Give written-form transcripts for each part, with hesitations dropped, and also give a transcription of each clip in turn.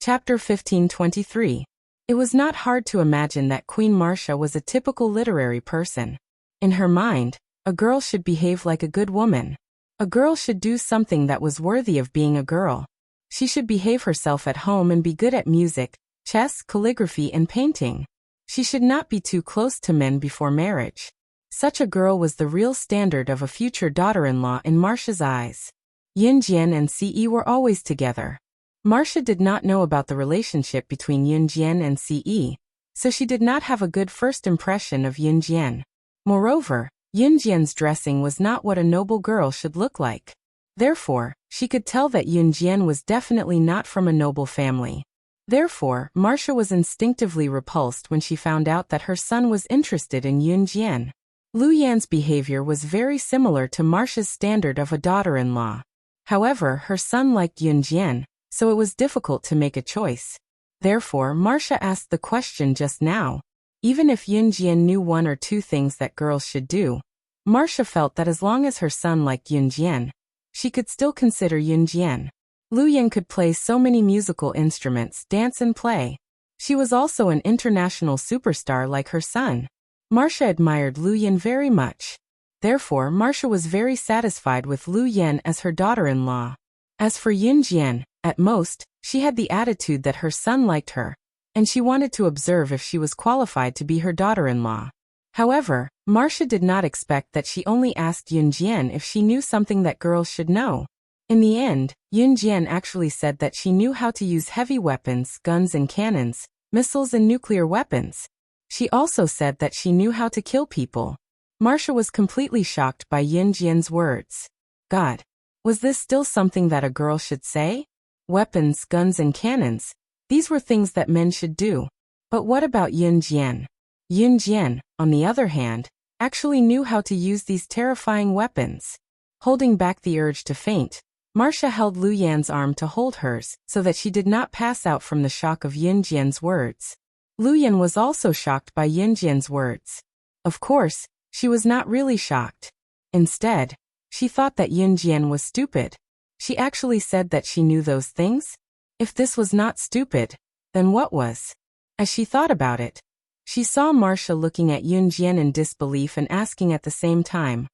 Chapter 1523. It was not hard to imagine that Queen Marcia was a typical literary person. In her mind, a girl should behave like a good woman. A girl should do something that was worthy of being a girl. She should behave herself at home and be good at music, chess, calligraphy, and painting. She should not be too close to men before marriage. Such a girl was the real standard of a future daughter-in-law in Marcia's eyes. Yunjian and Ce were always together. Marcia did not know about the relationship between Yunjian and Ce, so she did not have a good first impression of Yunjian. Moreover, Yunjian's dressing was not what a noble girl should look like. Therefore, she could tell that Yunjian was definitely not from a noble family. Therefore, Marcia was instinctively repulsed when she found out that her son was interested in Yunjian. Lu Yan's behavior was very similar to Marcia's standard of a daughter-in-law. However, her son liked Yunjian, so it was difficult to make a choice. Therefore, Marcia asked the question just now. Even if Yunjian knew one or two things that girls should do, Marcia felt that as long as her son liked Yunjian, she could still consider Yunjian. Lu Yan could play so many musical instruments, dance and play. She was also an international superstar like her son. Marcia admired Lu Yan very much. Therefore, Marcia was very satisfied with Lu Yan as her daughter-in-law. As for Yunjian, at most, she had the attitude that her son liked her, and she wanted to observe if she was qualified to be her daughter-in-law. However, Marcia did not expect that she only asked Yunjian if she knew something that girls should know. In the end, Yunjian actually said that she knew how to use heavy weapons, guns and cannons, missiles and nuclear weapons. She also said that she knew how to kill people. Marcia was completely shocked by Yunjian's words. God! Was this still something that a girl should say? Weapons, guns and cannons. These were things that men should do. But what about Yunjian? Yunjian, on the other hand, actually knew how to use these terrifying weapons. Holding back the urge to faint, Marcia held Lu Yan's arm to hold hers so that she did not pass out from the shock of Yunjian's words. Lu Yan was also shocked by Yunjian's words. Of course, she was not really shocked. Instead, she thought that Yunjian was stupid. She actually said that she knew those things? If this was not stupid, then what was? As she thought about it, she saw Marcia looking at Yunjian in disbelief and asking at the same time,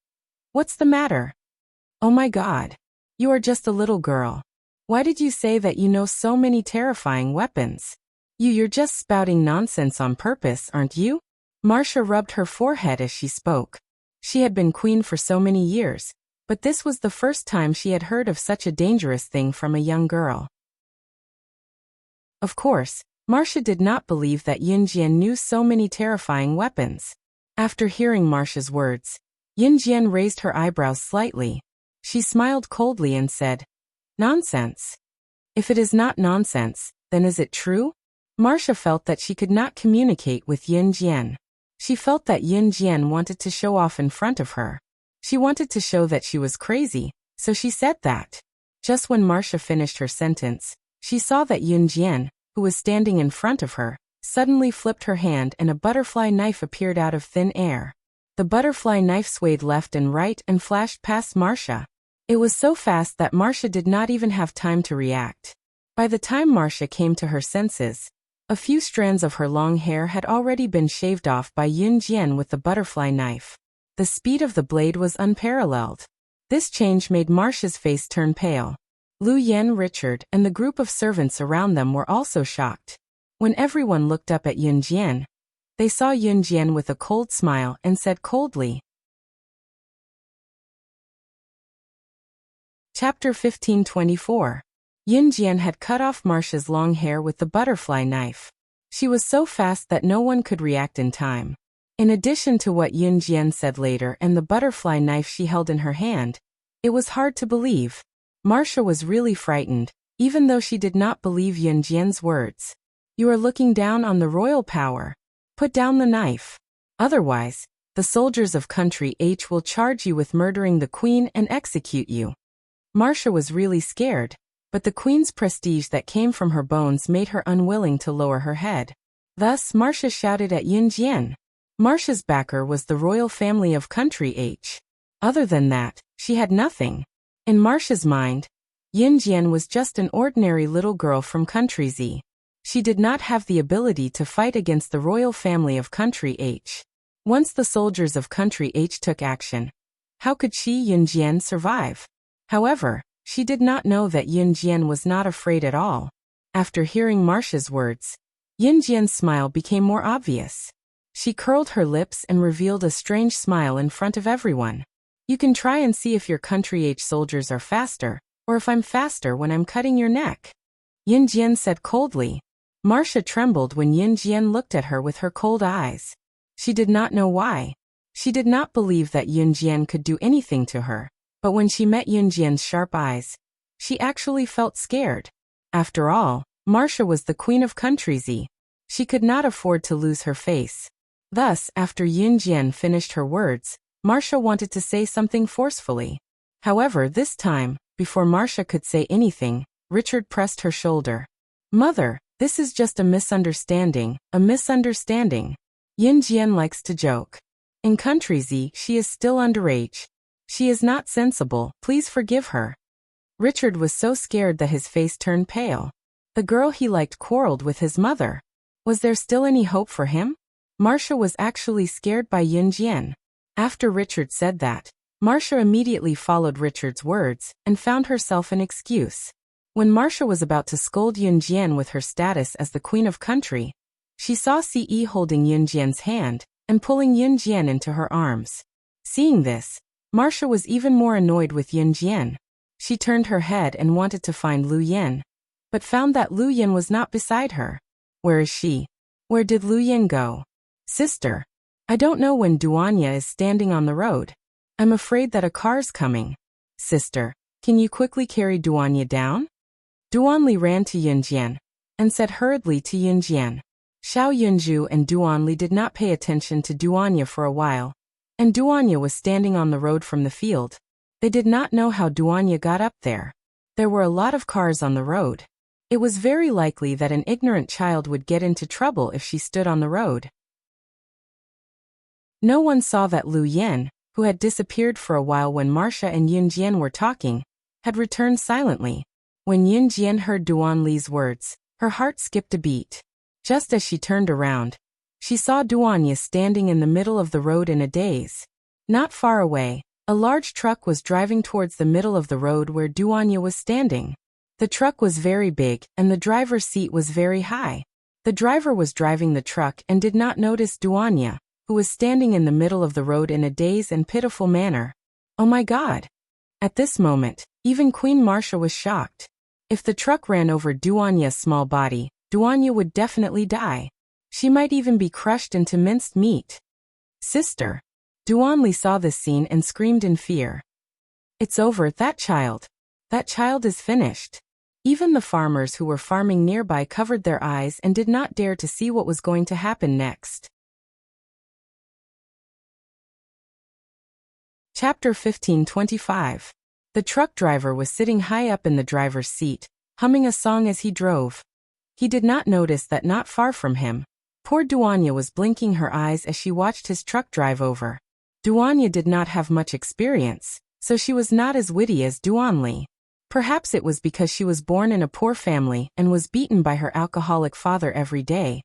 "What's the matter? Oh my God. You are just a little girl. Why did you say that you know so many terrifying weapons? You're just spouting nonsense on purpose, aren't you?" Marcia rubbed her forehead as she spoke. She had been queen for so many years, but this was the first time she had heard of such a dangerous thing from a young girl. Of course, Marcia did not believe that Yunjian knew so many terrifying weapons. After hearing Marcia's words, Yunjian raised her eyebrows slightly. She smiled coldly and said, "Nonsense. If it is not nonsense, then is it true?" Marcia felt that she could not communicate with Yunjian. She felt that Yunjian wanted to show off in front of her. She wanted to show that she was crazy, so she said that. Just when Marcia finished her sentence, she saw that Yunjian, who was standing in front of her, suddenly flipped her hand and a butterfly knife appeared out of thin air. The butterfly knife swayed left and right and flashed past Marcia. It was so fast that Marcia did not even have time to react. By the time Marcia came to her senses, a few strands of her long hair had already been shaved off by Yunjian with the butterfly knife. The speed of the blade was unparalleled. This change made Marcia's face turn pale. Lu Yan, Richard, and the group of servants around them were also shocked. When everyone looked up at Yunjian, they saw Yunjian with a cold smile and said coldly, Chapter 1524. Yunjian had cut off Marcia's long hair with the butterfly knife. She was so fast that no one could react in time. In addition to what Yunjian said later and the butterfly knife she held in her hand, it was hard to believe. Marcia was really frightened, even though she did not believe Yunjian's words. "You are looking down on the royal power. Put down the knife. Otherwise, the soldiers of country H will charge you with murdering the queen and execute you." Marcia was really scared, but the queen's prestige that came from her bones made her unwilling to lower her head. Thus, Marcia shouted at Yunjian. Marcia's backer was the royal family of country H. Other than that, she had nothing. In Marcia's mind, Yin Jian was just an ordinary little girl from Country Z. She did not have the ability to fight against the royal family of Country H. Once the soldiers of Country H took action, how could she, Yin Jian, survive? However, she did not know that Yin Jian was not afraid at all. After hearing Marcia's words, Yin Jian's smile became more obvious. She curled her lips and revealed a strange smile in front of everyone. You can try and see if your Country H soldiers are faster, or if I'm faster when I'm cutting your neck. Yin Jian said coldly. Marcia trembled when Yin Jian looked at her with her cold eyes. She did not know why. She did not believe that Yin Jian could do anything to her, but when she met Yin Jian's sharp eyes, she actually felt scared. After all, Marcia was the queen of Country Z. She could not afford to lose her face. Thus, after Yin Jian finished her words, Marcia wanted to say something forcefully. However, this time, before Marcia could say anything, Richard pressed her shoulder. Mother, this is just a misunderstanding, a misunderstanding. Yin Jian likes to joke. In Country Z, she is still underage. She is not sensible, please forgive her. Richard was so scared that his face turned pale. The girl he liked quarreled with his mother. Was there still any hope for him? Marcia was actually scared by Yin Jian. After Richard said that, Marcia immediately followed Richard's words and found herself an excuse. When Marcia was about to scold Yin Jian with her status as the Queen of Country, she saw Ce holding Yin Jian's hand and pulling Yin Jian into her arms. Seeing this, Marcia was even more annoyed with Yin Jian. She turned her head and wanted to find Lu Yin, but found that Lu Yin was not beside her. Where is she? Where did Lu Yin go? Sister, I don't know when Duanya is standing on the road. I'm afraid that a car's coming. Sister, can you quickly carry Duanya down? Duanli ran to Yin Jian and said hurriedly to Yin Jian. Xiao Yunju and Duanli did not pay attention to Duanya for a while, and Duanya was standing on the road from the field. They did not know how Duanya got up there. There were a lot of cars on the road. It was very likely that an ignorant child would get into trouble if she stood on the road. No one saw that Lu Yin, who had disappeared for a while when Marcia and Yin Jian were talking, had returned silently. When Yin Jian heard Duanli's words, her heart skipped a beat. Just as she turned around, she saw Duanya standing in the middle of the road in a daze. Not far away, a large truck was driving towards the middle of the road where Duanya was standing. The truck was very big and the driver's seat was very high. The driver was driving the truck and did not notice Duanya, who was standing in the middle of the road in a dazed and pitiful manner. Oh my God! At this moment, even Queen Marcia was shocked. If the truck ran over Duanya's small body, Duanya would definitely die. She might even be crushed into minced meat. Sister! Duanli saw this scene and screamed in fear. It's over, that child is finished. Even the farmers who were farming nearby covered their eyes and did not dare to see what was going to happen next. Chapter 15:25. The truck driver was sitting high up in the driver's seat, humming a song as he drove. He did not notice that not far from him, poor Duanya was blinking her eyes as she watched his truck drive over. Duanya did not have much experience, so she was not as witty as Duanli. Perhaps it was because she was born in a poor family and was beaten by her alcoholic father every day.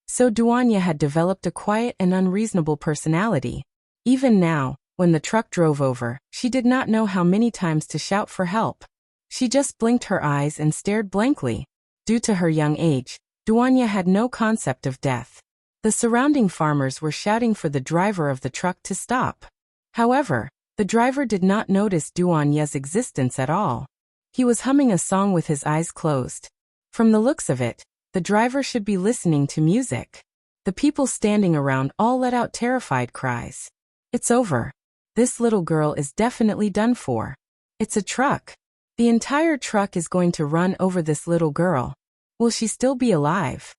So Duanya had developed a quiet and unreasonable personality. Even now, when the truck drove over, she did not know how many times to shout for help. She just blinked her eyes and stared blankly. Due to her young age, Duanya had no concept of death. The surrounding farmers were shouting for the driver of the truck to stop. However, the driver did not notice Duanya's existence at all. He was humming a song with his eyes closed. From the looks of it, the driver should be listening to music. The people standing around all let out terrified cries. It's over. This little girl is definitely done for. It's a truck. The entire truck is going to run over this little girl. Will she still be alive?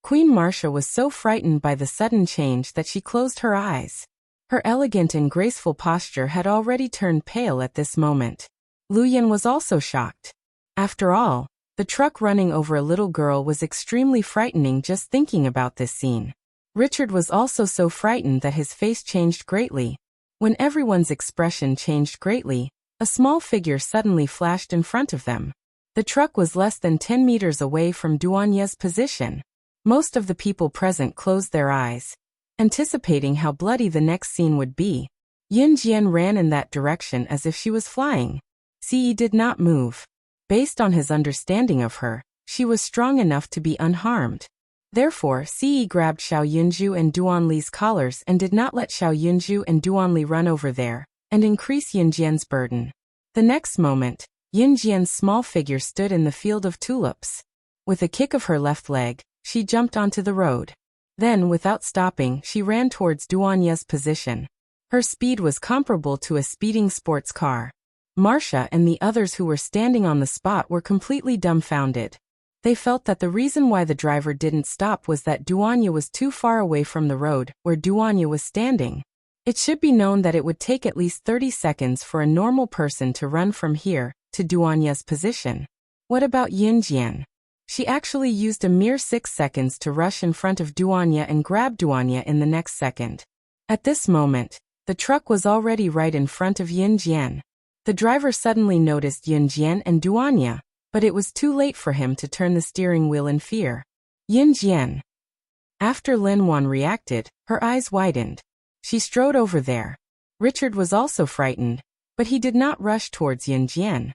Queen Marcia was so frightened by the sudden change that she closed her eyes. Her elegant and graceful posture had already turned pale at this moment. Lu Yin was also shocked. After all, the truck running over a little girl was extremely frightening just thinking about this scene. Richard was also so frightened that his face changed greatly. When everyone's expression changed greatly, A small figure suddenly flashed in front of them. The truck was less than 10 meters away from Duanya's position. Most of the people present closed their eyes, anticipating how bloody the next scene would be. Yunjian ran in that direction as if she was flying. Ce did not move. Based on his understanding of her, she was strong enough to be unharmed. Therefore, Ce grabbed Xiao Yunju and Duanli's collars and did not let Xiao Yunju and Duanli run over there and increase Yunjian's burden. The next moment, Yunjian's small figure stood in the field of tulips. With a kick of her left leg, she jumped onto the road. Then, without stopping, she ran towards Duanya's position. Her speed was comparable to a speeding sports car. Marcia and the others who were standing on the spot were completely dumbfounded. They felt that the reason why the driver didn't stop was that Duanya was too far away from the road where Duanya was standing. It should be known that it would take at least 30 seconds for a normal person to run from here to Duanya's position. What about Yunjian? She actually used a mere 6 seconds to rush in front of Duanya and grab Duanya in the next second. At this moment, the truck was already right in front of Yunjian. The driver suddenly noticed Yunjian and Duanya, but it was too late for him to turn the steering wheel in fear. Yunjian. After Lin Wan reacted, her eyes widened. She strode over there. Richard was also frightened, but he did not rush towards Yunjian.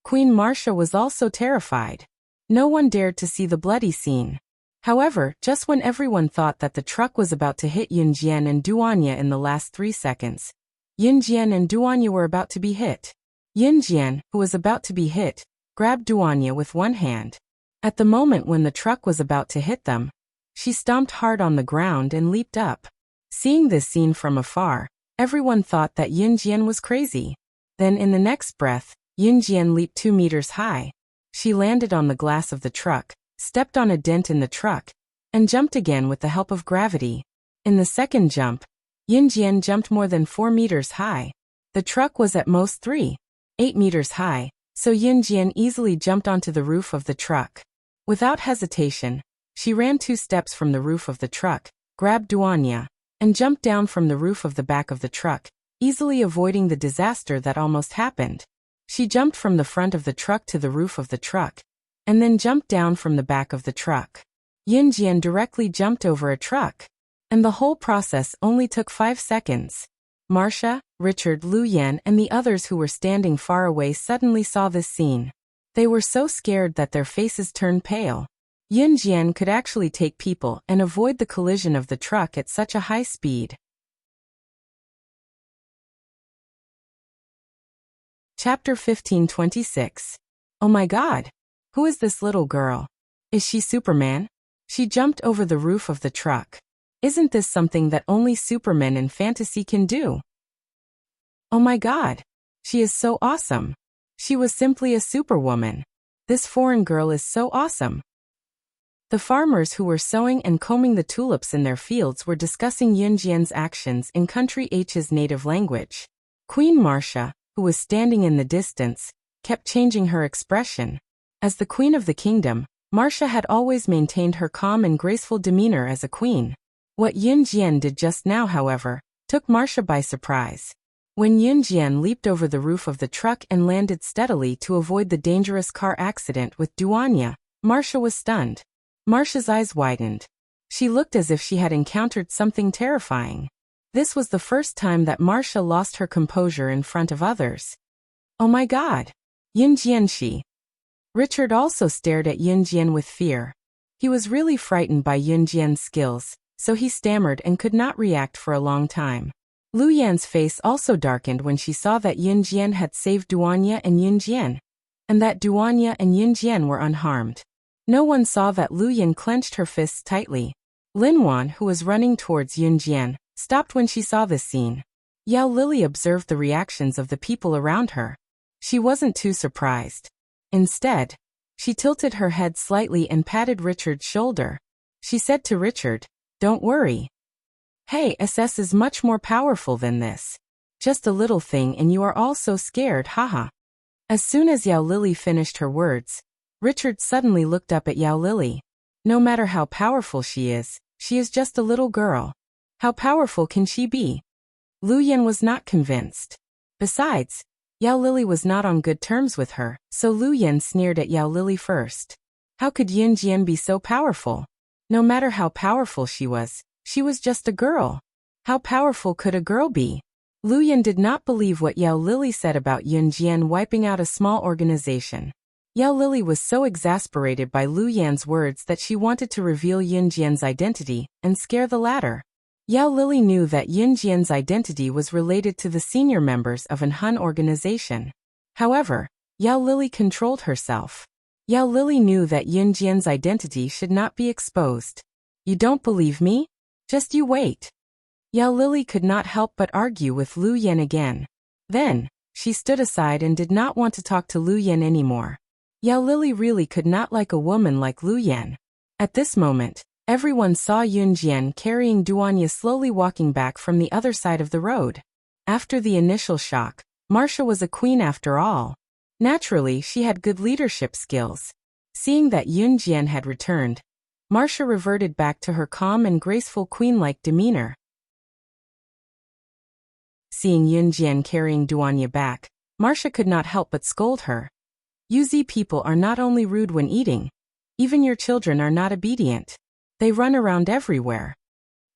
Queen Marcia was also terrified. No one dared to see the bloody scene. However, just when everyone thought that the truck was about to hit Yunjian and Duanya in the last 3 seconds, Yunjian and Duanya were about to be hit. Yunjian, who was about to be hit, grabbed Duanya with one hand. At the moment when the truck was about to hit them, she stomped hard on the ground and leaped up. Seeing this scene from afar, everyone thought that Yunjian was crazy. Then in the next breath, Yunjian leaped 2 meters high. She landed on the glass of the truck, stepped on a dent in the truck, and jumped again with the help of gravity. In the second jump, Yunjian jumped more than 4 meters high. The truck was at most 3.8 meters high, so Yunjian easily jumped onto the roof of the truck. Without hesitation, she ran 2 steps from the roof of the truck, grabbed Duanya, and jumped down from the roof of the back of the truck, easily avoiding the disaster that almost happened. She jumped from the front of the truck to the roof of the truck, and then jumped down from the back of the truck. Yunjian directly jumped over a truck, and the whole process only took 5 seconds. Marcia, Richard, Lu Yan, and the others who were standing far away suddenly saw this scene. They were so scared that their faces turned pale. Yunjian could actually take people and avoid the collision of the truck at such a high speed. Chapter 15:26. Oh my God! Who is this little girl? Is she Superman? She jumped over the roof of the truck. Isn't this something that only Supermen in fantasy can do? Oh my God! She is so awesome! She was simply a superwoman. This foreign girl is so awesome. The farmers who were sowing and combing the tulips in their fields were discussing Yunjian's actions in Country H's native language. Queen Marcia, who was standing in the distance, kept changing her expression. As the queen of the kingdom, Marcia had always maintained her calm and graceful demeanor as a queen. What Yunjian did just now, however, took Marcia by surprise. When Yunjian leaped over the roof of the truck and landed steadily to avoid the dangerous car accident with Duanya, Marcia was stunned. Marcia's eyes widened. She looked as if she had encountered something terrifying. This was the first time that Marcia lost her composure in front of others. Oh my God! Yunjian she. Richard also stared at Yunjian with fear. He was really frightened by Yunjian's skills, so he stammered and could not react for a long time. Lu Yan's face also darkened when she saw that Yunjian had saved Duanya and Yunjian, and that Duanya and Yunjian were unharmed. No one saw that Lu Yan clenched her fists tightly. Lin Wan, who was running towards Yunjian, stopped when she saw this scene. Yao Lily observed the reactions of the people around her. She wasn't too surprised. Instead, she tilted her head slightly and patted Richard's shoulder. She said to Richard, "Don't worry. Hey, SS is much more powerful than this. Just a little thing and you are all so scared, haha." As soon as Yao Lily finished her words, Richard suddenly looked up at Yao Lily. No matter how powerful she is just a little girl. How powerful can she be? Lu Yan was not convinced. Besides, Yao Lily was not on good terms with her, so Lu Yan sneered at Yao Lily first. How could Yin Jian be so powerful? No matter how powerful she was just a girl. How powerful could a girl be? Lu Yan did not believe what Yao Lily said about Yin Jian wiping out a small organization. Yao Lily was so exasperated by Lu Yan's words that she wanted to reveal Yin Jian's identity and scare the latter. Yao Lily knew that Yin Jian's identity was related to the senior members of an Han organization. However, Yao Lily controlled herself. Yao Lily knew that Yin Jian's identity should not be exposed. You don't believe me? Just you wait. Yao Lily could not help but argue with Lu Yan again. Then, she stood aside and did not want to talk to Lu Yan anymore. Yao Lily really could not like a woman like Lu Yan. At this moment, everyone saw Yun Jian carrying Duanya slowly walking back from the other side of the road. After the initial shock, Marcia was a queen after all. Naturally, she had good leadership skills. Seeing that Yun Jian had returned, Marcia reverted back to her calm and graceful queen-like demeanor. Seeing Yun Jian carrying Duanya back, Marcia could not help but scold her. You people are not only rude when eating, even your children are not obedient. They run around everywhere.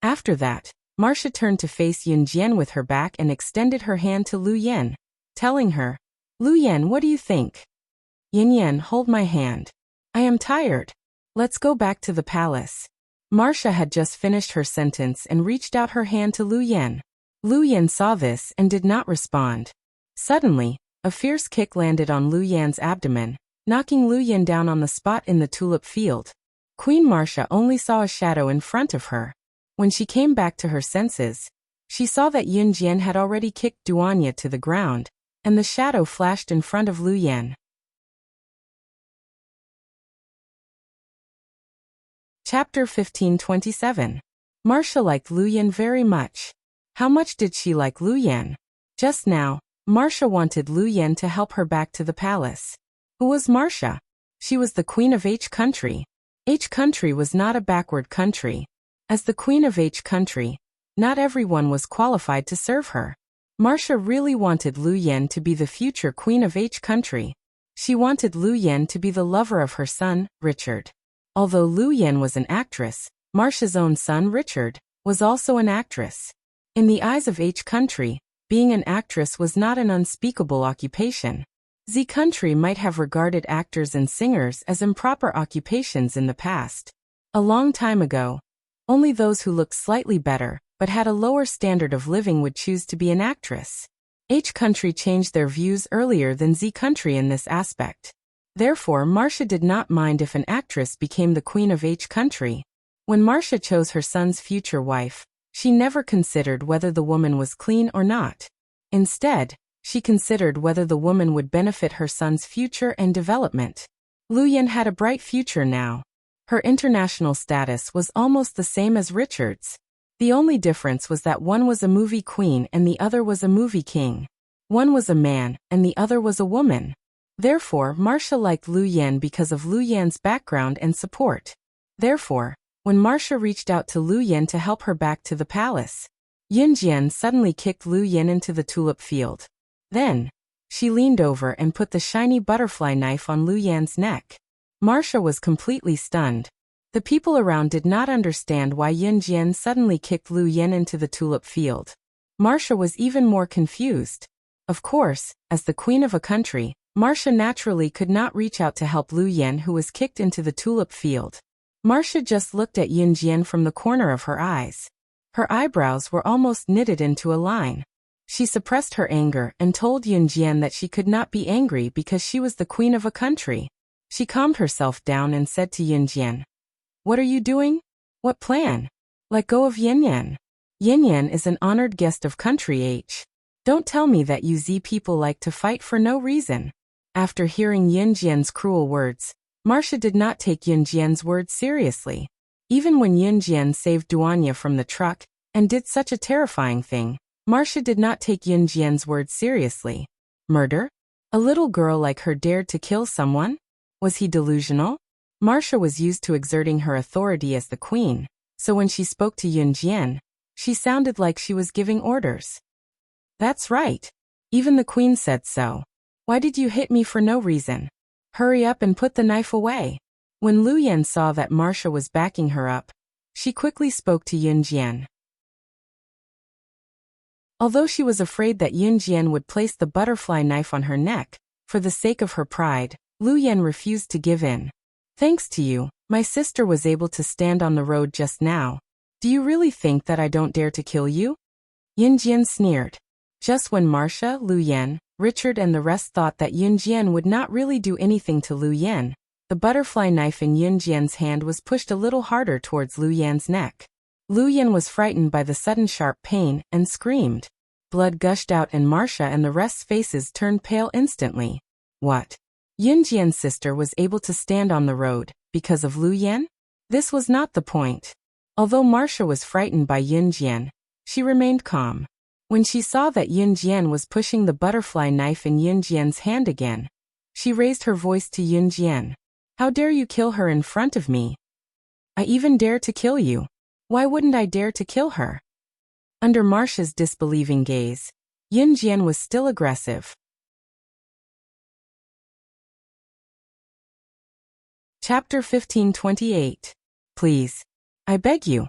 After that, Marcia turned to face Yun Jian with her back and extended her hand to Lu Yan, telling her, Lu Yan, what do you think? Yin Yan, hold my hand. I am tired. Let's go back to the palace. Marcia had just finished her sentence and reached out her hand to Lu Yan. Lu Yan saw this and did not respond. Suddenly, a fierce kick landed on Lu Yan's abdomen, knocking Lu Yan down on the spot in the tulip field. Queen Marcia only saw a shadow in front of her. When she came back to her senses, she saw that Yun Jian had already kicked Duanya to the ground, and the shadow flashed in front of Lu Yan. Chapter 1527. Marcia liked Lu Yan very much. How much did she like Lu Yan? Just now, Marcia wanted Lu Yan to help her back to the palace. Who was Marcia? She was the queen of H country. H country was not a backward country. As the queen of H country, not everyone was qualified to serve her. Marcia really wanted Lu Yan to be the future queen of H country. She wanted Lu Yan to be the lover of her son, Richard. Although Lu Yan was an actress, Marcia's own son, Richard, was also an actress. In the eyes of H country, being an actress was not an unspeakable occupation. Z country might have regarded actors and singers as improper occupations in the past. A long time ago, only those who looked slightly better, but had a lower standard of living would choose to be an actress. H country changed their views earlier than Z country in this aspect. Therefore, Marcia did not mind if an actress became the queen of H country. When Marcia chose her son's future wife, she never considered whether the woman was clean or not. Instead, she considered whether the woman would benefit her son's future and development. Lu Yan had a bright future now. Her international status was almost the same as Richard's. The only difference was that one was a movie queen and the other was a movie king. One was a man and the other was a woman. Therefore, Marcia liked Lu Yan because of Lu Yan's background and support. Therefore, when Marcia reached out to Lu Yan to help her back to the palace, Yun Jian suddenly kicked Lu Yan into the tulip field. Then, she leaned over and put the shiny butterfly knife on Lu Yan's neck. Marcia was completely stunned. The people around did not understand why Yun Jian suddenly kicked Lu Yan into the tulip field. Marcia was even more confused. Of course, as the queen of a country, Marcia naturally could not reach out to help Lu Yan, who was kicked into the tulip field. Marcia just looked at Yun Jian from the corner of her eyes. Her eyebrows were almost knitted into a line. She suppressed her anger and told Yun Jian that she could not be angry because she was the queen of a country. She calmed herself down and said to Yun Jian, "What are you doing? What plan? Let go of Yin Yan. Yin Yan is an honored guest of country H. Don't tell me that you Z people like to fight for no reason." After hearing Yun Jian's cruel words, Marcia did not take Yun Jian's words seriously. Even when Yun Jian saved Duanya from the truck and did such a terrifying thing, Marcia did not take Yun Jian's words seriously. Murder? A little girl like her dared to kill someone? Was he delusional? Marcia was used to exerting her authority as the queen, so when she spoke to Yun Jian, she sounded like she was giving orders. That's right. Even the queen said so. Why did you hit me for no reason? Hurry up and put the knife away. When Lu Yan saw that Marcia was backing her up, she quickly spoke to Yun Jian. Although she was afraid that Yun Jian would place the butterfly knife on her neck, for the sake of her pride, Lu Yan refused to give in. Thanks to you, my sister was able to stand on the road just now. Do you really think that I don't dare to kill you? Yun Jian sneered. Just when Marcia, Lu Yan, Richard and the rest thought that Yun Jian would not really do anything to Lu Yan, the butterfly knife in Yun Jian's hand was pushed a little harder towards Lu Yan's neck. Lu Yan was frightened by the sudden sharp pain and screamed. Blood gushed out and Marcia and the rest's faces turned pale instantly. What? Yun Jian's sister was able to stand on the road because of Lu Yan? This was not the point. Although Marcia was frightened by Yun Jian, she remained calm. When she saw that Yun Jian was pushing the butterfly knife in Yun Jian's hand again, she raised her voice to Yun Jian. How dare you kill her in front of me? I even dare to kill you. Why wouldn't I dare to kill her? Under Marcia's disbelieving gaze, Yun Jian was still aggressive. Chapter 1528. Please. I beg you.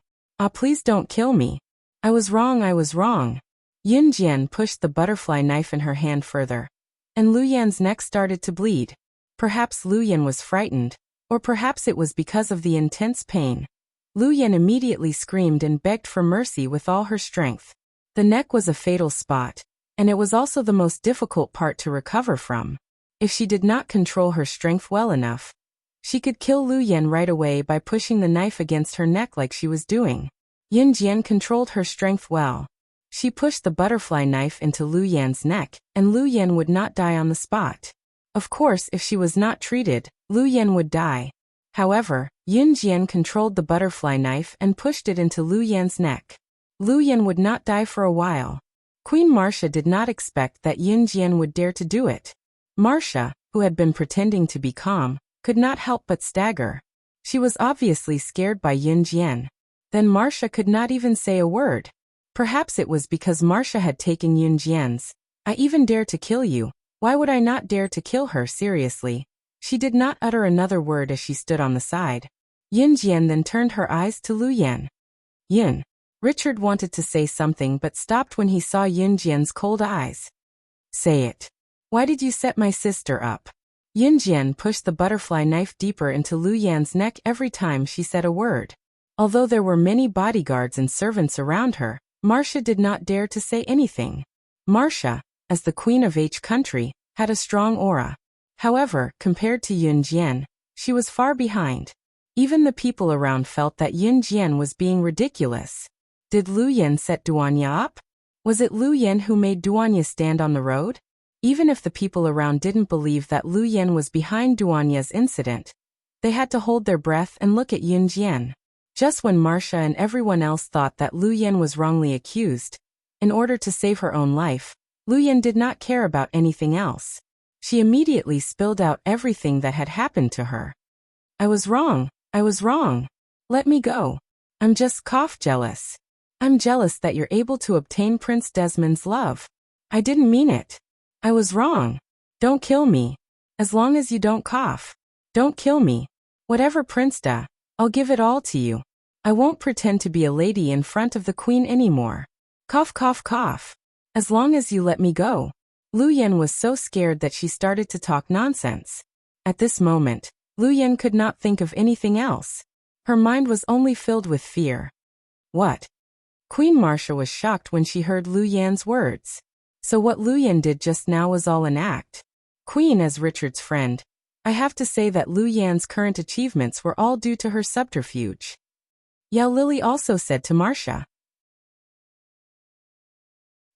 Please don't kill me. I was wrong. Yun Jian pushed the butterfly knife in her hand further, and Lu Yan's neck started to bleed. Perhaps Lu Yan was frightened, or perhaps it was because of the intense pain. Lu Yan immediately screamed and begged for mercy with all her strength. The neck was a fatal spot, and it was also the most difficult part to recover from. If she did not control her strength well enough, she could kill Lu Yan right away by pushing the knife against her neck like she was doing. Yun Jian controlled her strength well. She pushed the butterfly knife into Lu Yan's neck, and Lu Yan would not die on the spot. Of course, if she was not treated, Lu Yan would die. However, Yun Jian controlled the butterfly knife and pushed it into Lu Yan's neck. Lu Yan would not die for a while. Queen Marcia did not expect that Yun Jian would dare to do it. Marcia, who had been pretending to be calm, could not help but stagger. She was obviously scared by Yun Jian. Then Marcia could not even say a word. Perhaps it was because Marcia had taken Yun Jian's. I even dare to kill you. Why would I not dare to kill her seriously? She did not utter another word as she stood on the side. Yun Jian then turned her eyes to Lu Yan. Yun. Richard wanted to say something but stopped when he saw Yun Jian's cold eyes. Say it. Why did you set my sister up? Yun Jian pushed the butterfly knife deeper into Lu Yan's neck every time she said a word. Although there were many bodyguards and servants around her, Marcia did not dare to say anything. Marcia, as the queen of H country, had a strong aura. However, compared to Yun Jian, she was far behind. Even the people around felt that Yun Jian was being ridiculous. Did Lu Yan set Duanya up? Was it Lu Yan who made Duanya stand on the road? Even if the people around didn't believe that Lu Yan was behind Duanya's incident, they had to hold their breath and look at Yun Jian. Just when Marcia and everyone else thought that Lu Yan was wrongly accused, in order to save her own life, Lu Yan did not care about anything else. She immediately spilled out everything that had happened to her. I was wrong. Let me go. I'm just jealous. I'm jealous that you're able to obtain Prince Desmond's love. I didn't mean it. I was wrong. Don't kill me. As long as you don't cough. Don't kill me. Whatever Prince Da, I'll give it all to you. I won't pretend to be a lady in front of the queen anymore. Cough. As long as you let me go. Lu Yan was so scared that she started to talk nonsense. At this moment, Lu Yan could not think of anything else. Her mind was only filled with fear. What? Queen Marcia was shocked when she heard Lu Yan's words. So what Lu Yan did just now was all an act. Queen, as Richard's friend, I have to say that Lu Yan's current achievements were all due to her subterfuge. Yao Lily also said to Marcia.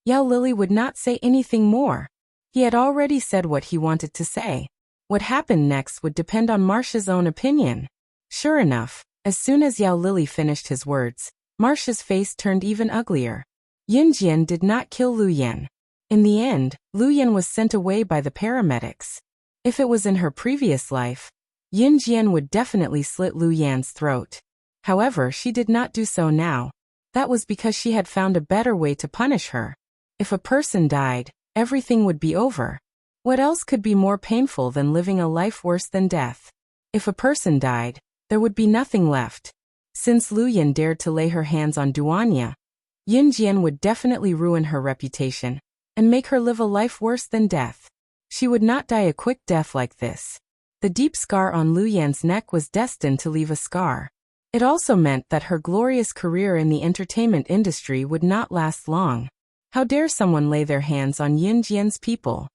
Yao Lily would not say anything more. He had already said what he wanted to say. What happened next would depend on Marcia's own opinion. Sure enough, as soon as Yao Lily finished his words, Marcia's face turned even uglier. Yun Jian did not kill Lu Yan. In the end, Lu Yan was sent away by the paramedics. If it was in her previous life, Yun Jian would definitely slit Lu Yan's throat. However, she did not do so now. That was because she had found a better way to punish her. If a person died, everything would be over. What else could be more painful than living a life worse than death? If a person died, there would be nothing left. Since Lu Yan dared to lay her hands on Duanya, Yunjian would definitely ruin her reputation and make her live a life worse than death. She would not die a quick death like this. The deep scar on Lu Yan's neck was destined to leave a scar. It also meant that her glorious career in the entertainment industry would not last long. How dare someone lay their hands on Yunjian's people?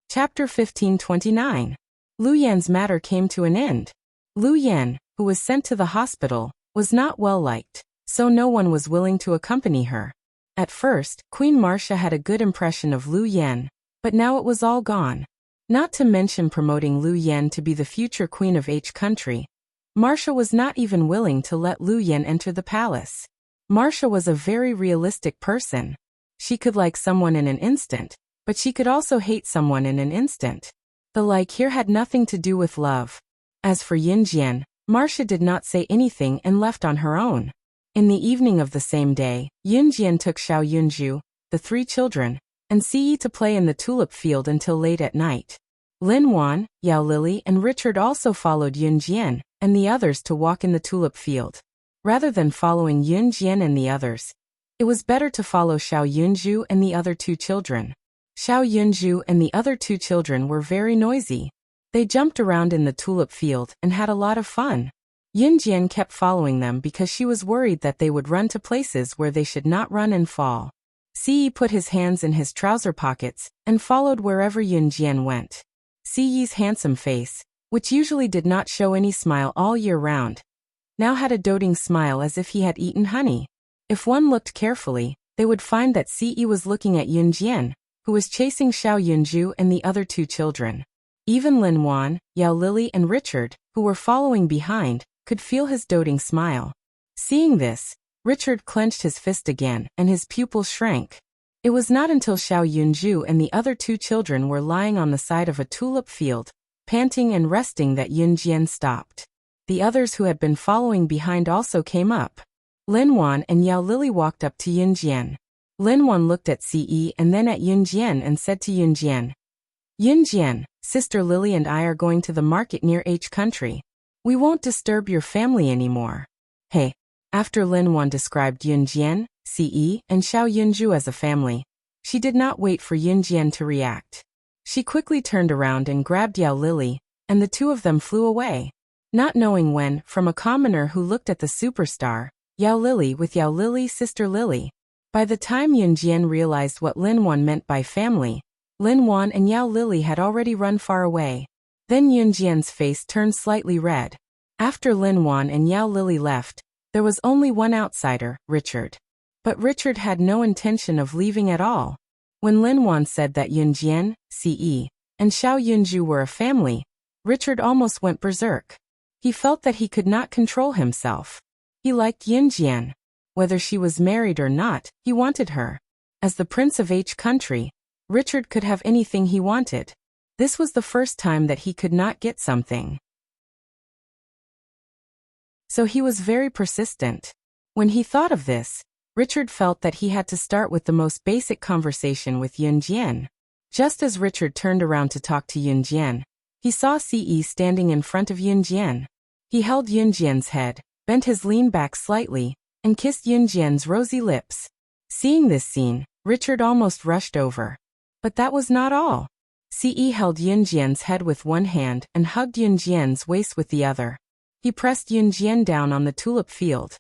Chapter 1529. Lu Yan's matter came to an end. Lu Yan, who was sent to the hospital, was not well liked, so no one was willing to accompany her. At first, Queen Marcia had a good impression of Lu Yan, but now it was all gone. Not to mention promoting Lu Yan to be the future queen of H country, Marcia was not even willing to let Lu Yan enter the palace. Marcia was a very realistic person. She could like someone in an instant, but she could also hate someone in an instant. The like here had nothing to do with love. As for Yunjian, Marcia did not say anything and left on her own. In the evening of the same day, Yunjian took Xiao Yunju, the 3 children, and Si Yi to play in the tulip field until late at night. Lin Wan, Yao Lili and Richard also followed Yunjian and the others to walk in the tulip field. Rather than following Yunjian and the others, it was better to follow Xiao Yunju and the other 2 children. Xiao Yunju and the other 2 children were very noisy. They jumped around in the tulip field and had a lot of fun. Yunjian kept following them because she was worried that they would run to places where they should not run and fall. Si Yi put his hands in his trouser pockets and followed wherever Yunjian went. Si Yi's handsome face, which usually did not show any smile all year round, now had a doting smile as if he had eaten honey. If one looked carefully, they would find that Si Yi was looking at Yunjian, who was chasing Xiao Yunju and the other 2 children. Even Lin Wan, Yao Lili and Richard, who were following behind, could feel his doting smile. Seeing this, Richard clenched his fist again and his pupils shrank. It was not until Xiao Yunju and the other 2 children were lying on the side of a tulip field, panting and resting, that Yunjian stopped. The others who had been following behind also came up. Lin Wan and Yao Lili walked up to Yunjian. Lin Wan looked at Si Yi and then at Yunjian and said to Yunjian, "Yunjian, Sister Lily and I are going to the market near H country. We won't disturb your family anymore." Hey. After Lin Wan described Yunjian, Si Yi, and Xiao Yunju as a family, she did not wait for Yunjian to react. She quickly turned around and grabbed Yao Lili, and the 2 of them flew away. Not knowing when, from a commoner who looked at the superstar, Yao Lili with Yao Lili, Sister Lily. By the time Yunjian realized what Lin Wan meant by family, Lin Wan and Yao Lili had already run far away. Then Yunjian's face turned slightly red. After Lin Wan and Yao Lili left, there was only one outsider, Richard. But Richard had no intention of leaving at all. When Lin Wan said that Yunjian, Si Yi, and Xiao Yunju were a family, Richard almost went berserk. He felt that he could not control himself. He liked Yunjian. Whether she was married or not, he wanted her. As the Prince of H country, Richard could have anything he wanted. This was the first time that he could not get something. So he was very persistent. When he thought of this, Richard felt that he had to start with the most basic conversation with Yunjian. Just as Richard turned around to talk to Yunjian, he saw Si Yi standing in front of Yunjian. He held Yunjian's head, bent his lean back slightly, and kissed Yunjian's rosy lips. Seeing this scene, Richard almost rushed over. But that was not all. Si Yi held Yunjian's head with one hand and hugged Yunjian's waist with the other. He pressed Yunjian down on the tulip field.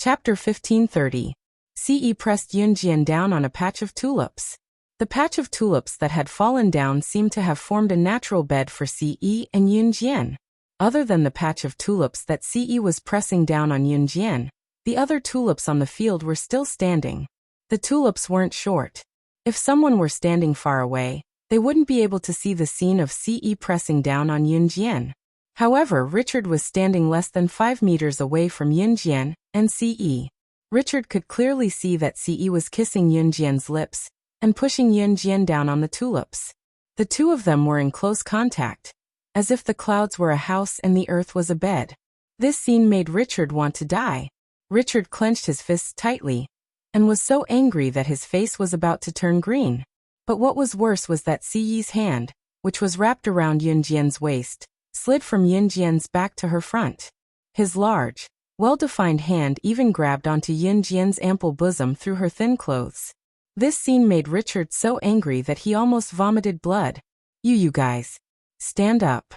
Chapter 1530. Si Yi pressed Yunjian down on a patch of tulips. The patch of tulips that had fallen down seemed to have formed a natural bed for Si Yi and Yunjian. Other than the patch of tulips that Si Yi was pressing down on Yunjian, the other tulips on the field were still standing. The tulips weren't short. If someone were standing far away, they wouldn't be able to see the scene of Si Yi pressing down on Yunjian. However, Richard was standing less than 5 meters away from Yunjian and Si Yi. Richard could clearly see that Si Yi was kissing Yunjian's lips and pushing Yunjian down on the tulips. The 2 of them were in close contact. as if the clouds were a house and the earth was a bed. This scene made Richard want to die. Richard clenched his fists tightly, and was so angry that his face was about to turn green. But what was worse was that Siyi's hand, which was wrapped around Yunjian's waist, slid from Yunjian's back to her front. His large, well-defined hand even grabbed onto Yunjian's ample bosom through her thin clothes. This scene made Richard so angry that he almost vomited blood. You guys. Stand up.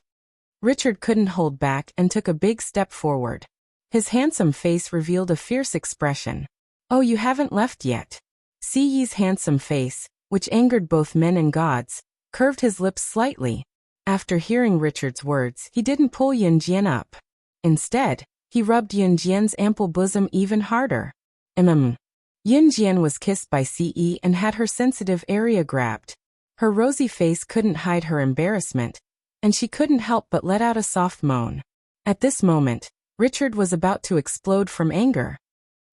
Richard couldn't hold back and took a big step forward. His handsome face revealed a fierce expression. Oh, you haven't left yet. Siyi's handsome face, which angered both men and gods, curved his lips slightly. After hearing Richard's words, he didn't pull Yunjian up. Instead, he rubbed Yunjian's ample bosom even harder. Yunjian was kissed by Siyi and had her sensitive area grabbed. Her rosy face couldn't hide her embarrassment, and she couldn't help but let out a soft moan. At this moment, Richard was about to explode from anger.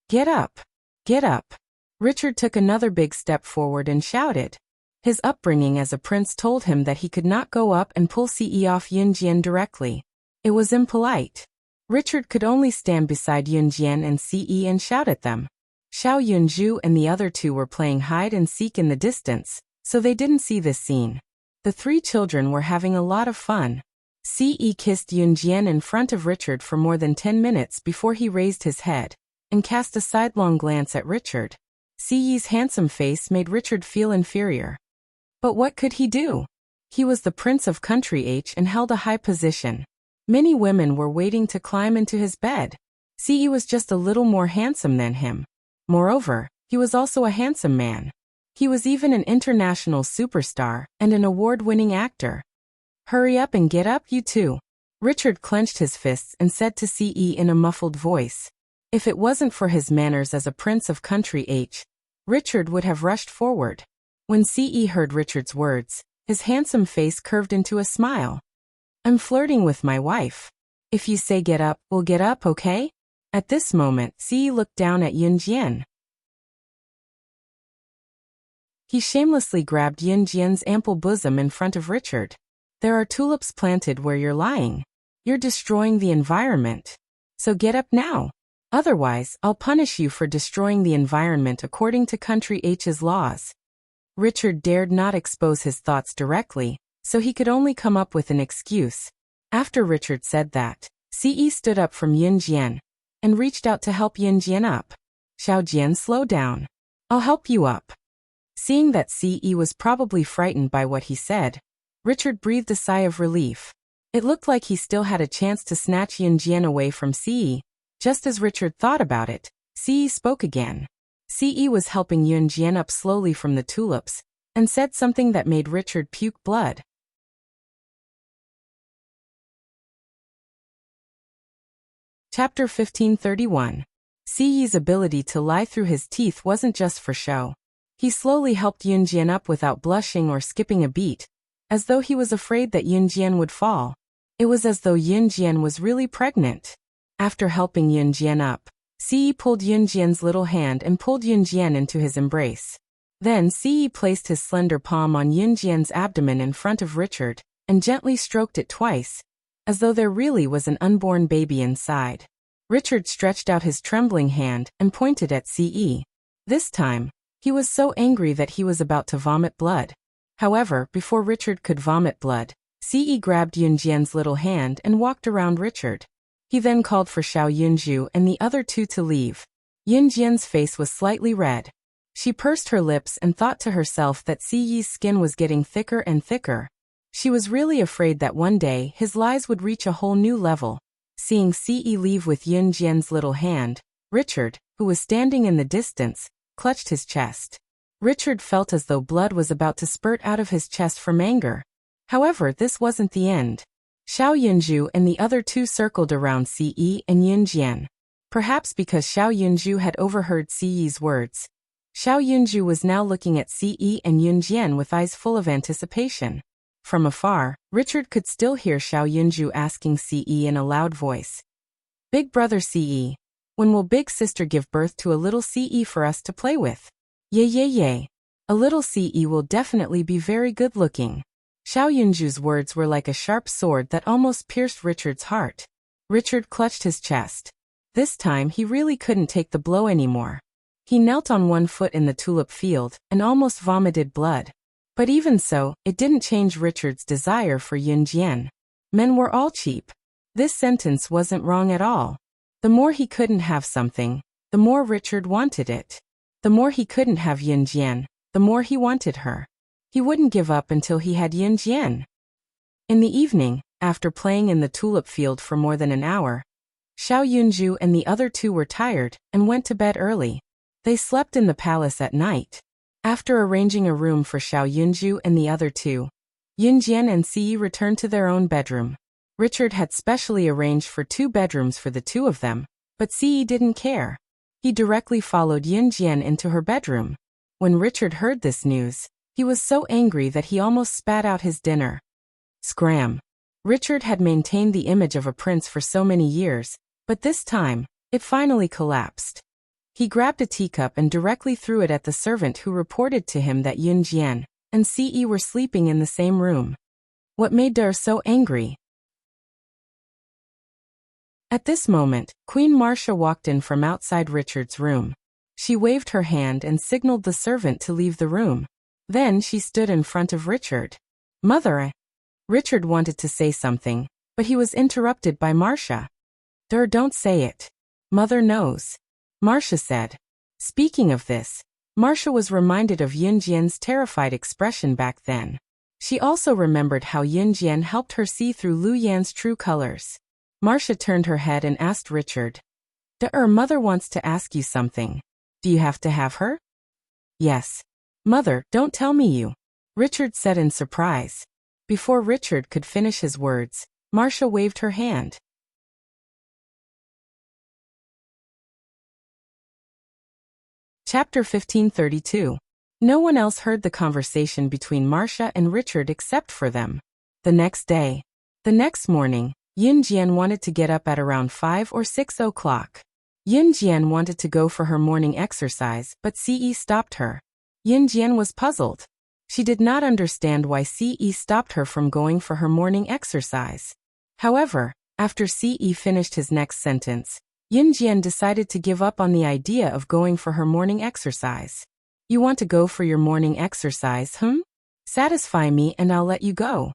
Get up! Get up! Richard took another big step forward and shouted. His upbringing as a prince told him that he could not go up and pull Siyi off Yunjian directly. It was impolite. Richard could only stand beside Yunjian and Siyi and shout at them. Xiao Yunju and the other two were playing hide and seek in the distance, so they didn't see this scene. The three children were having a lot of fun. Siyi kissed Yunjian in front of Richard for more than 10 minutes before he raised his head and cast a sidelong glance at Richard. Siyi's handsome face made Richard feel inferior. But what could he do? He was the Prince of Country H and held a high position. Many women were waiting to climb into his bed. Siyi was just a little more handsome than him. Moreover, he was also a handsome man. He was even an international superstar and an award-winning actor. Hurry up and get up, you two. Richard clenched his fists and said to Siyi in a muffled voice. If it wasn't for his manners as a Prince of Country H, Richard would have rushed forward. When Siyi heard Richard's words, his handsome face curved into a smile. I'm flirting with my wife. If you say get up, we'll get up, okay? At this moment, Siyi looked down at Yunjian. He shamelessly grabbed Yunjian's ample bosom in front of Richard. There are tulips planted where you're lying. You're destroying the environment. So get up now. Otherwise, I'll punish you for destroying the environment according to Country H's laws. Richard dared not expose his thoughts directly, so he could only come up with an excuse. After Richard said that, Siyi stood up from Yunjian and reached out to help Yunjian up. Xiaojian, slow down. I'll help you up. Seeing that Siyi was probably frightened by what he said, Richard breathed a sigh of relief. It looked like he still had a chance to snatch Yunjian away from Siyi. Just as Richard thought about it, Siyi spoke again. Siyi was helping Yunjian up slowly from the tulips, and said something that made Richard puke blood. Chapter 1531. Siyi's ability to lie through his teeth wasn't just for show. He slowly helped Yunjian up without blushing or skipping a beat, as though he was afraid that Yunjian would fall. It was as though Yunjian was really pregnant. After helping Yunjian up, Siyi pulled Yunjian's little hand and pulled Yunjian into his embrace. Then Siyi placed his slender palm on Yunjian's abdomen in front of Richard, and gently stroked it twice, as though there really was an unborn baby inside. Richard stretched out his trembling hand and pointed at Siyi. This time, he was so angry that he was about to vomit blood. However, before Richard could vomit blood, Siyi grabbed Yunjian's little hand and walked around Richard. He then called for Xiao Yunju and the other two to leave. Yunjian's face was slightly red. She pursed her lips and thought to herself that Siyi's skin was getting thicker and thicker. She was really afraid that one day his lies would reach a whole new level. Seeing Siyi leave with Yunjian's little hand, Richard, who was standing in the distance, clutched his chest. Richard felt as though blood was about to spurt out of his chest from anger. However, this wasn't the end. Xiao Yunju and the other two circled around Siyi and Yunjian. Perhaps because Xiao Yunju had overheard Siyi's words, Xiao Yunju was now looking at Siyi and Yunjian with eyes full of anticipation. From afar, Richard could still hear Xiao Yunju asking Siyi in a loud voice. Big brother Siyi, when will big sister give birth to a little Siyi for us to play with? Yay. A little Siyi will definitely be very good looking. Xiao Yunju's words were like a sharp sword that almost pierced Richard's heart. Richard clutched his chest. This time he really couldn't take the blow anymore. He knelt on one foot in the tulip field and almost vomited blood. But even so, it didn't change Richard's desire for Yunjian. Men were all cheap. This sentence wasn't wrong at all. The more he couldn't have something, the more Richard wanted it. The more he couldn't have Yunjian, the more he wanted her. He wouldn't give up until he had Yunjian. In the evening, after playing in the tulip field for more than an hour, Xiao Yunju and the other two were tired and went to bed early. They slept in the palace at night. After arranging a room for Xiao Yunju and the other two, Yunjian and Siyi returned to their own bedroom. Richard had specially arranged for 2 bedrooms for the two of them, but Siyi didn't care. He directly followed Yunjian into her bedroom. When Richard heard this news, he was so angry that he almost spat out his dinner. Scram! Richard had maintained the image of a prince for so many years, but this time, it finally collapsed. He grabbed a teacup and directly threw it at the servant who reported to him that Yunjian and Ce were sleeping in the same room. What made Der so angry? At this moment, Queen Marcia walked in from outside Richard's room. She waved her hand and signaled the servant to leave the room. Then she stood in front of Richard. Mother! Richard wanted to say something, but he was interrupted by Marcia. Der, don't say it. Mother knows. Marcia said. Speaking of this, Marcia was reminded of Yunjian's terrified expression back then. She also remembered how Yunjian helped her see through Lu Yan's true colors. Marcia turned her head and asked Richard. Mother wants to ask you something. Do you have to have her? Yes. Mother, don't tell me you. Richard said in surprise. Before Richard could finish his words, Marcia waved her hand. Chapter 1532. No one else heard the conversation between Marcia and Richard except for them. The next morning, Yunjian wanted to get up at around 5 or 6 o'clock. Yunjian wanted to go for her morning exercise, but Ce stopped her. Yunjian was puzzled. She did not understand why Ce stopped her from going for her morning exercise. However, after Ce finished his next sentence, Yunjian decided to give up on the idea of going for her morning exercise. You want to go for your morning exercise, Satisfy me and I'll let you go.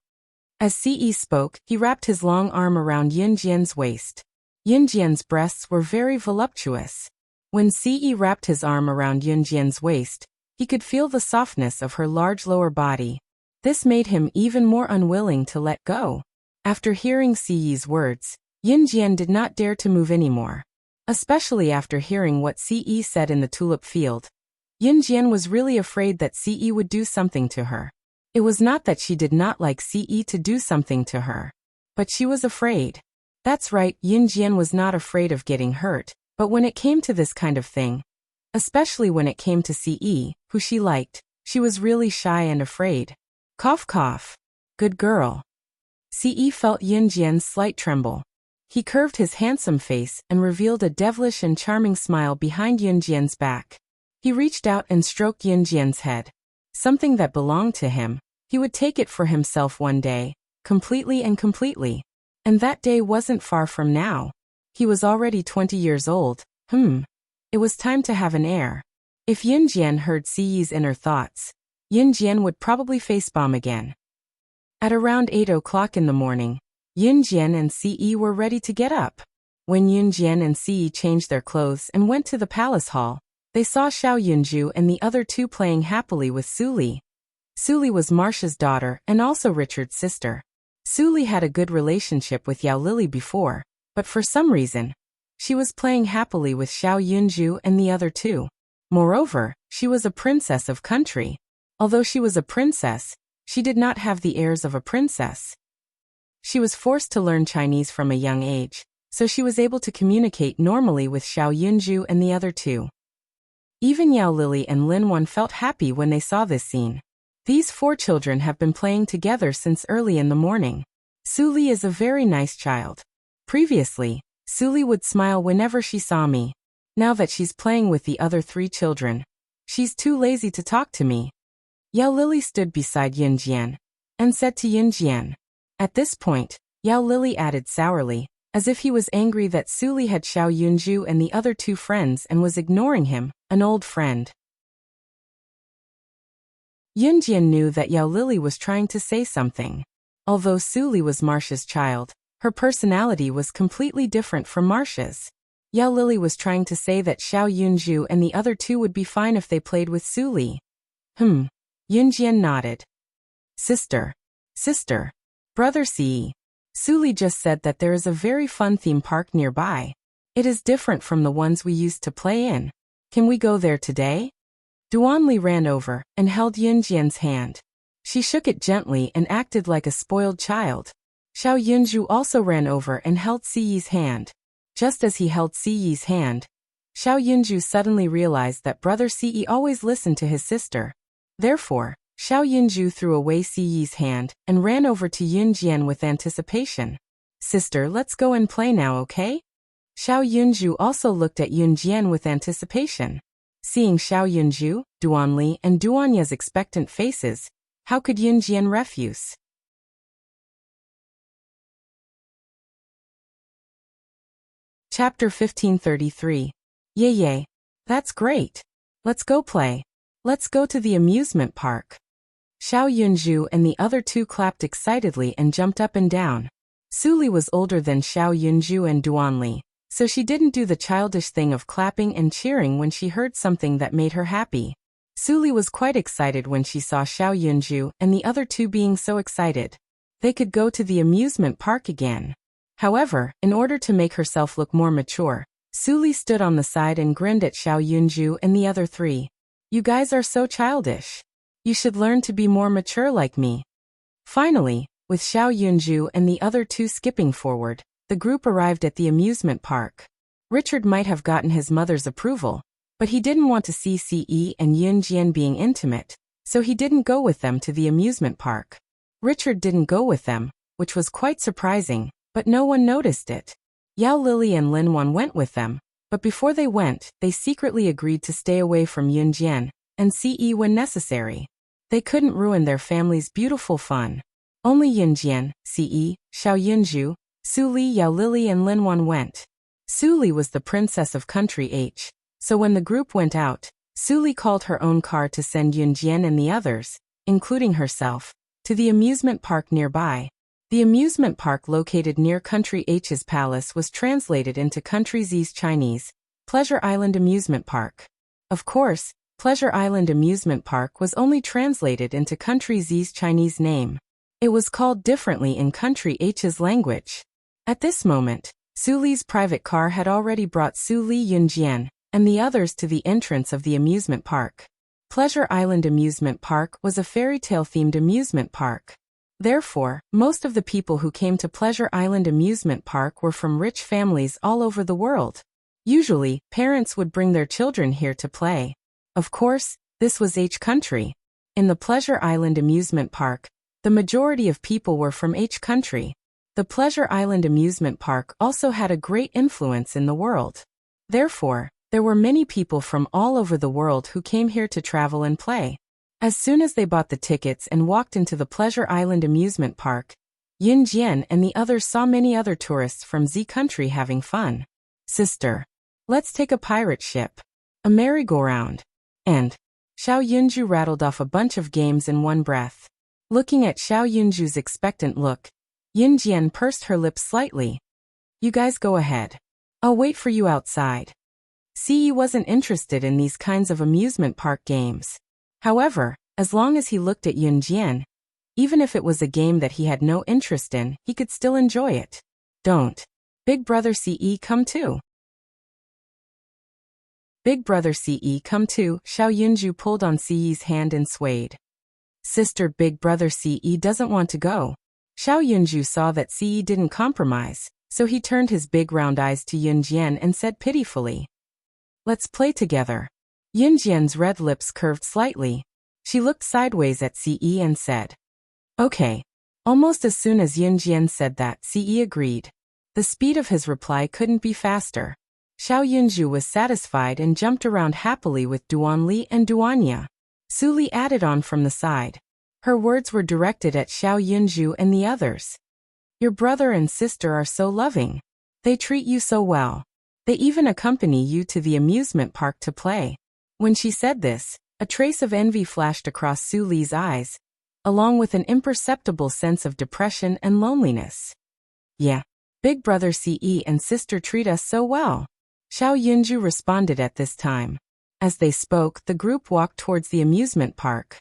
As Ce spoke, he wrapped his long arm around Yunjian's waist. Yunjian's breasts were very voluptuous. When Ce wrapped his arm around Yunjian's waist, he could feel the softness of her large lower body. This made him even more unwilling to let go. After hearing Ce's words, Yunjian did not dare to move anymore. Especially after hearing what Ce said in the tulip field. Yunjian was really afraid that Ce would do something to her. It was not that she did not like Ce to do something to her, but she was afraid. That's right, Yunjian was not afraid of getting hurt, but when it came to this kind of thing, especially when it came to Ce, who she liked, she was really shy and afraid. Cough cough. Good girl. Ce felt Yunjian's slight tremble. He curved his handsome face and revealed a devilish and charming smile behind Yunjian's back. He reached out and stroked Yunjian's head. Something that belonged to him. He would take it for himself one day, completely and completely. And that day wasn't far from now. He was already 20 years old. It was time to have an heir. If Yunjian heard Ce's inner thoughts, Yunjian would probably facepalm again. At around 8 o'clock in the morning, Yunjian and Ce were ready to get up. When Yunjian and Ce changed their clothes and went to the palace hall, they saw Xiao Yunju and the other two playing happily with Suli. Suli was Marcia's daughter and also Richard's sister. Suli had a good relationship with Yao Lily before, but for some reason, she was playing happily with Xiao Yunju and the other two. Moreover, she was a princess of country. Although she was a princess, she did not have the airs of a princess. She was forced to learn Chinese from a young age, so she was able to communicate normally with Xiao Yunju and the other two. Even Yao Lily and Lin Wan felt happy when they saw this scene. These 4 children have been playing together since early in the morning. Suli is a very nice child. Previously, Suli would smile whenever she saw me. Now that she's playing with the other 3 children, she's too lazy to talk to me. Yao Lily stood beside Yunjian. and said to Yunjian. At this point, Yao Lily added sourly, as if he was angry that Suli had Xiao Yunju and the other two friends and was ignoring him, an old friend. Yunjian knew that Yao Lily was trying to say something. Although Suli was Marcia's child, her personality was completely different from Marcia's. Yao Lily was trying to say that Xiao Yunju and the other two would be fine if they played with Suli. Yunjian nodded. Sister. Brother Ce. Suli just said that there is a very fun theme park nearby. It is different from the ones we used to play in. Can we go there today? Duanli ran over and held Yunjian's hand. She shook it gently and acted like a spoiled child. Xiao Yunju also ran over and held Siyi's hand. Just as he held Siyi's hand, Xiao Yunju suddenly realized that brother Ce always listened to his sister. Therefore, Xiao Yunju threw away Siyi's hand and ran over to Yunjian with anticipation. Sister, let's go and play now, okay? Xiao Yunju also looked at Yunjian with anticipation. Seeing Xiao Yunju, Duanli, and Duanya's expectant faces, how could Yunjian refuse? Chapter 1533. Yay, that's great. Let's go play. Let's go to the amusement park. Xiao Yunju and the other two clapped excitedly and jumped up and down. Suli was older than Xiao Yunju and Duanli, so she didn't do the childish thing of clapping and cheering when she heard something that made her happy. Suli was quite excited when she saw Xiao Yunju and the other two being so excited. They could go to the amusement park again. However, in order to make herself look more mature, Suli stood on the side and grinned at Xiao Yunju and the other three. You guys are so childish. You should learn to be more mature like me. Finally, with Xiao Yunju and the other two skipping forward, the group arrived at the amusement park. Richard might have gotten his mother's approval, but he didn't want to see Ce and Yunjian being intimate, so he didn't go with them to the amusement park. Richard didn't go with them, which was quite surprising, but no one noticed it. Yao Lily and Linwan went with them, but before they went, they secretly agreed to stay away from Yunjian and Ce when necessary. They couldn't ruin their family's beautiful fun. Only Yunjian, Ce, Xiao Yunju, Suli, Yao Lily and Linwan went. Suli was the princess of country H, so when the group went out, Suli called her own car to send Yunjian and the others, including herself, to the amusement park nearby. The amusement park located near Country H's palace was translated into Country Z's Chinese, Pleasure Island Amusement Park. Of course, Pleasure Island Amusement Park was only translated into Country Z's Chinese name. It was called differently in Country H's language. At this moment, Suli's private car had already brought Suli, Yunjian, and the others to the entrance of the amusement park. Pleasure Island Amusement Park was a fairy tale-themed amusement park. Therefore, most of the people who came to Pleasure Island Amusement Park were from rich families all over the world. Usually, parents would bring their children here to play. Of course, this was H country. In the Pleasure Island Amusement Park, the majority of people were from H country. The Pleasure Island Amusement Park also had a great influence in the world. Therefore, there were many people from all over the world who came here to travel and play. As soon as they bought the tickets and walked into the Pleasure Island Amusement Park, Yunjian and the others saw many other tourists from Z country having fun. Sister, let's take a pirate ship, a merry-go-round, and Xiao Yunju rattled off a bunch of games in one breath. Looking at Xiao Yunju's expectant look, Yunjian pursed her lips slightly. You guys go ahead. I'll wait for you outside. Ce wasn't interested in these kinds of amusement park games. However, as long as he looked at Yunjian, even if it was a game that he had no interest in, he could still enjoy it. Don't. Big brother Ce, come too. Big brother Ce, come too. Xiao Yunju pulled on Ce's hand and swayed. Sister, big brother Ce doesn't want to go. Xiao Yunju saw that Ce didn't compromise, so he turned his big round eyes to Yunjian and said pitifully, "Let's play together." Yunjian's red lips curved slightly. She looked sideways at Ce and said, "Okay." Almost as soon as Yunjian said that, Ce agreed. The speed of his reply couldn't be faster. Xiao Yunju was satisfied and jumped around happily with Duanli and Duanya. Suli added on from the side. Her words were directed at Xiao Yunju and the others. Your brother and sister are so loving. They treat you so well. They even accompany you to the amusement park to play. When she said this, a trace of envy flashed across Su Li's eyes, along with an imperceptible sense of depression and loneliness. Yeah, big brother Ce and sister treat us so well. Xiao Yunju responded at this time. As they spoke, the group walked towards the amusement park.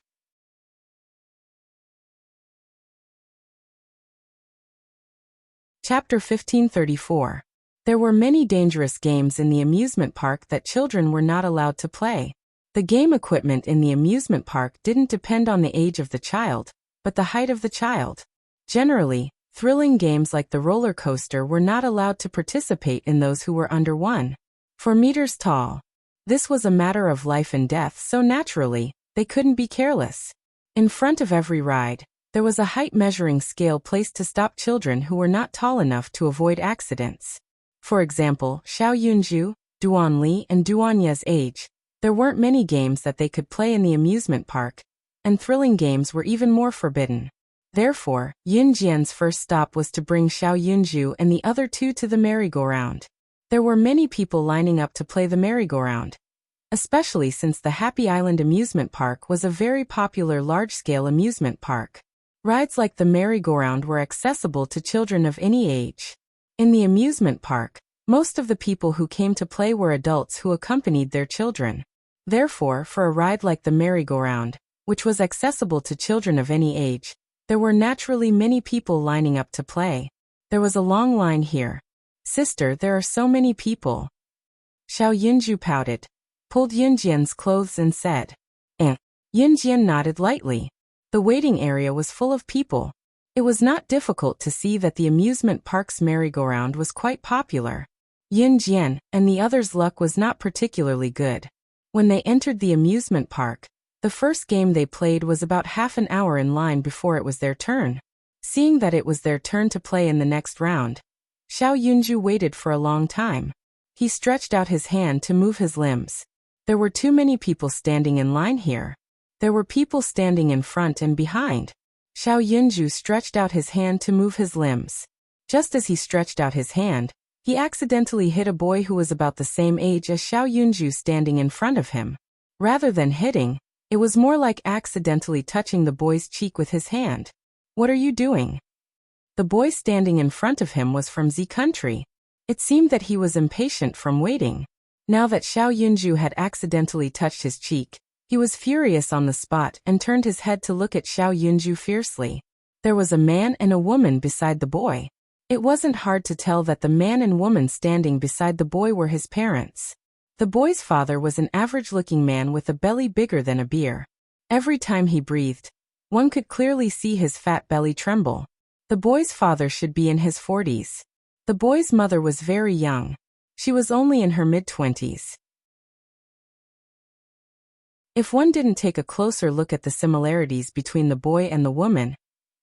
Chapter 1534. There were many dangerous games in the amusement park that children were not allowed to play. The game equipment in the amusement park didn't depend on the age of the child, but the height of the child. Generally, thrilling games like the roller coaster were not allowed to participate in those who were under 1.4 meters tall. This was a matter of life and death, so naturally, they couldn't be careless. In front of every ride, there was a height measuring scale placed to stop children who were not tall enough to avoid accidents. For example, Xiao Yunju, Duan Li and Duan Ye's age, there weren't many games that they could play in the amusement park, and thrilling games were even more forbidden. Therefore, Yun Jian's first stop was to bring Xiao Yunju and the other two to the merry-go-round. There were many people lining up to play the merry-go-round, especially since the Happy Island amusement park was a very popular large-scale amusement park. Rides like the merry-go-round were accessible to children of any age. In the amusement park, most of the people who came to play were adults who accompanied their children. Therefore, for a ride like the merry-go-round, which was accessible to children of any age, there were naturally many people lining up to play. There was a long line here. Sister, there are so many people. Xiao Yunju pouted, pulled Yunjian's clothes and said, Yunjian nodded lightly. The waiting area was full of people. It was not difficult to see that the amusement park's merry-go-round was quite popular. Yunjian and the others' luck was not particularly good. When they entered the amusement park, the first game they played was about half an hour in line before it was their turn. Seeing that it was their turn to play in the next round, Xiao Yunju waited for a long time. He stretched out his hand to move his limbs. There were too many people standing in line here. There were people standing in front and behind. Xiao Yunju stretched out his hand to move his limbs. Just as he stretched out his hand, he accidentally hit a boy who was about the same age as Xiao Yunju standing in front of him. Rather than hitting, it was more like accidentally touching the boy's cheek with his hand. What are you doing? The boy standing in front of him was from Z country. It seemed that he was impatient from waiting. Now that Xiao Yunju had accidentally touched his cheek, he was furious on the spot and turned his head to look at Xiao Yunju fiercely. There was a man and a woman beside the boy. It wasn't hard to tell that the man and woman standing beside the boy were his parents. The boy's father was an average-looking man with a belly bigger than a beer. Every time he breathed, one could clearly see his fat belly tremble. The boy's father should be in his 40s. The boy's mother was very young. She was only in her mid-20s. If one didn't take a closer look at the similarities between the boy and the woman,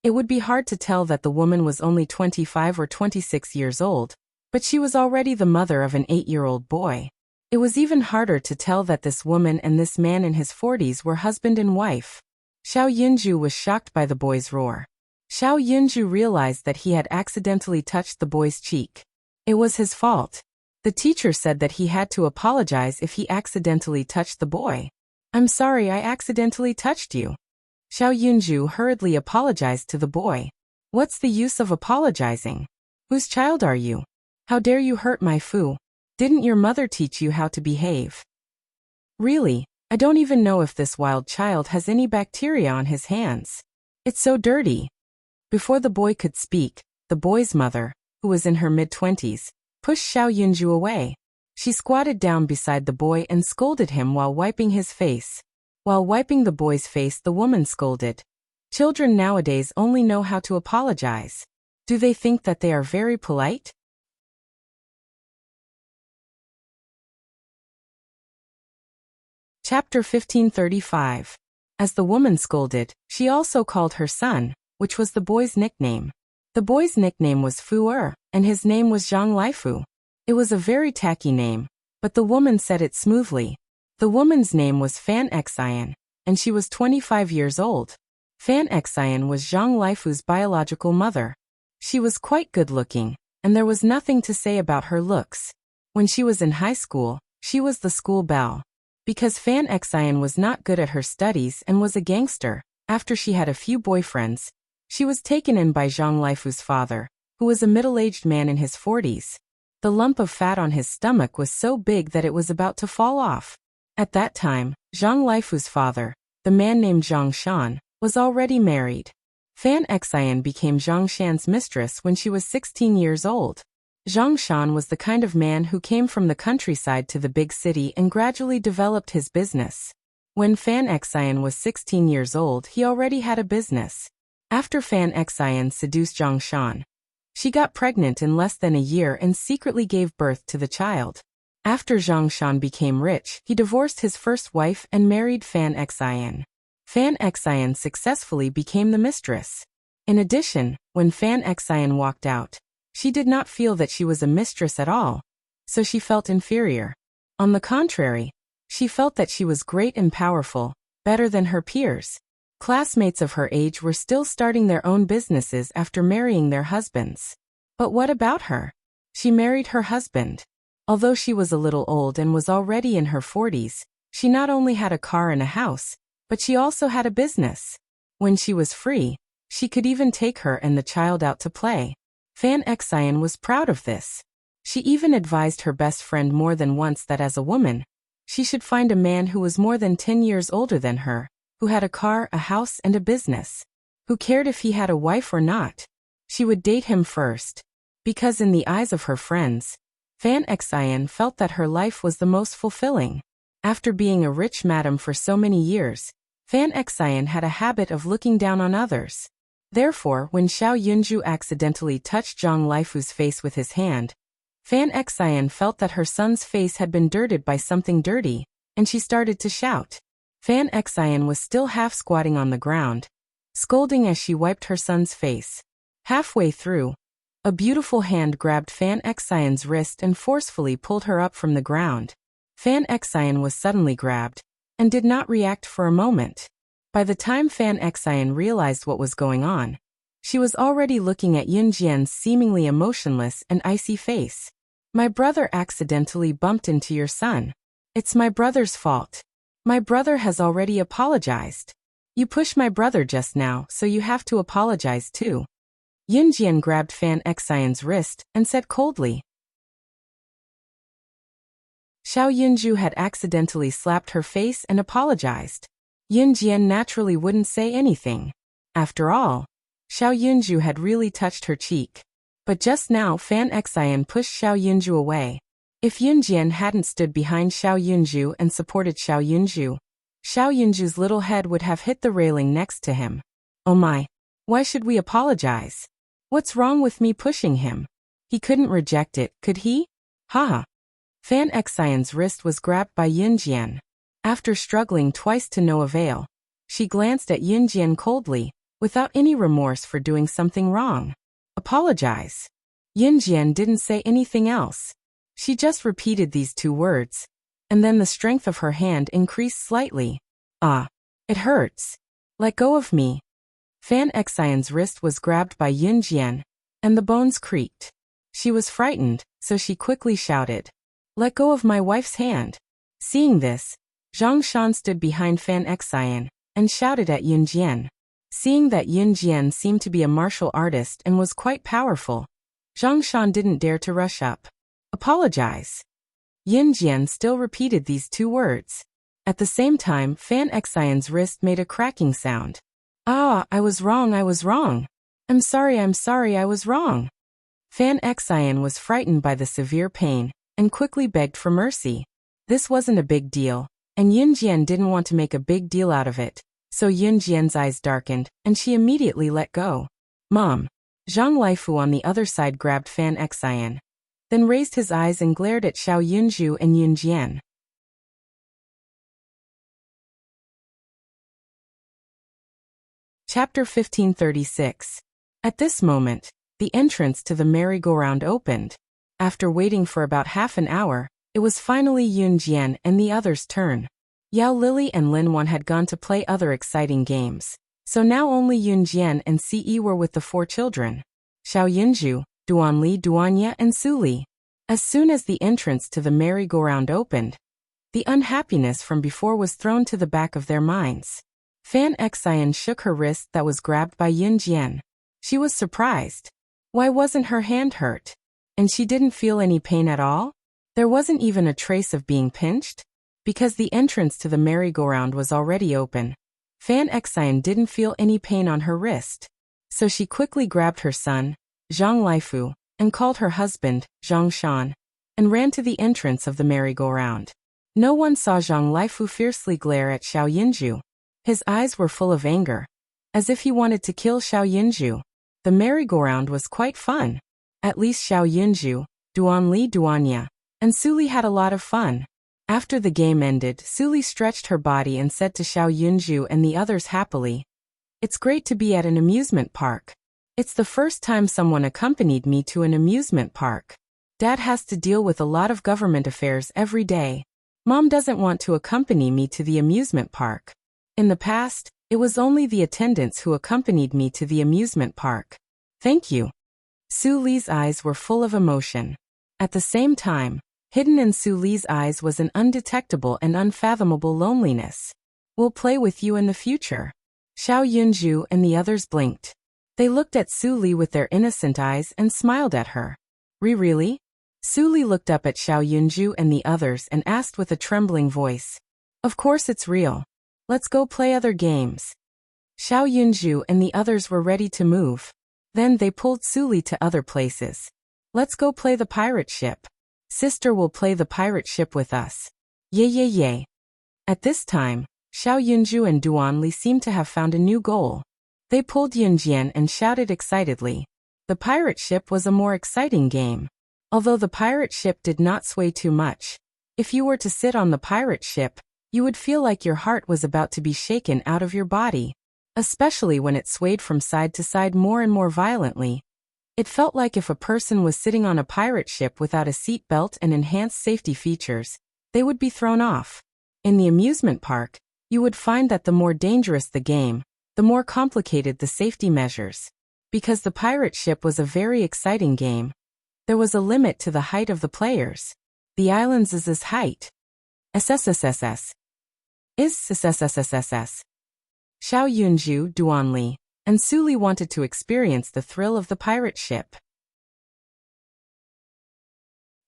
it would be hard to tell that the woman was only 25 or 26 years old, but she was already the mother of an 8-year-old boy. It was even harder to tell that this woman and this man in his 40s were husband and wife. Xiao Yunju was shocked by the boy's roar. Xiao Yunju realized that he had accidentally touched the boy's cheek. It was his fault. The teacher said that he had to apologize if he accidentally touched the boy. I'm sorry I accidentally touched you. Xiao Yunju hurriedly apologized to the boy. What's the use of apologizing? Whose child are you? How dare you hurt my Fu? Didn't your mother teach you how to behave? Really, I don't even know if this wild child has any bacteria on his hands. It's so dirty. Before the boy could speak, the boy's mother, who was in her mid-20s, pushed Xiao Yunju away. She squatted down beside the boy and scolded him while wiping his face. While wiping the boy's face, the woman scolded. Children nowadays only know how to apologize. Do they think that they are very polite? Chapter 1535. As the woman scolded, she also called her son, which was the boy's nickname. The boy's nickname was Fu and his name was Zhang Laifu. It was a very tacky name, but the woman said it smoothly. The woman's name was Fan Xian, and she was 25 years old. Fan Xian was Zhang Laifu's biological mother. She was quite good-looking, and there was nothing to say about her looks. When she was in high school, she was the school belle. Because Fan Xian was not good at her studies and was a gangster, after she had a few boyfriends, she was taken in by Zhang Laifu's father, who was a middle-aged man in his 40s. The lump of fat on his stomach was so big that it was about to fall off. At that time, Zhang Laifu's father, the man named Zhang Shan, was already married. Fan Xian became Zhang Shan's mistress when she was 16 years old. Zhang Shan was the kind of man who came from the countryside to the big city and gradually developed his business. When Fan Xian was 16 years old, he already had a business. After Fan Xian seduced Zhang Shan, she got pregnant in less than a year and secretly gave birth to the child. After Zhang Shan became rich, he divorced his first wife and married Fan Xian. Fan Xian successfully became the mistress. In addition, when Fan Xian walked out, she did not feel that she was a mistress at all, so she felt inferior. On the contrary, she felt that she was great and powerful, better than her peers. Classmates of her age were still starting their own businesses after marrying their husbands. But what about her? She married her husband. Although she was a little old and was already in her 40s, she not only had a car and a house, but she also had a business. When she was free, she could even take her and the child out to play. Fan Xian was proud of this. She even advised her best friend more than once that as a woman, she should find a man who was more than 10 years older than her, who had a car, a house, and a business. Who cared if he had a wife or not? She would date him first. Because in the eyes of her friends, Fan Xian felt that her life was the most fulfilling. After being a rich madam for so many years, Fan Xian had a habit of looking down on others. Therefore, when Xiao Yunju accidentally touched Zhang Laifu's face with his hand, Fan Xian felt that her son's face had been dirted by something dirty, and she started to shout. Fan Xian was still half squatting on the ground, scolding as she wiped her son's face. Halfway through, a beautiful hand grabbed Fan Xian's wrist and forcefully pulled her up from the ground. Fan Xian was suddenly grabbed, and did not react for a moment. By the time Fan Xian realized what was going on, she was already looking at Yun Jian's seemingly emotionless and icy face. My brother accidentally bumped into your son. It's my brother's fault. My brother has already apologized. You pushed my brother just now, so you have to apologize too. Yun Jian grabbed Fan Xian's wrist and said coldly. Xiao Yunju had accidentally slapped her face and apologized. Yun Jian naturally wouldn't say anything. After all, Xiao Yunju had really touched her cheek. But just now Fan Xian pushed Xiao Yunju away. If Yun Jian hadn't stood behind Xiao Yunju and supported Xiao Yunju's little head would have hit the railing next to him. Oh my! Why should we apologize? What's wrong with me pushing him? He couldn't reject it, could he? Haha. Fan Xian's wrist was grabbed by Yun Jian. After struggling twice to no avail, she glanced at Yun Jian coldly, without any remorse for doing something wrong. Apologize. Yun Jian didn't say anything else. She just repeated these two words, and then the strength of her hand increased slightly. Ah, it hurts. Let go of me. Fan Xian's wrist was grabbed by Yun Jian, and the bones creaked. She was frightened, so she quickly shouted, "Let go of my wife's hand." Seeing this, Zhang Shan stood behind Fan Xian and shouted at Yun Jian. Seeing that Yun Jian seemed to be a martial artist and was quite powerful, Zhang Shan didn't dare to rush up. Apologize. Yun Jian still repeated these two words. At the same time, Fan Xian's wrist made a cracking sound. Ah, I was wrong. I'm sorry, I was wrong. Fan Xian was frightened by the severe pain and quickly begged for mercy. This wasn't a big deal, and Yun Jian didn't want to make a big deal out of it, so Yun Jian's eyes darkened, and she immediately let go. Mom. Zhang Laifu on the other side grabbed Fan Xian, then raised his eyes and glared at Xiao Yunju and Yun Jian. Chapter 1536. At this moment, the entrance to the merry-go-round opened. After waiting for about half an hour, it was finally Yun Jian and the others' turn. Yao Lily and Lin Wan had gone to play other exciting games, So now only Yun Jian and Ce were with the 4 children. Xiao Yunju, Duanli, Duanya, and Su Li. As soon as the entrance to the merry-go-round opened, the unhappiness from before was thrown to the back of their minds. Fan Xian shook her wrist that was grabbed by Yun Jian. She was surprised. Why wasn't her hand hurt? And she didn't feel any pain at all? There wasn't even a trace of being pinched? Because the entrance to the merry-go-round was already open, Fan Xian didn't feel any pain on her wrist. So she quickly grabbed her son, Zhang Laifu, and called her husband, Zhang Shan, and ran to the entrance of the merry-go-round. No one saw Zhang Laifu fiercely glare at Xiao Yunju. His eyes were full of anger, as if he wanted to kill Xiao Yunju. The merry-go-round was quite fun. At least Xiao Yunju, Duanli, Duanya, and Su Li had a lot of fun. After the game ended, Su Li stretched her body and said to Xiao Yunju and the others happily, "It's great to be at an amusement park. It's the first time someone accompanied me to an amusement park. Dad has to deal with a lot of government affairs every day. Mom doesn't want to accompany me to the amusement park. In the past, it was only the attendants who accompanied me to the amusement park. Thank you." Su Li's eyes were full of emotion. At the same time, hidden in Su Li's eyes was an undetectable and unfathomable loneliness. "We'll play with you in the future." Xiao Yunju and the others blinked. They looked at Su Li with their innocent eyes and smiled at her. Really? Su Li looked up at Xiao Yunju and the others and asked with a trembling voice. "Of course it's real. Let's go play other games." Xiao Yunju and the others were ready to move. Then they pulled Su Li to other places. "Let's go play the pirate ship. Sister will play the pirate ship with us. Yay yay yay." At this time, Xiao Yunju and Duanli seemed to have found a new goal. They pulled Yun Jian and shouted excitedly. The pirate ship was a more exciting game. Although the pirate ship did not sway too much, if you were to sit on the pirate ship, you would feel like your heart was about to be shaken out of your body. Especially when it swayed from side to side more and more violently. It felt like if a person was sitting on a pirate ship without a seat belt and enhanced safety features, they would be thrown off. In the amusement park, you would find that the more dangerous the game, the more complicated the safety measures. Because the pirate ship was a very exciting game, there was a limit to the height of the players. The island's height. SSSSS. Is SSSSS. Xiao Yunju, Duanli, and Su Li wanted to experience the thrill of the pirate ship.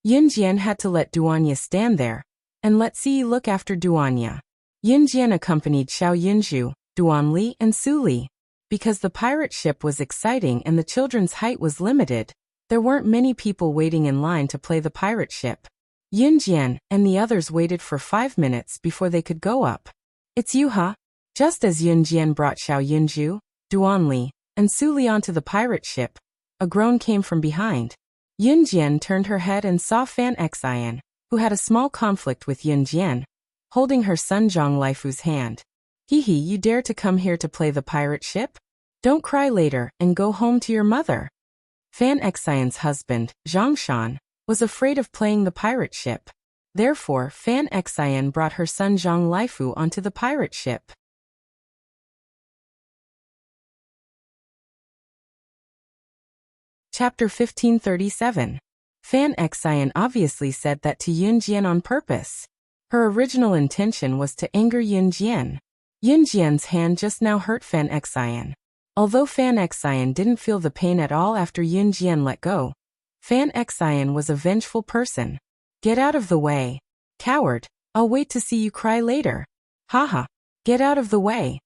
Yun Jian had to let Duanya stand there, and let Ce look after Duanya. Yun Jian accompanied Xiao Yunju, Duanli, and Su Li. Because the pirate ship was exciting and the children's height was limited, there weren't many people waiting in line to play the pirate ship. Yun Jian and the others waited for 5 minutes before they could go up. "It's you, huh?" Just as Yun Jian brought Xiao Yunju, Duanli, and Su Li onto the pirate ship, a groan came from behind. Yun Jian turned her head and saw Fan Xian, who had a small conflict with Yun Jian, holding her son Zhang Laifu's hand. "Hee, you dare to come here to play the pirate ship? Don't cry later and go home to your mother." Fan Xian's husband, Zhang Shan, was afraid of playing the pirate ship. Therefore, Fan Xian brought her son Zhang Laifu onto the pirate ship. Chapter 1537. Fan Xian obviously said that to Yun Jian on purpose. Her original intention was to anger Yun Jian. Yun Jian's hand just now hurt Fan Xian. Although Fan Xian didn't feel the pain at all after Yun Jian let go, Fan Xian was a vengeful person. "Get out of the way. Coward, I'll wait to see you cry later. Haha, get out of the way,"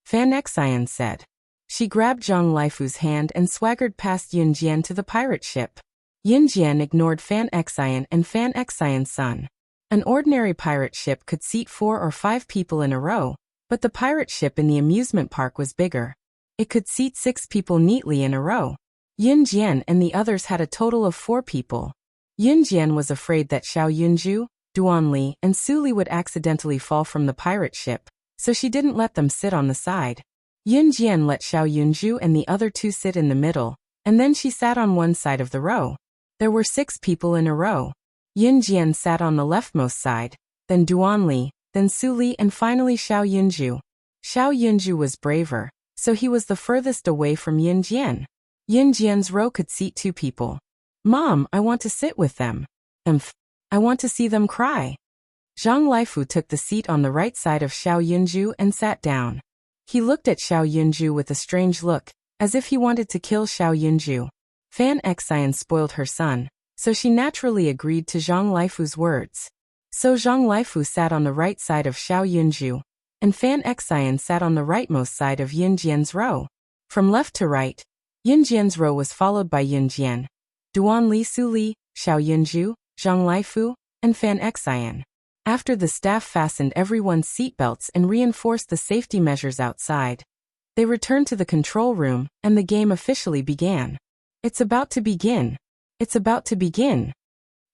Fan Xian said. She grabbed Zhang Laifu's hand and swaggered past Yun Jian to the pirate ship. Yun Jian ignored Fan Xian and Fan Xian's son. An ordinary pirate ship could seat 4 or 5 people in a row, but the pirate ship in the amusement park was bigger. It could seat 6 people neatly in a row. Yun Jian and the others had a total of 4 people. Yun Jian was afraid that Xiao Yunju, Duanli, and Su Li would accidentally fall from the pirate ship, so she didn't let them sit on the side. Yun Jian let Xiao Yunju and the other 2 sit in the middle, and then she sat on one side of the row. There were 6 people in a row. Yun Jian sat on the leftmost side, then Duanli, then Su Li, and finally Xiao Yunju. Xiao Yunju was braver, so he was the furthest away from Yin Jian. Yin Jian's row could seat 2 people. Mom, I want to sit with them. I want to see them cry. Zhang Laifu took the seat on the right side of Xiao Yunju and sat down. He looked at Xiao Yunju with a strange look, as if he wanted to kill Xiao Yunju. Fan Xian spoiled her son, so she naturally agreed to Zhang Laifu's words. So Zhang Laifu sat on the right side of Xiao Yunju, and Fan Xian sat on the rightmost side of Yin Jian's row. From left to right, Yin Jian's row was followed by Yin Jian, Duan Li Su Li, Xiao Yunju, Zhang Laifu, and Fan Xian. After the staff fastened everyone's seatbelts and reinforced the safety measures outside, they returned to the control room, and the game officially began. It's about to begin. It's about to begin.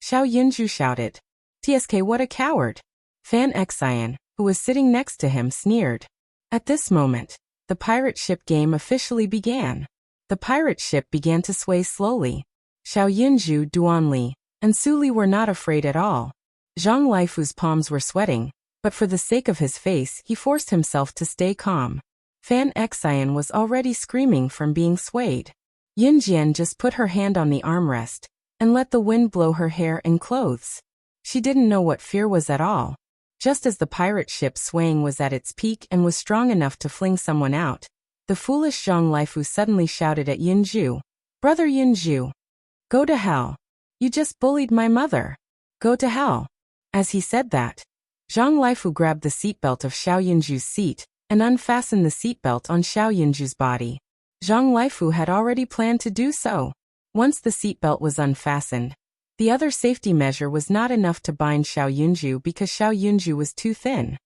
Xiao Yunju shouted. TSK, what a coward. Fan Xian, who was sitting next to him, sneered. At this moment, the pirate ship game officially began. The pirate ship began to sway slowly. Xiao Yunju, Duan Li, and Su Li were not afraid at all. Zhang Laifu's palms were sweating, but for the sake of his face he forced himself to stay calm. Fan Xian was already screaming from being swayed. Yin Jian just put her hand on the armrest and let the wind blow her hair and clothes. She didn't know what fear was at all. Just as the pirate ship swaying was at its peak and was strong enough to fling someone out, the foolish Zhang Laifu suddenly shouted at Yunju, Brother Yunju, go to hell. You just bullied my mother. Go to hell. As he said that, Zhang Laifu grabbed the seatbelt of Xiao Yunju's seat and unfastened the seatbelt on Xiao Yunju's body. Zhang Laifu had already planned to do so. Once the seatbelt was unfastened, the other safety measure was not enough to bind Xiao Yunju because Xiao Yunju was too thin.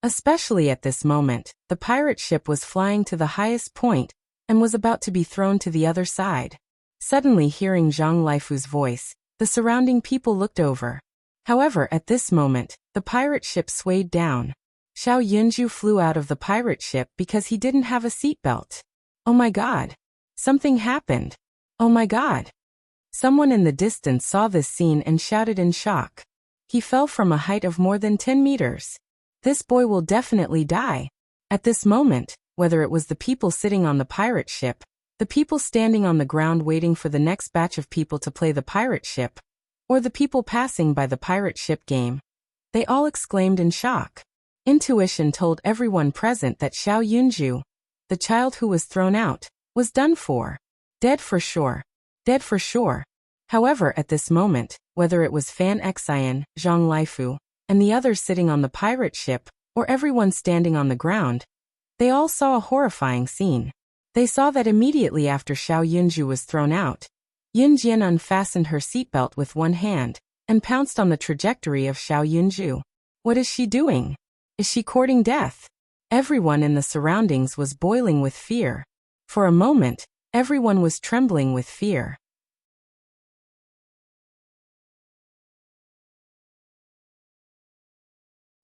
Especially at this moment, the pirate ship was flying to the highest point and was about to be thrown to the other side. Suddenly, hearing Zhang Laifu's voice, the surrounding people looked over. However, at this moment, the pirate ship swayed down. Xiao Yunju flew out of the pirate ship because he didn't have a seatbelt. Oh my God! Something happened! Oh my God! Someone in the distance saw this scene and shouted in shock. He fell from a height of more than 10 meters. This boy will definitely die. At this moment, whether it was the people sitting on the pirate ship, the people standing on the ground waiting for the next batch of people to play the pirate ship, or the people passing by the pirate ship game, they all exclaimed in shock. Intuition told everyone present that Xiao Yunju, the child who was thrown out, was done for. Dead for sure. Dead for sure. However, at this moment, whether it was Fan Xian, Zhang Laifu, and the others sitting on the pirate ship, or everyone standing on the ground, they all saw a horrifying scene. They saw that immediately after Xiao Yunju was thrown out, Yin Jian unfastened her seatbelt with one hand and pounced on the trajectory of Xiao Yunju. What is she doing? Is she courting death? Everyone in the surroundings was boiling with fear. For a moment, everyone was trembling with fear.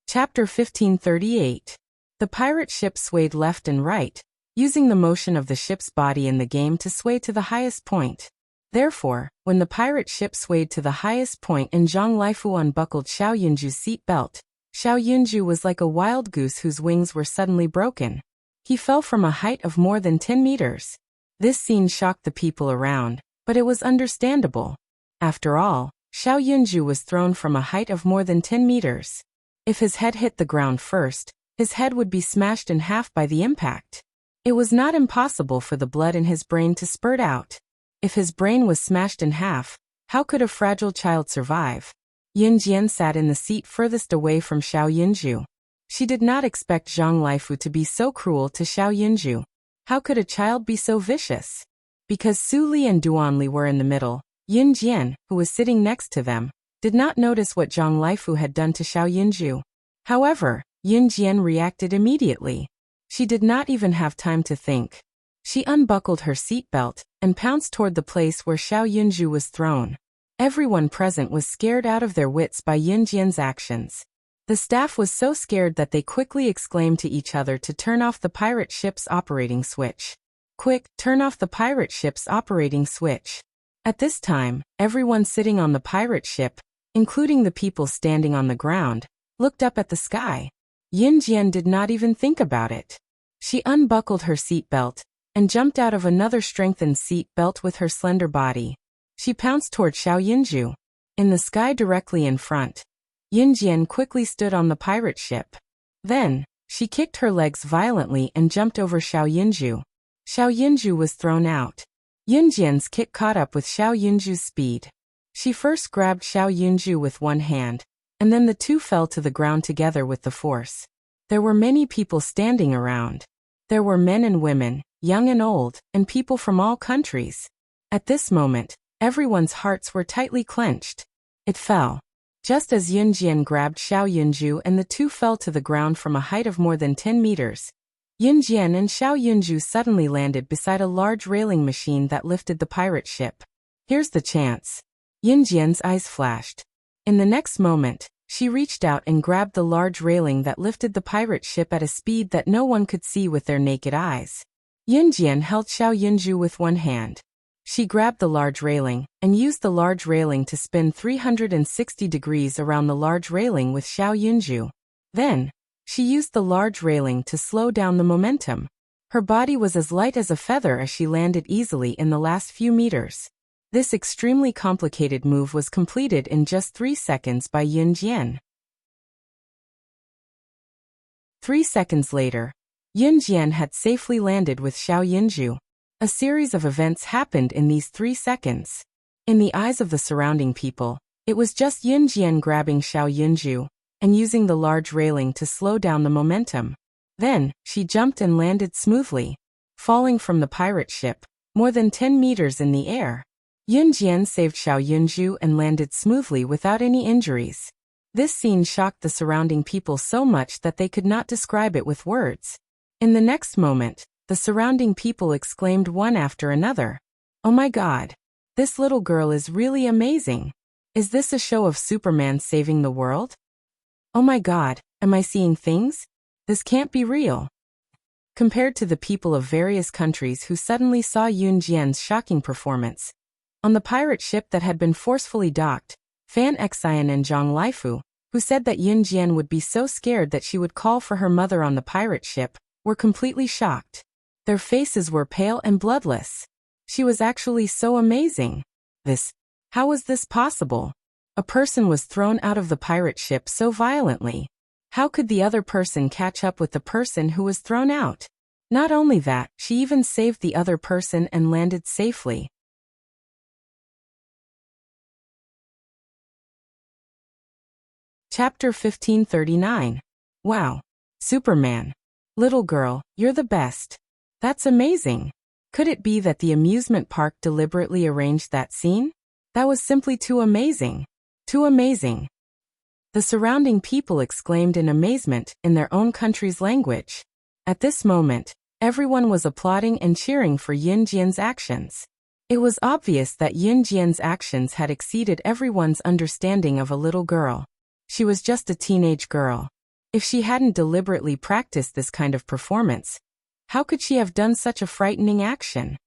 Chapter 1538. The pirate ship swayed left and right, using the motion of the ship's body in the game to sway to the highest point. Therefore, when the pirate ship swayed to the highest point and Zhang Laifu unbuckled Xiao Yunju's seat belt, Xiao Yunju was like a wild goose whose wings were suddenly broken. He fell from a height of more than 10 meters. This scene shocked the people around, but it was understandable. After all, Xiao Yunju was thrown from a height of more than 10 meters. If his head hit the ground first, his head would be smashed in half by the impact. It was not impossible for the blood in his brain to spurt out. If his brain was smashed in half, how could a fragile child survive? Yin Jian sat in the seat furthest away from Xiao Yunju. She did not expect Zhang Laifu to be so cruel to Xiao Yunju. How could a child be so vicious? Because Su Li and Duan Li were in the middle, Yin Jian, who was sitting next to them, did not notice what Zhang Laifu had done to Xiao Yunju. However, Yin Jian reacted immediately. She did not even have time to think. She unbuckled her seatbelt and pounced toward the place where Xiao Yunju was thrown. Everyone present was scared out of their wits by Yin Jian's actions. The staff was so scared that they quickly exclaimed to each other to turn off the pirate ship's operating switch. Quick, turn off the pirate ship's operating switch. At this time, everyone sitting on the pirate ship, including the people standing on the ground, looked up at the sky. Yin Jian did not even think about it. She unbuckled her seat belt and jumped out of another strengthened seat belt with her slender body. She pounced toward Xiao Yunju. In the sky directly in front, Yin Jian quickly stood on the pirate ship. Then, she kicked her legs violently and jumped over Xiao Yunju. Xiao Yunju was thrown out. Yin Jian's kick caught up with Xiao Yunju's speed. She first grabbed Xiao Yunju with one hand, and then the two fell to the ground together with the force. There were many people standing around. There were men and women, young and old, and people from all countries. At this moment, everyone's hearts were tightly clenched. It fell. Just as Yin Jian grabbed Xiao Yunju and the two fell to the ground from a height of more than 10 meters, Yin Jian and Xiao Yunju suddenly landed beside a large railing machine that lifted the pirate ship. Here's the chance. Yin Jian's eyes flashed. In the next moment, she reached out and grabbed the large railing that lifted the pirate ship at a speed that no one could see with their naked eyes. Yin Jian held Xiao Yunju with one hand. She grabbed the large railing and used the large railing to spin 360 degrees around the large railing with Xiao Yunju. Then, she used the large railing to slow down the momentum. Her body was as light as a feather as she landed easily in the last few meters. This extremely complicated move was completed in just 3 seconds by Yin Jian. 3 seconds later, Yin Jian had safely landed with Xiao Yunju. A series of events happened in these 3 seconds. In the eyes of the surrounding people, it was just Yin Jian grabbing Xiao Yunju and using the large railing to slow down the momentum. Then, she jumped and landed smoothly, falling from the pirate ship, more than 10 meters in the air. Yin Jian saved Xiao Yunju and landed smoothly without any injuries. This scene shocked the surrounding people so much that they could not describe it with words. In the next moment, the surrounding people exclaimed one after another, "Oh my God! This little girl is really amazing! Is this a show of Superman saving the world? Oh my God, am I seeing things? This can't be real." Compared to the people of various countries who suddenly saw Yin Jian's shocking performance, on the pirate ship that had been forcefully docked, Fan Xian and Zhang Laifu, who said that Yin Jian would be so scared that she would call for her mother on the pirate ship, were completely shocked. Their faces were pale and bloodless. She was actually so amazing. How was this possible? A person was thrown out of the pirate ship so violently. How could the other person catch up with the person who was thrown out? Not only that, she even saved the other person and landed safely. Chapter 1539. Wow. Superman. Little girl, you're the best. That's amazing. Could it be that the amusement park deliberately arranged that scene? That was simply too amazing. Too amazing. The surrounding people exclaimed in amazement in their own country's language. At this moment, everyone was applauding and cheering for Yin Jian's actions. It was obvious that Yin Jian's actions had exceeded everyone's understanding of a little girl. She was just a teenage girl. If she hadn't deliberately practiced this kind of performance, how could she have done such a frightening action?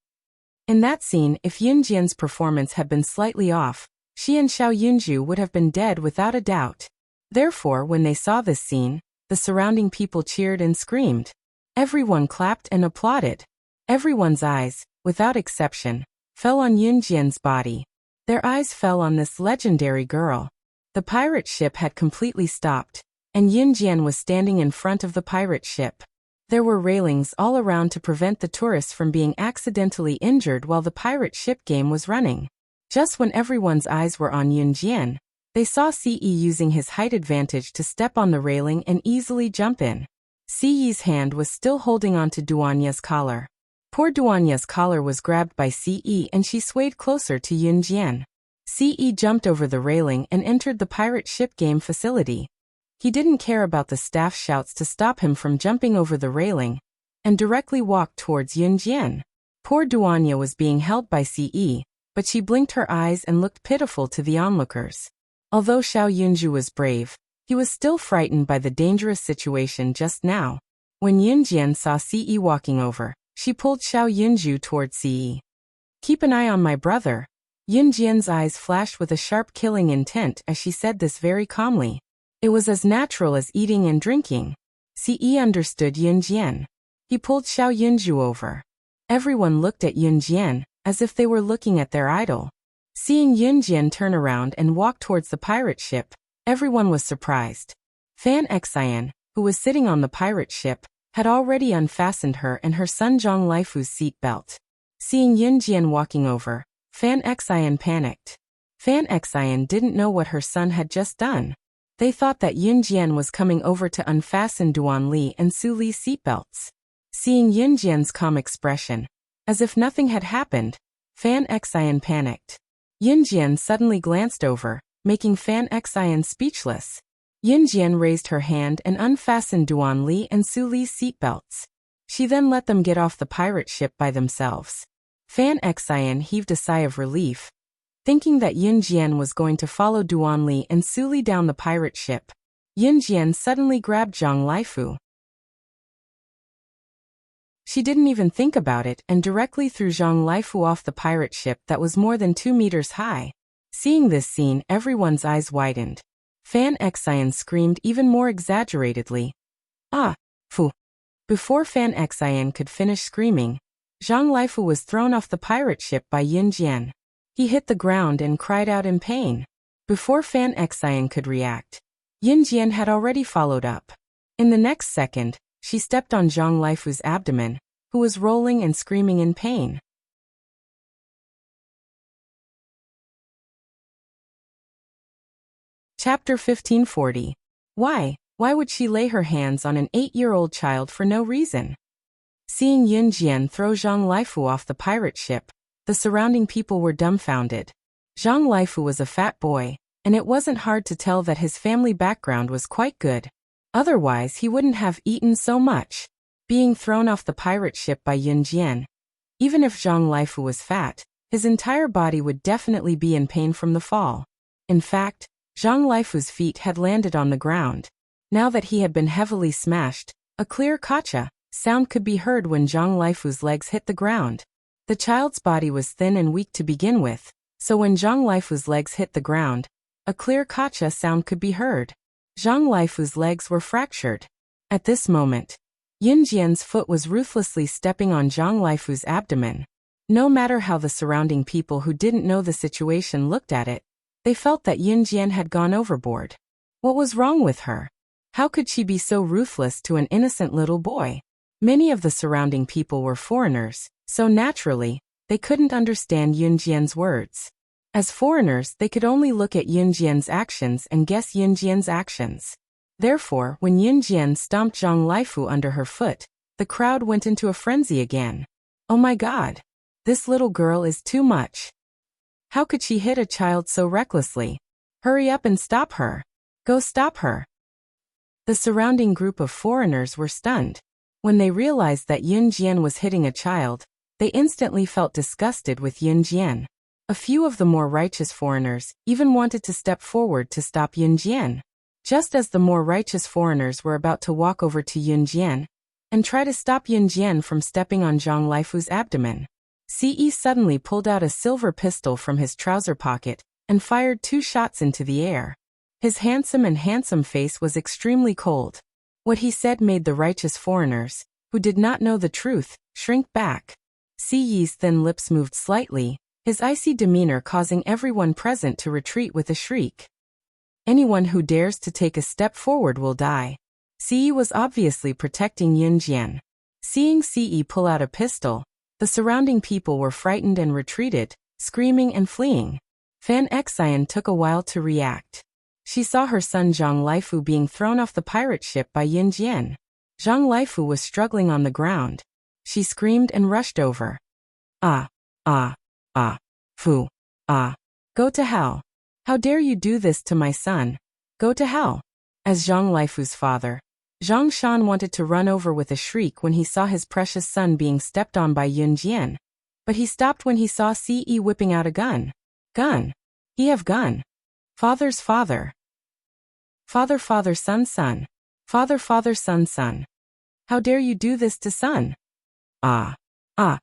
In that scene, if Yin Jian's performance had been slightly off, she and Xiao Yunju would have been dead without a doubt. Therefore, when they saw this scene, the surrounding people cheered and screamed. Everyone clapped and applauded. Everyone's eyes, without exception, fell on Yin Jian's body. Their eyes fell on this legendary girl. The pirate ship had completely stopped, and Yin Jian was standing in front of the pirate ship. There were railings all around to prevent the tourists from being accidentally injured while the pirate ship game was running. Just when everyone's eyes were on Yin Jian, they saw Ce using his height advantage to step on the railing and easily jump in. Ce's hand was still holding on to Duanya's collar. Poor Duanya's collar was grabbed by Ce and she swayed closer to Yin Jian. Ce jumped over the railing and entered the pirate ship game facility. He didn't care about the staff shouts to stop him from jumping over the railing, and directly walked towards Yin Jian. Poor Duanya was being held by Ce, but she blinked her eyes and looked pitiful to the onlookers. Although Xiao Yunju was brave, he was still frightened by the dangerous situation just now. When Yin Jian saw Ce walking over, she pulled Xiao Yunju towards Ce. "Keep an eye on my brother." Yin Jian's eyes flashed with a sharp killing intent as she said this very calmly. It was as natural as eating and drinking. Ce understood Yunjian. He pulled Xiao Yunju over. Everyone looked at Yunjian, as if they were looking at their idol. Seeing Yunjian turn around and walk towards the pirate ship, everyone was surprised. Fan Xian, who was sitting on the pirate ship, had already unfastened her and her son Zhang Laifu's seat belt. Seeing Yunjian walking over, Fan Xian panicked. Fan Xian didn't know what her son had just done. They thought that Yunjian was coming over to unfasten Duan Li and Su Li's seatbelts. Seeing Yunjian's calm expression, as if nothing had happened, Fan Xian panicked. Yunjian suddenly glanced over, making Fan Xian speechless. Yunjian raised her hand and unfastened Duan Li and Su Li's seatbelts. She then let them get off the pirate ship by themselves. Fan Xian heaved a sigh of relief, thinking that Yunjian was going to follow Duan Li and Su Li down the pirate ship. Yunjian suddenly grabbed Zhang Laifu. She didn't even think about it and directly threw Zhang Laifu off the pirate ship that was more than 2 meters high. Seeing this scene, everyone's eyes widened. Fan Xian screamed even more exaggeratedly. Ah! Fu! Before Fan Xian could finish screaming, Zhang Laifu was thrown off the pirate ship by Yunjian. He hit the ground and cried out in pain. Before Fan Xian could react, Yunjian had already followed up. In the next second, she stepped on Zhang Laifu's abdomen, who was rolling and screaming in pain. Chapter 1540. Why would she lay her hands on an 8-year-old child for no reason? Seeing Yunjian throw Zhang Laifu off the pirate ship, the surrounding people were dumbfounded. Zhang Laifu was a fat boy, and it wasn't hard to tell that his family background was quite good. Otherwise he wouldn't have eaten so much. Being thrown off the pirate ship by Yunjian, even if Zhang Laifu was fat, his entire body would definitely be in pain from the fall. In fact, Zhang Laifu's feet had landed on the ground. Now that he had been heavily smashed, a clear kacha sound could be heard when Zhang Laifu's legs hit the ground. The child's body was thin and weak to begin with, so when Zhang Laifu's legs hit the ground, a clear kacha sound could be heard. Zhang Laifu's legs were fractured. At this moment, Yunjian's foot was ruthlessly stepping on Zhang Laifu's abdomen. No matter how the surrounding people who didn't know the situation looked at it, they felt that Yunjian had gone overboard. What was wrong with her? How could she be so ruthless to an innocent little boy? Many of the surrounding people were foreigners, so naturally, they couldn't understand Yunjian's words. As foreigners, they could only look at Yunjian's actions and guess Yunjian's actions. Therefore, when Yunjian stomped Zhang Laifu under her foot, the crowd went into a frenzy again. Oh my God! This little girl is too much. How could she hit a child so recklessly? Hurry up and stop her. Go stop her. The surrounding group of foreigners were stunned. When they realized that Yunjian was hitting a child, they instantly felt disgusted with Yunjian. A few of the more righteous foreigners even wanted to step forward to stop Yunjian. Just as the more righteous foreigners were about to walk over to Yunjian and try to stop Yunjian from stepping on Zhang Laifu's abdomen, Ce suddenly pulled out a silver pistol from his trouser pocket and fired 2 shots into the air. His handsome face was extremely cold. What he said made the righteous foreigners, who did not know the truth, shrink back. Ce's thin lips moved slightly, his icy demeanor causing everyone present to retreat with a shriek. Anyone who dares to take a step forward will die. Ce was obviously protecting Yunjian. Seeing Ce pull out a pistol, the surrounding people were frightened and retreated, screaming and fleeing. Fan Xian took a while to react. She saw her son Zhang Laifu being thrown off the pirate ship by Yunjian. Zhang Laifu was struggling on the ground. She screamed and rushed over. Ah! Ah! Ah! Fu! Ah! Go to hell! How dare you do this to my son? Go to hell! As Zhang Laifu's father, Zhang Shan wanted to run over with a shriek when he saw his precious son being stepped on by Yunjian. But he stopped when he saw Ce whipping out a gun. Gun! He have gun! Father's father! Father, father, son, son! Father, father, son, son! How dare you do this to son? Ah! Ah!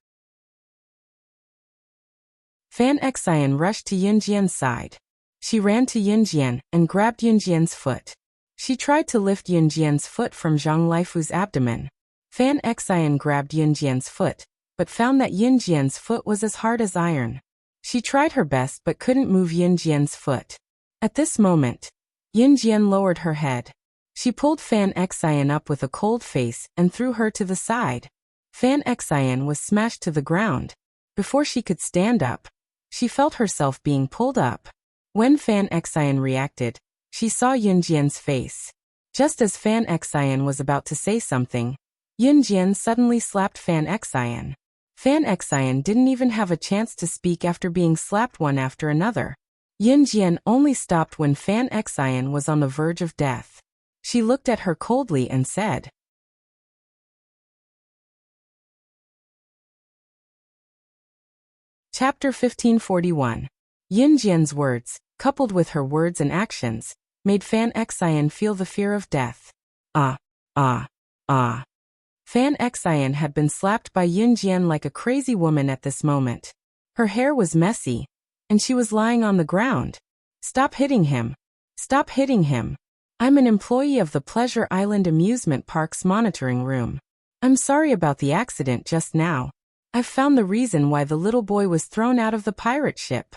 Fan Xian rushed to Yunjian's side. She ran to Yunjian and grabbed Yunjian's foot. She tried to lift Yunjian's foot from Zhang Laifu's abdomen. Fan Xian grabbed Yunjian's foot, but found that Yunjian's foot was as hard as iron. She tried her best but couldn't move Yunjian's foot. At this moment, Yunjian lowered her head. She pulled Fan Xian up with a cold face and threw her to the side. Fan Xian was smashed to the ground. Before she could stand up, she felt herself being pulled up. When Fan Xian reacted, she saw Yunjian's face. Just as Fan Xian was about to say something, Yunjian suddenly slapped Fan Xian. Fan Xian didn't even have a chance to speak after being slapped one after another. Yunjian only stopped when Fan Xian was on the verge of death. She looked at her coldly and said, Chapter 1541. Yunjian's words, coupled with her words and actions, made Fan Xian feel the fear of death. Ah. Fan Xian had been slapped by Yunjian like a crazy woman at this moment. Her hair was messy, and she was lying on the ground. Stop hitting him. Stop hitting him. I'm an employee of the Pleasure Island Amusement Park's monitoring room. I'm sorry about the accident just now. I've found the reason why the little boy was thrown out of the pirate ship.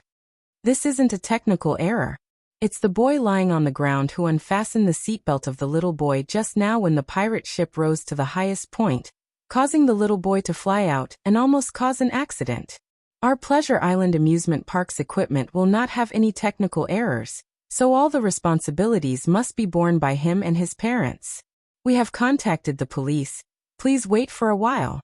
This isn't a technical error. It's the boy lying on the ground who unfastened the seatbelt of the little boy just now when the pirate ship rose to the highest point, causing the little boy to fly out and almost cause an accident. Our Pleasure Island Amusement Park's equipment will not have any technical errors, so all the responsibilities must be borne by him and his parents. We have contacted the police. Please wait for a while.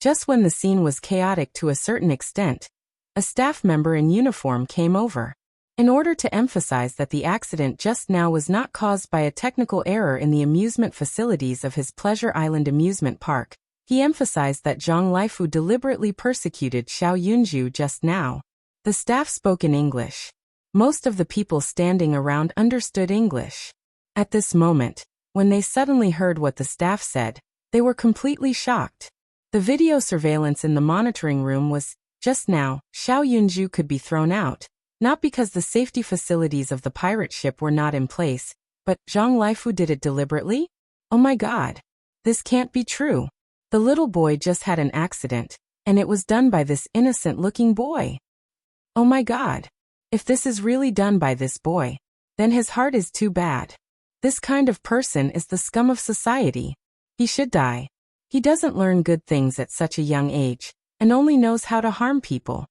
Just when the scene was chaotic to a certain extent, a staff member in uniform came over. In order to emphasize that the accident just now was not caused by a technical error in the amusement facilities of his Pleasure Island Amusement Park, he emphasized that Zhang Laifu deliberately persecuted Xiao Yunju just now. The staff spoke in English. Most of the people standing around understood English. At this moment, when they suddenly heard what the staff said, they were completely shocked. The video surveillance in the monitoring room was, just now, Xiao Yunju could be thrown out, not because the safety facilities of the pirate ship were not in place, but Zhang Laifu did it deliberately? Oh my god. This can't be true. The little boy just had an accident, and it was done by this innocent-looking boy. Oh my god. If this is really done by this boy, then his heart is too bad. This kind of person is the scum of society. He should die. He doesn't learn good things at such a young age, and only knows how to harm people.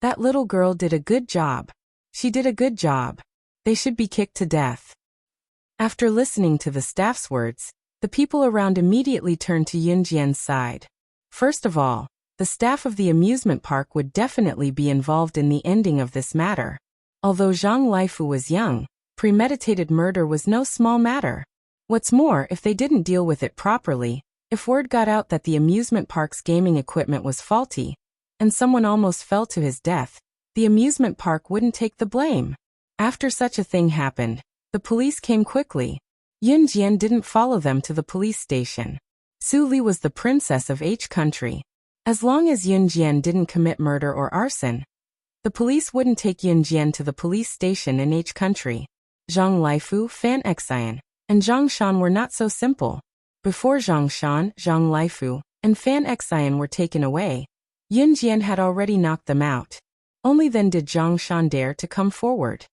That little girl did a good job. She did a good job. They should be kicked to death. After listening to the staff's words, the people around immediately turned to Yunjian's side. First of all, the staff of the amusement park would definitely be involved in the ending of this matter. Although Zhang Laifu was young, premeditated murder was no small matter. What's more, if they didn't deal with it properly, if word got out that the amusement park's gaming equipment was faulty, and someone almost fell to his death, the amusement park wouldn't take the blame. After such a thing happened, the police came quickly. Yunjian didn't follow them to the police station. Su Li was the princess of H country. As long as Yunjian didn't commit murder or arson, the police wouldn't take Yunjian to the police station in H country. Zhang Laifu, Fan Xian, and Zhang Shan were not so simple. Before Zhang Shan, Zhang Laifu, and Fan Xian were taken away, Yunjian had already knocked them out. Only then did Zhang Shan dare to come forward.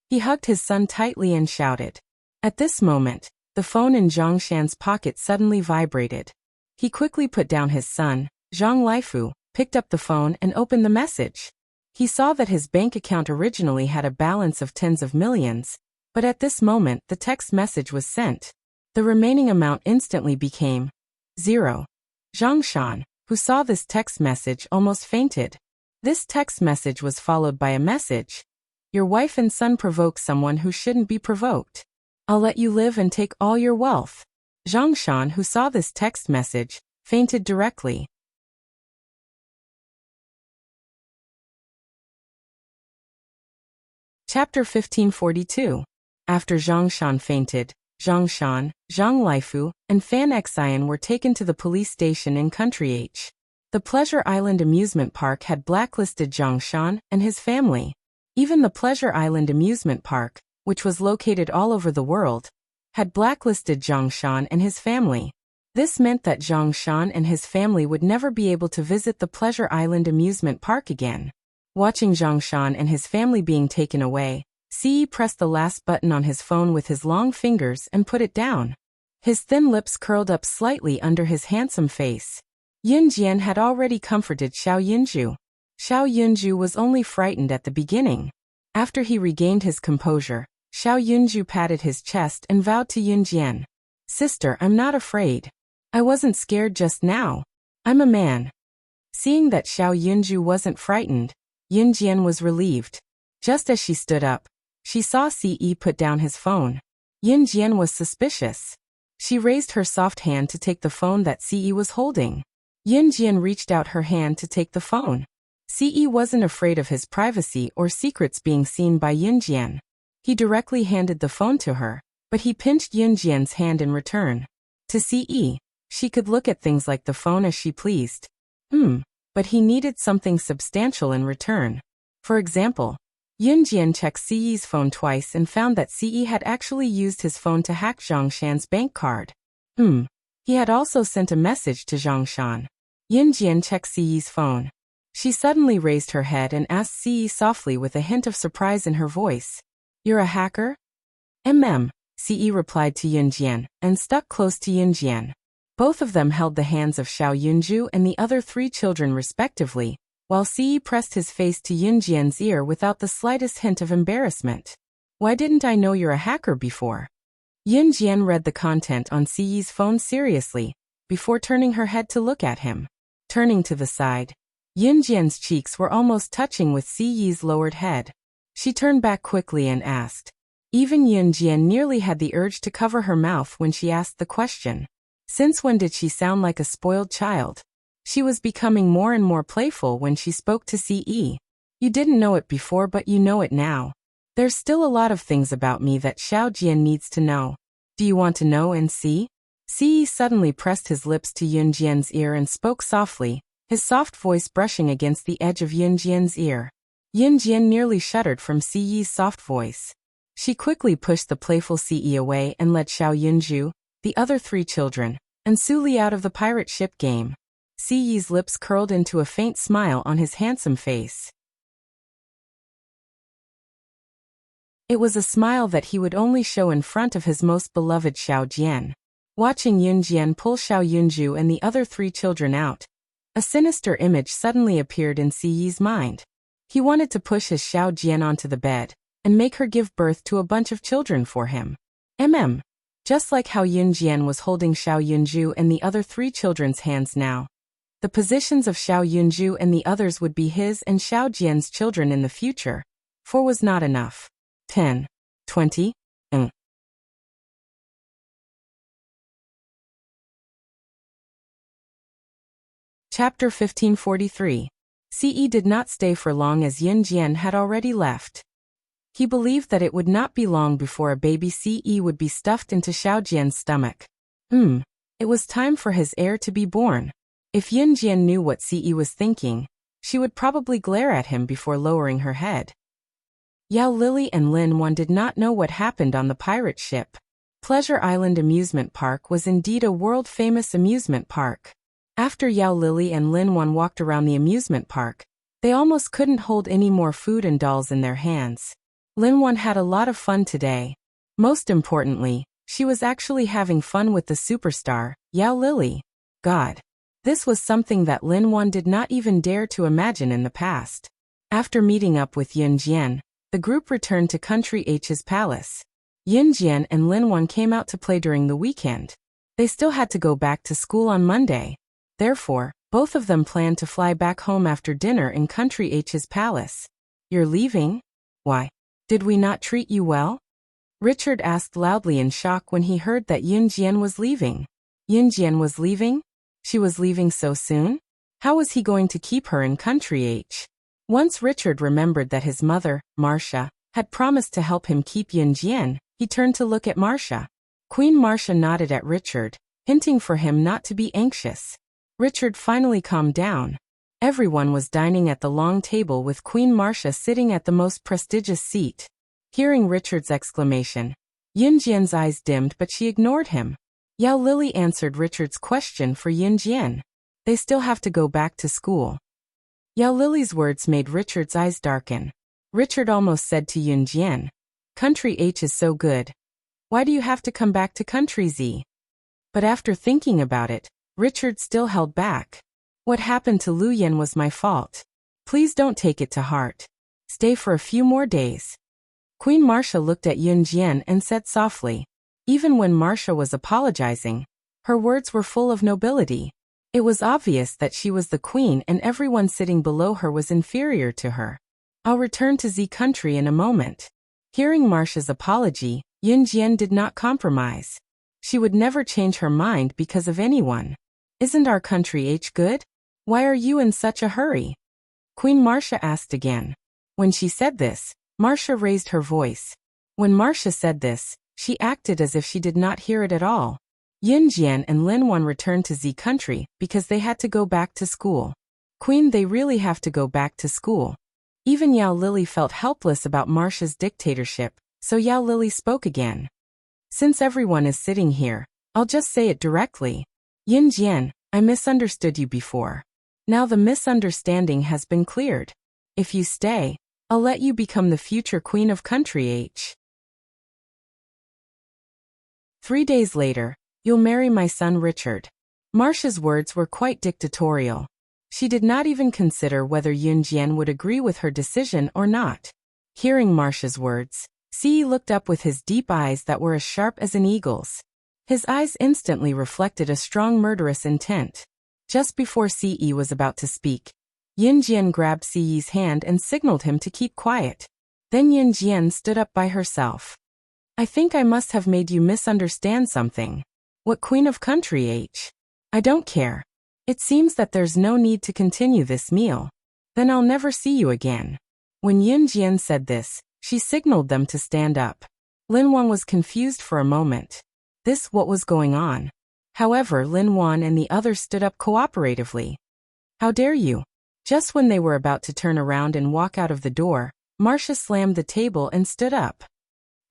He hugged his son tightly and shouted. At this moment, the phone in Zhang Shan's pocket suddenly vibrated. He quickly put down his son. Zhang Laifu picked up the phone and opened the message. He saw that his bank account originally had a balance of tens of millions, but at this moment the text message was sent. The remaining amount instantly became 0. Zhang Shan, who saw this text message, almost fainted. This text message was followed by a message. Your wife and son provoke someone who shouldn't be provoked. I'll let you live and take all your wealth. Zhang Shan, who saw this text message, fainted directly. Chapter 1542. After Zhang Shan fainted, Zhang Shan, Zhang Laifu, and Fan Xian were taken to the police station in Country H. The Pleasure Island Amusement Park had blacklisted Zhang Shan and his family. Even the Pleasure Island Amusement Park, which was located all over the world, had blacklisted Zhang Shan and his family. This meant that Zhang Shan and his family would never be able to visit the Pleasure Island amusement park again. Watching Zhang Shan and his family being taken away, Ce pressed the last button on his phone with his long fingers and put it down. His thin lips curled up slightly under his handsome face. Yunjian had already comforted Xiao Yunju. Xiao Yunju was only frightened at the beginning. After he regained his composure, Xiao Yunju patted his chest and vowed to Yunjian, "Sister, I'm not afraid. I wasn't scared just now. I'm a man." Seeing that Xiao Yunju wasn't frightened, Yunjian was relieved. Just as she stood up, she saw Ce put down his phone. Yunjian was suspicious. She raised her soft hand to take the phone that Ce was holding. Yunjian reached out her hand to take the phone. Ce wasn't afraid of his privacy or secrets being seen by Yunjian. He directly handed the phone to her, but he pinched Yunjian's hand in return. To Ce, she could look at things like the phone as she pleased. But he needed something substantial in return. For example, Yunjian checked Ce's phone twice and found that Ce had actually used his phone to hack Zhang Shan's bank card. He had also sent a message to Zhang Shan. Yunjian checked Ce's phone. She suddenly raised her head and asked Ce softly with a hint of surprise in her voice, "You're a hacker?" Ce replied to Yunjian, and stuck close to Yunjian. Both of them held the hands of Xiao Yunju and the other three children respectively, while Ce pressed his face to Yunjian's ear without the slightest hint of embarrassment. "Why didn't I know you're a hacker before?" Yunjian read the content on Ce's phone seriously, before turning her head to look at him. Turning to the side, Yunjian's cheeks were almost touching with Ce's lowered head. She turned back quickly and asked. Even Yunjian nearly had the urge to cover her mouth when she asked the question. Since when did she sound like a spoiled child? She was becoming more and more playful when she spoke to Ce. "You didn't know it before, but you know it now. There's still a lot of things about me that Xiao Jian needs to know. Do you want to know and see?" Ce suddenly pressed his lips to Yunjian's ear and spoke softly, his soft voice brushing against the edge of Yunjian's ear. Yunjian nearly shuddered from Ce's soft voice. She quickly pushed the playful Ce away and led Xiao Yunju, the other three children, and Suli out of the pirate ship game. Ce's lips curled into a faint smile on his handsome face. It was a smile that he would only show in front of his most beloved Xiao Jian. Watching Yunjian pull Xiao Yunju and the other three children out, a sinister image suddenly appeared in Ce's mind. He wanted to push his Xiao Jian onto the bed and make her give birth to a bunch of children for him. Just like how Yunjian was holding Xiao Yunju and the other three children's hands now. The positions of Xiao Yunju and the others would be his and Xiao Jian's children in the future. 4 was not enough. 10. 20. Chapter 1543. Ce did not stay for long as Yunjian had already left. He believed that it would not be long before a baby Ce would be stuffed into Xiao Jian's stomach. It was time for his heir to be born. If Yunjian knew what Ce was thinking, she would probably glare at him before lowering her head. Yao Lily and Lin Wan did not know what happened on the pirate ship. Pleasure Island Amusement Park was indeed a world-famous amusement park. After Yao Lily and Lin Wan walked around the amusement park, they almost couldn't hold any more food and dolls in their hands. Lin Wan had a lot of fun today. Most importantly, she was actually having fun with the superstar, Yao Lily. God. This was something that Lin Wan did not even dare to imagine in the past. After meeting up with Yunjian, the group returned to Country H's palace. Yunjian and Lin Wan came out to play during the weekend. They still had to go back to school on Monday. Therefore, both of them planned to fly back home after dinner in Country H's palace. "You're leaving? Why? Did we not treat you well?" Richard asked loudly in shock when he heard that Yunjian was leaving. Yunjian was leaving? She was leaving so soon? How was he going to keep her in Country H? Once Richard remembered that his mother, Marcia, had promised to help him keep Yunjian, he turned to look at Marcia. Queen Marcia nodded at Richard, hinting for him not to be anxious. Richard finally calmed down. Everyone was dining at the long table with Queen Marcia sitting at the most prestigious seat. Hearing Richard's exclamation, Yunjian's eyes dimmed but she ignored him. Yao Lily answered Richard's question for Yunjian. They still have to go back to school. Yao Lily's words made Richard's eyes darken. Richard almost said to Yunjian, Country H is so good. Why do you have to come back to Country Z? But after thinking about it, Richard still held back. What happened to Lu Yan was my fault. Please don't take it to heart. Stay for a few more days. Queen Marcia looked at Yunjian and said softly. Even when Marcia was apologizing, her words were full of nobility. It was obvious that she was the queen and everyone sitting below her was inferior to her. I'll return to Z country in a moment. Hearing Marcia's apology, Yunjian did not compromise. She would never change her mind because of anyone. Isn't our country H good? Why are you in such a hurry? Queen Marcia asked again. When she said this, Marcia raised her voice. When Marcia said this, she acted as if she did not hear it at all. Yunjian and Linwan returned to Z country because they had to go back to school. Queen, they really have to go back to school. Even Yao Lily felt helpless about Marcia's dictatorship, so Yao Lily spoke again. Since everyone is sitting here, I'll just say it directly. Yunjian, I misunderstood you before. Now the misunderstanding has been cleared. If you stay, I'll let you become the future queen of Country H. 3 days later, you'll marry my son Richard. Marcia's words were quite dictatorial. She did not even consider whether Yunjian would agree with her decision or not. Hearing Marcia's words, Ce looked up with his deep eyes that were as sharp as an eagle's. His eyes instantly reflected a strong murderous intent. Just before Ce was about to speak, Yunjian grabbed Ce's hand and signaled him to keep quiet. Then Yunjian stood up by herself. I think I must have made you misunderstand something. What Queen of Country H? I don't care. It seems that there's no need to continue this meal. Then I'll never see you again. When Yunjian said this, she signaled them to stand up. Linwan was confused for a moment. What was going on? However, Linwan and the others stood up cooperatively. How dare you? Just when they were about to turn around and walk out of the door, Marcia slammed the table and stood up.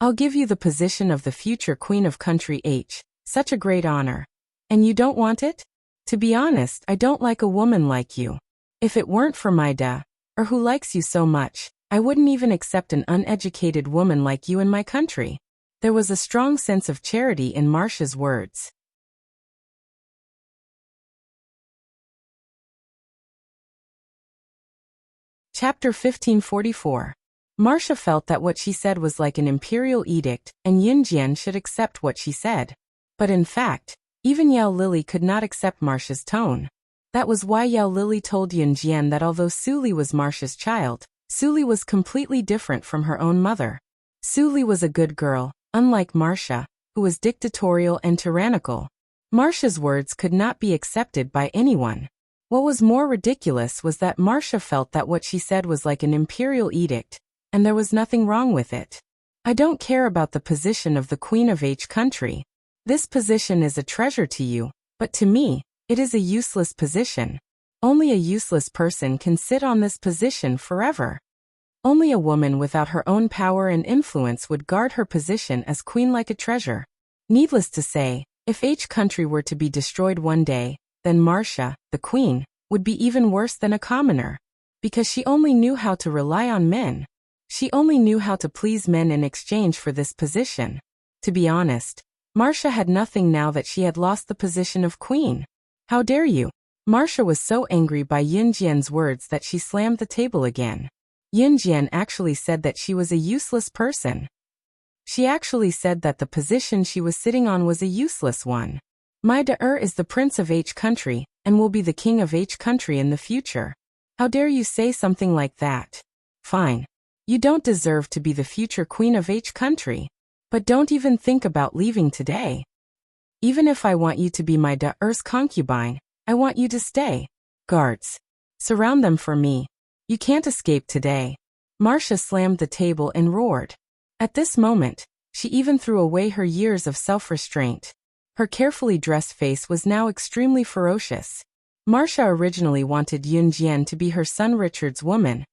I'll give you the position of the future Queen of Country H, such a great honor. And you don't want it? To be honest, I don't like a woman like you. If it weren't for Maida, or who likes you so much, I wouldn't even accept an uneducated woman like you in my country. There was a strong sense of charity in Marcia's words. Chapter 1544. Marcia felt that what she said was like an imperial edict, and Yunjian should accept what she said. But in fact, even Yao Lily could not accept Marcia's tone. That was why Yao Lily told Yunjian that although Suli was Marcia's child, Suli was completely different from her own mother. Suli was a good girl, unlike Marcia, who was dictatorial and tyrannical. Marcia's words could not be accepted by anyone. What was more ridiculous was that Marcia felt that what she said was like an imperial edict, and there was nothing wrong with it. I don't care about the position of the Queen of H country. This position is a treasure to you, but to me, it is a useless position. Only a useless person can sit on this position forever. Only a woman without her own power and influence would guard her position as queen like a treasure. Needless to say, if H country were to be destroyed one day, then Marcia, the queen, would be even worse than a commoner. Because she only knew how to rely on men. She only knew how to please men in exchange for this position. To be honest, Marcia had nothing now that she had lost the position of queen. How dare you? Marcia was so angry by Yunjian's words that she slammed the table again. Yunjian actually said that she was a useless person. She actually said that the position she was sitting on was a useless one. Maida is the prince of H country, and will be the king of H country in the future. How dare you say something like that? Fine. You don't deserve to be the future queen of H country. But don't even think about leaving today. Even if I want you to be my Da's concubine, I want you to stay. Guards. Surround them for me. You can't escape today. Marcia slammed the table and roared. At this moment, she even threw away her years of self-restraint. Her carefully dressed face was now extremely ferocious. Marcia originally wanted Yunjian to be her son Richard's woman,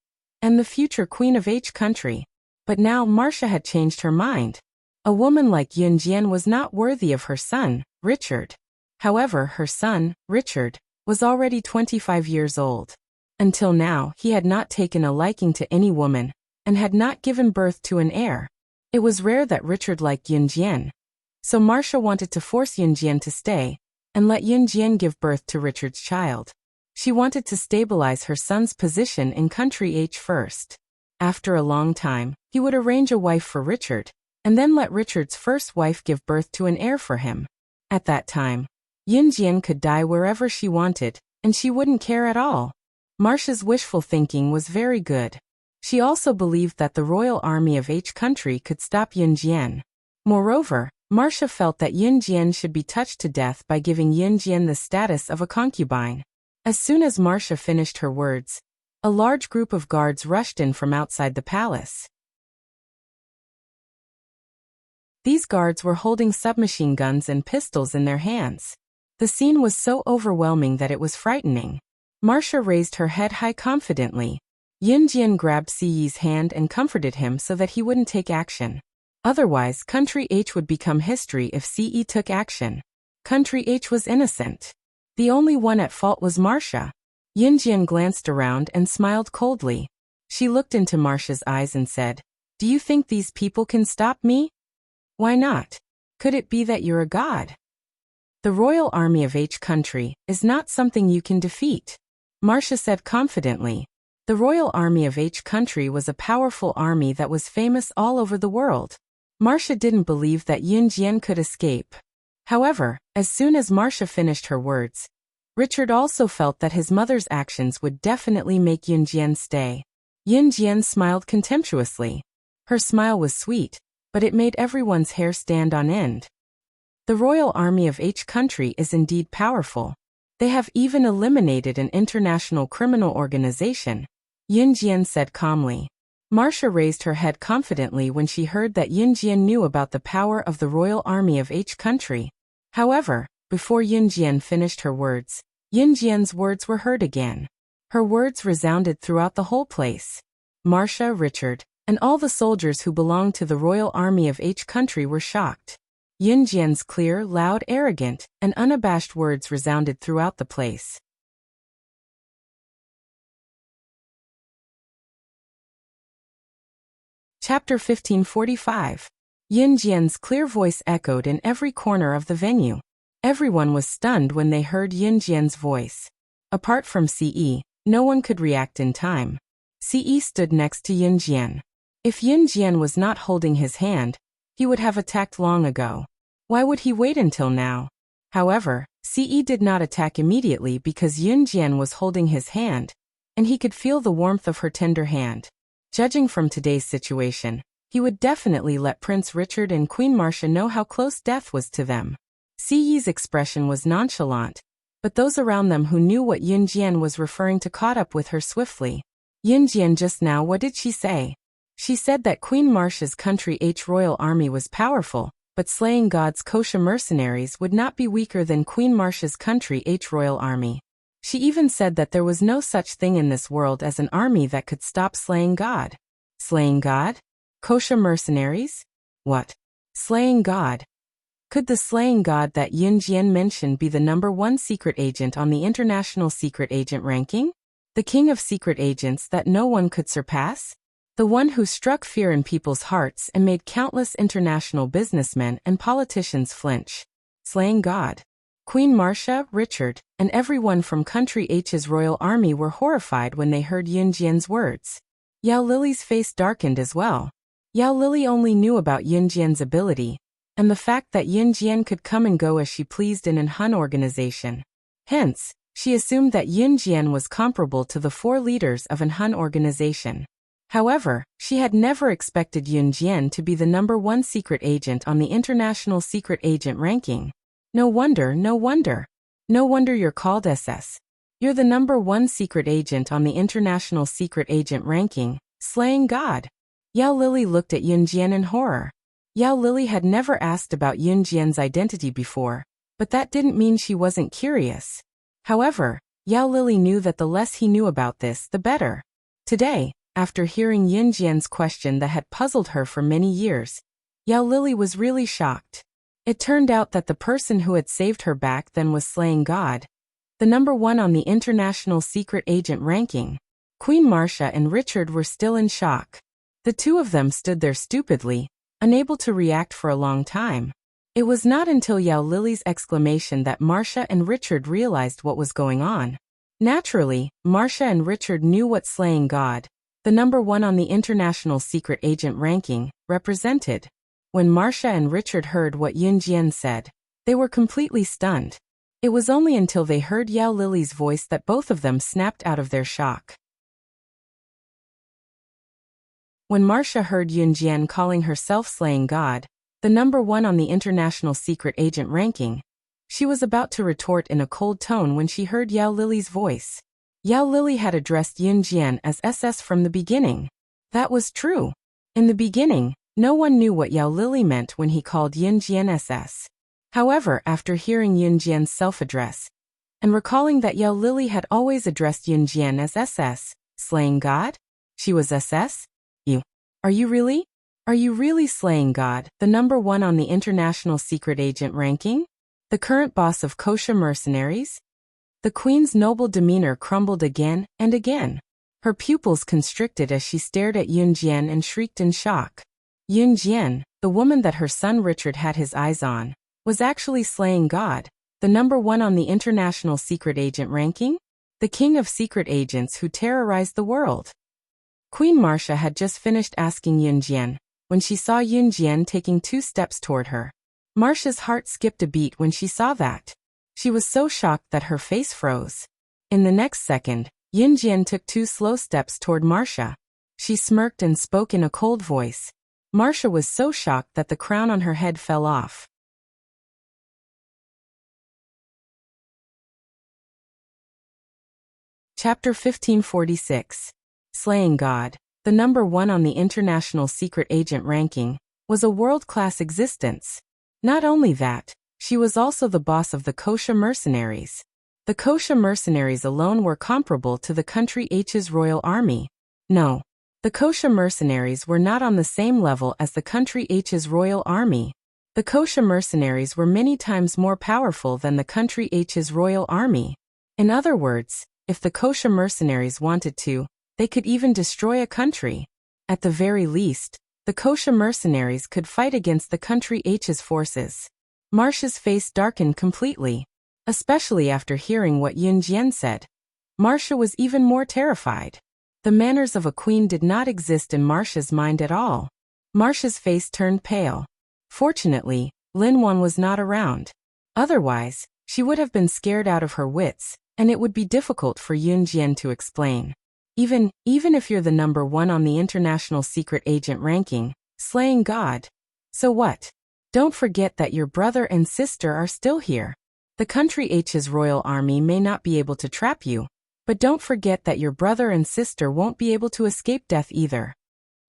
and the future queen of H country. But now Marcia had changed her mind. A woman like Yun Jian was not worthy of her son, Richard. However, her son, Richard, was already 25 years old. Until now, he had not taken a liking to any woman, and had not given birth to an heir. It was rare that Richard liked Yun Jian. So Marcia wanted to force Yun Jian to stay, and let Yun Jian give birth to Richard's child. She wanted to stabilize her son's position in country H first. After a long time, he would arrange a wife for Richard, and then let Richard's first wife give birth to an heir for him. At that time, Yun Jian could die wherever she wanted, and she wouldn't care at all. Marcia's wishful thinking was very good. She also believed that the royal army of H country could stop Yun Jian. Moreover, Marcia felt that Yun Jian should be touched to death by giving Yun Jian the status of a concubine. As soon as Marcia finished her words, a large group of guards rushed in from outside the palace. These guards were holding submachine guns and pistols in their hands. The scene was so overwhelming that it was frightening. Marcia raised her head high confidently. Yun Jian grabbed Siyi's hand and comforted him so that he wouldn't take action. Otherwise, country H would become history if Siyi took action. Country H was innocent. The only one at fault was Marcia. Yun Jian glanced around and smiled coldly. She looked into Marcia's eyes and said, "Do you think these people can stop me? Why not? Could it be that you're a god? The royal army of H country is not something you can defeat," Marcia said confidently. The royal army of H country was a powerful army that was famous all over the world. Marcia didn't believe that Yun Jian could escape. However, as soon as Marcia finished her words, Richard also felt that his mother's actions would definitely make Yun Jian stay. Yun Jian smiled contemptuously. Her smile was sweet, but it made everyone's hair stand on end. The royal army of H country is indeed powerful. They have even eliminated an international criminal organization, Yun Jian said calmly. Marcia raised her head confidently when she heard that Yun Jian knew about the power of the royal army of H country. However, before Yun Jian finished her words, Yun Jian's words were heard again. Her words resounded throughout the whole place. Marcia, Richard, and all the soldiers who belonged to the royal army of H country were shocked. Yun Jian's clear, loud, arrogant, and unabashed words resounded throughout the place. Chapter 1545. Yun Jian's clear voice echoed in every corner of the venue. Everyone was stunned when they heard Yun Jian's voice. Apart from Ce, no one could react in time. Ce stood next to Yun Jian. If Yun Jian was not holding his hand, he would have attacked long ago. Why would he wait until now? However, Ce did not attack immediately because Yun Jian was holding his hand, and he could feel the warmth of her tender hand. Judging from today's situation, he would definitely let Prince Richard and Queen Marcia know how close death was to them. Ce's expression was nonchalant, but those around them who knew what Yun Jian was referring to caught up with her swiftly. Yun Jian, just now, what did she say? She said that Queen Marcia's country H royal army was powerful, but slaying God's kosher mercenaries would not be weaker than Queen Marcia's country H royal army. She even said that there was no such thing in this world as an army that could stop slaying God. Slaying God? Kosher mercenaries? What? Slaying God? Could the slaying God that Yun Jian mentioned be the #1 secret agent on the international secret agent ranking? The king of secret agents that no one could surpass? The one who struck fear in people's hearts and made countless international businessmen and politicians flinch. Slaying God. Queen Marcia, Richard, and everyone from country H's royal army were horrified when they heard Yun Jian's words. Yao Lily's face darkened as well. Yao Lily only knew about Yun Jian's ability, and the fact that Yun Jian could come and go as she pleased in an Hun organization. Hence, she assumed that Yun Jian was comparable to the 4 leaders of an Hun organization. However, she had never expected Yun Jian to be the #1 secret agent on the international secret agent ranking. No wonder, no wonder. No wonder you're called SS. You're the #1 secret agent on the international secret agent ranking, slaying God. Yao Lily looked at Yun Jian in horror. Yao Lily had never asked about Yun Jian's identity before, but that didn't mean she wasn't curious. However, Yao Lily knew that the less he knew about this, the better. Today, After hearing Yin Jian's question that had puzzled her for many years, Yao Lily was really shocked. It turned out that the person who had saved her back then was slaying God, the number one on the international secret agent ranking. Queen Marcia and Richard were still in shock. The two of them stood there stupidly, unable to react for a long time. It was not until Yao Lily's exclamation that Marcia and Richard realized what was going on. Naturally, Marcia and Richard knew what slaying God, the number one on the international secret agent ranking, represented. When Marcia and Richard heard what Yin Jian said, they were completely stunned. It was only until they heard Yao Lily's voice that both of them snapped out of their shock. When Marcia heard Yin Jian calling herself slaying God, the number one on the international secret agent ranking, she was about to retort in a cold tone when she heard Yao Lily's voice. Yao Lily had addressed Yin Jian as SS from the beginning. That was true. In the beginning, no one knew what Yao Lily meant when he called Yin Jian SS. However, after hearing Yin Jian's self-address, and recalling that Yao Lily had always addressed Yin Jian as SS, slaying God? She was SS? You. Are you really? Are you really slaying God, the number one on the international secret agent ranking? The current boss of kosher mercenaries? The queen's noble demeanor crumbled again and again. Her pupils constricted as she stared at Yin Jian and shrieked in shock. Yin Jian, the woman that her son Richard had his eyes on, was actually slaying God, the number one on the international secret agent ranking? The king of secret agents who terrorized the world. Queen Marcia had just finished asking Yin Jian, when she saw Yin Jian taking 2 steps toward her. Marcia's heart skipped a beat when she saw that. She was so shocked that her face froze. In the next second, Yin Jian took 2 slow steps toward Marcia. She smirked and spoke in a cold voice. Marcia was so shocked that the crown on her head fell off. Chapter 1546. Slaying God, the number one on the international secret agent ranking, was a world-class existence. Not only that, she was also the boss of the kosher mercenaries. The kosher mercenaries alone were comparable to the country H's royal army. No, the kosher mercenaries were not on the same level as the country H's royal army. The kosher mercenaries were many times more powerful than the country H's royal army. In other words, if the kosher mercenaries wanted to, they could even destroy a country. At the very least, the kosher mercenaries could fight against the country H's forces. Marcia's face darkened completely, especially after hearing what Yin Jian said. Marcia was even more terrified. The manners of a queen did not exist in Marcia's mind at all. Marcia's face turned pale. Fortunately, Lin Wan was not around. Otherwise, she would have been scared out of her wits, and it would be difficult for Yin Jian to explain. Even if you're the number one on the international secret agent ranking, slaying God. So what? Don't forget that your brother and sister are still here. The country H's royal army may not be able to trap you, but don't forget that your brother and sister won't be able to escape death either.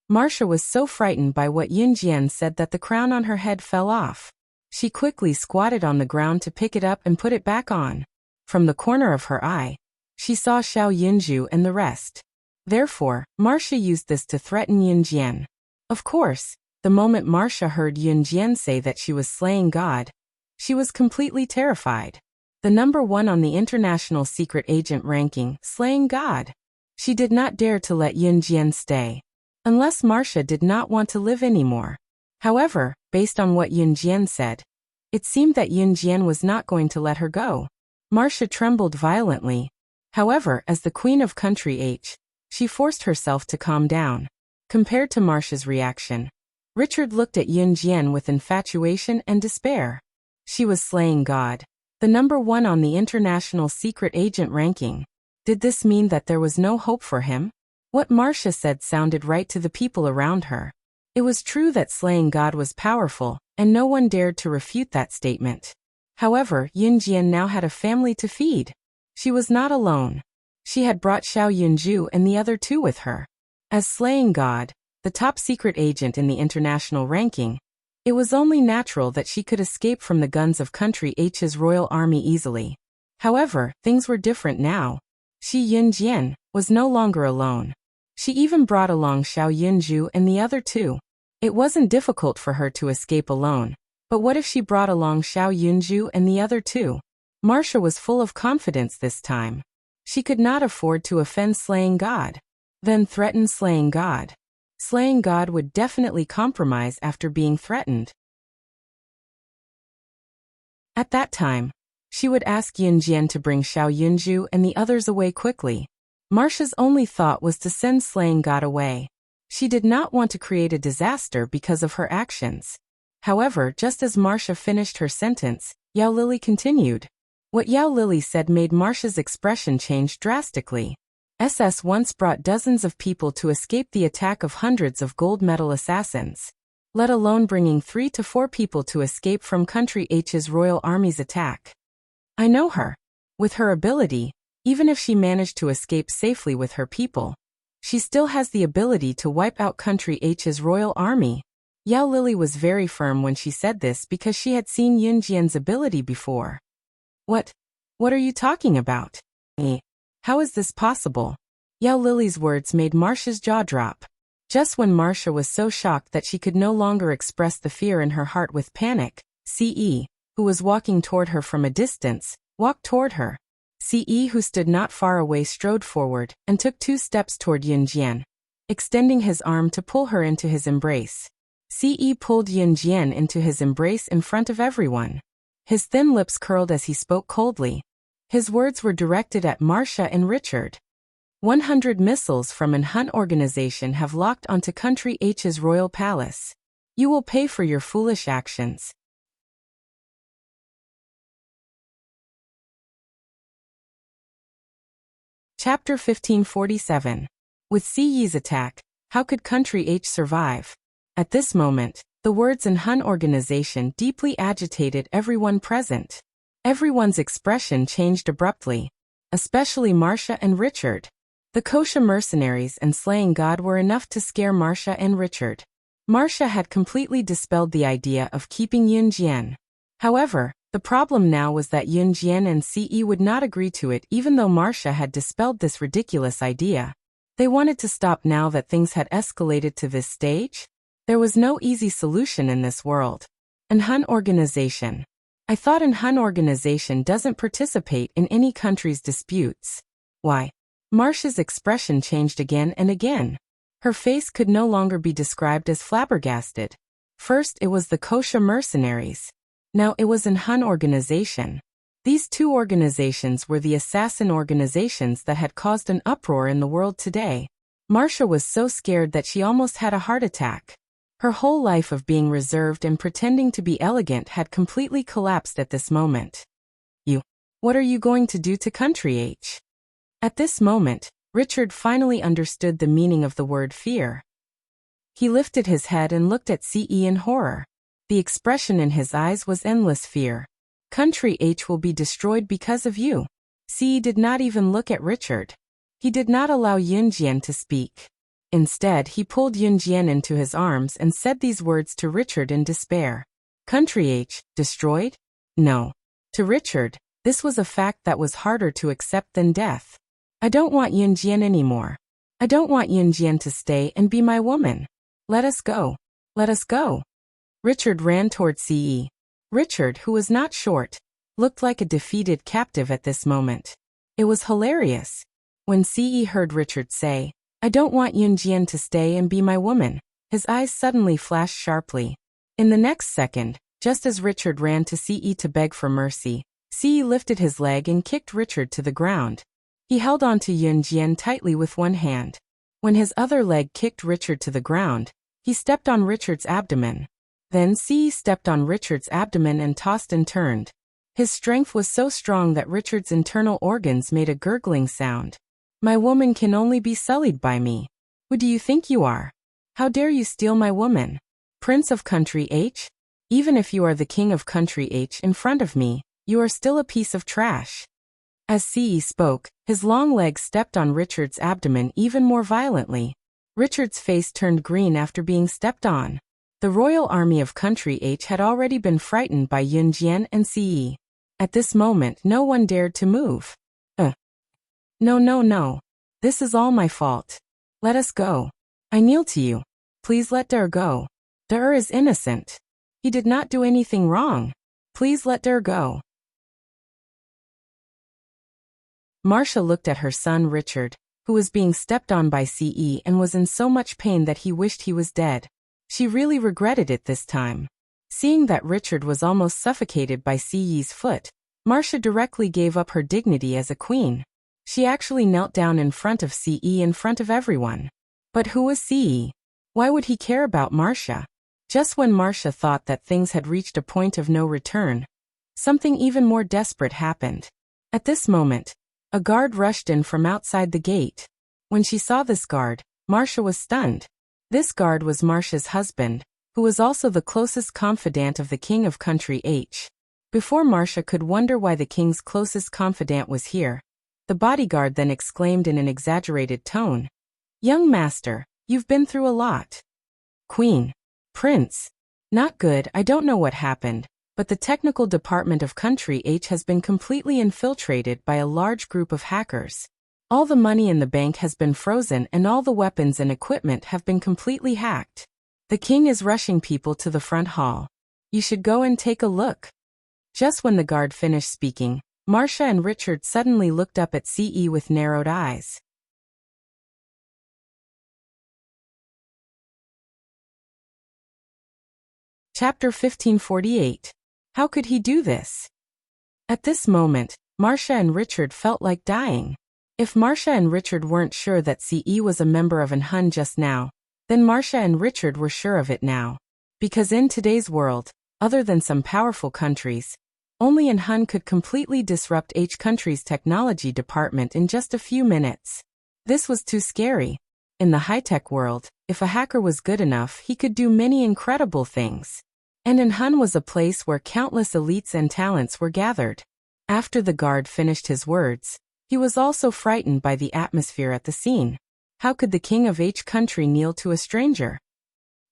Marcia was so frightened by what Yin Jian said that the crown on her head fell off. She quickly squatted on the ground to pick it up and put it back on. From the corner of her eye, she saw Xiao Yunju and the rest. Therefore, Marcia used this to threaten Yin Jian. Of course, the moment Marcia heard Yin Jian say that she was slaying God, she was completely terrified. The number one on the international secret agent ranking, slaying God. She did not dare to let Yin Jian stay. Unless Marcia did not want to live anymore. However, based on what Yin Jian said, it seemed that Yin Jian was not going to let her go. Marcia trembled violently. However, as the queen of country H, she forced herself to calm down. Compared to Marcia's reaction, Richard looked at Yin Jian with infatuation and despair. She was slaying God, the number one on the international secret agent ranking. Did this mean that there was no hope for him? What Marcia said sounded right to the people around her. It was true that slaying God was powerful, and no one dared to refute that statement. However, Yin Jian now had a family to feed. She was not alone. She had brought Xiao Yunju and the other 2 with her. As slaying God, the top secret agent in the international ranking, it was only natural that she could escape from the guns of country H's royal army easily. However, things were different now. She Yin Jian was no longer alone. She even brought along Xiao Yunju and the other two. It wasn't difficult for her to escape alone. But what if she brought along Xiao Yunju and the other two? Marcia was full of confidence this time. She could not afford to offend slaying God. Then threaten slaying God. Slaying God would definitely compromise after being threatened. At that time, she would ask Yunjian to bring Xiao Yunju and the others away quickly. Marcia's only thought was to send slaying God away. She did not want to create a disaster because of her actions. However, just as Marcia finished her sentence, Yao Lily continued. What Yao Lily said made Marcia's expression change drastically. SS once brought dozens of people to escape the attack of hundreds of gold medal assassins, let alone bringing 3 to 4 people to escape from Country H's Royal Army's attack. I know her. With her ability, even if she managed to escape safely with her people, she still has the ability to wipe out Country H's Royal Army. Yao Lily was very firm when she said this because she had seen Yunjian's ability before. What are you talking about? How is this possible? Yao Lily's words made Marcia's jaw drop. Just when Marcia was so shocked that she could no longer express the fear in her heart with panic, Ce, who was walking toward her from a distance, walked toward her. Ce, who stood not far away, strode forward and took 2 steps toward Yunjian, extending his arm to pull her into his embrace. Ce pulled Yunjian into his embrace in front of everyone. His thin lips curled as he spoke coldly. His words were directed at Marcia and Richard. 100 missiles from an Hun organization have locked onto Country H's royal palace. You will pay for your foolish actions. Chapter 1547. With Siyi's attack, how could Country H survive? At this moment, the words in Hun organization deeply agitated everyone present. Everyone's expression changed abruptly, especially Marcia and Richard. The Kosha mercenaries and slaying God were enough to scare Marcia and Richard. Marcia had completely dispelled the idea of keeping Yunjian. However, the problem now was that Yunjian and Ce would not agree to it even though Marcia had dispelled this ridiculous idea. They wanted to stop now that things had escalated to this stage. There was no easy solution in this world. An Hun organization. I thought an Hun organization doesn't participate in any country's disputes. Why? Marcia's expression changed again and again. Her face could no longer be described as flabbergasted. First it was the Kosha mercenaries. Now it was an Hun organization. These 2 organizations were the assassin organizations that had caused an uproar in the world today. Marcia was so scared that she almost had a heart attack. Her whole life of being reserved and pretending to be elegant had completely collapsed at this moment. What are you going to do to Country H? At this moment, Richard finally understood the meaning of the word fear. He lifted his head and looked at Ce in horror. The expression in his eyes was endless fear. Country H will be destroyed because of you. Ce did not even look at Richard. He did not allow Yunjian to speak. Instead, he pulled Yunjian into his arms and said these words to Richard in despair. Country H, destroyed? No. To Richard, this was a fact that was harder to accept than death. I don't want Yunjian anymore. I don't want Yunjian to stay and be my woman. Let us go. Let us go. Richard ran toward Ce. Richard, who was not short, looked like a defeated captive at this moment. It was hilarious. When Ce heard Richard say, I don't want Yunjian to stay and be my woman, his eyes suddenly flashed sharply. In the next second, just as Richard ran to Ce to beg for mercy, Ce lifted his leg and kicked Richard to the ground. He held on to Yunjian tightly with one hand. When his other leg kicked Richard to the ground, he stepped on Richard's abdomen. Then Ce stepped on Richard's abdomen and tossed and turned. His strength was so strong that Richard's internal organs made a gurgling sound. My woman can only be sullied by me. Who do you think you are? How dare you steal my woman? Prince of Country H? Even if you are the king of Country H in front of me, you are still a piece of trash. As Ce spoke, his long legs stepped on Richard's abdomen even more violently. Richard's face turned green after being stepped on. The royal army of Country H had already been frightened by Yunjian and Ce. At this moment no one dared to move. No. This is all my fault. Let us go. I kneel to you. Please let Der go. Der is innocent. He did not do anything wrong. Please let Der go. Marcia looked at her son Richard, who was being stepped on by Ce and was in so much pain that he wished he was dead. She really regretted it this time. Seeing that Richard was almost suffocated by Ce's foot, Marcia directly gave up her dignity as a queen. She actually knelt down in front of Ce in front of everyone. But who was Ce? Why would he care about Marcia? Just when Marcia thought that things had reached a point of no return, something even more desperate happened. At this moment, a guard rushed in from outside the gate. When she saw this guard, Marcia was stunned. This guard was Marcia's husband, who was also the closest confidant of the king of country H. Before Marcia could wonder why the king's closest confidant was here, the bodyguard then exclaimed in an exaggerated tone, "Young master, you've been through a lot." Queen. Prince. Not good. I don't know what happened, but the technical department of country H has been completely infiltrated by a large group of hackers. All the money in the bank has been frozen and all the weapons and equipment have been completely hacked. The king is rushing people to the front hall. You should go and take a look. Just when the guard finished speaking, Marcia and Richard suddenly looked up at Ce with narrowed eyes. Chapter 1548. How could he do this? At this moment, Marcia and Richard felt like dying. If Marcia and Richard weren't sure that Ce was a member of an Hun just now, then Marcia and Richard were sure of it now. Because in today's world, other than some powerful countries, only an Hun could completely disrupt H country's technology department in just a few minutes. This was too scary. In the high-tech world, if a hacker was good enough, he could do many incredible things. And an Hun was a place where countless elites and talents were gathered. After the guard finished his words, he was also frightened by the atmosphere at the scene. How could the king of H country kneel to a stranger?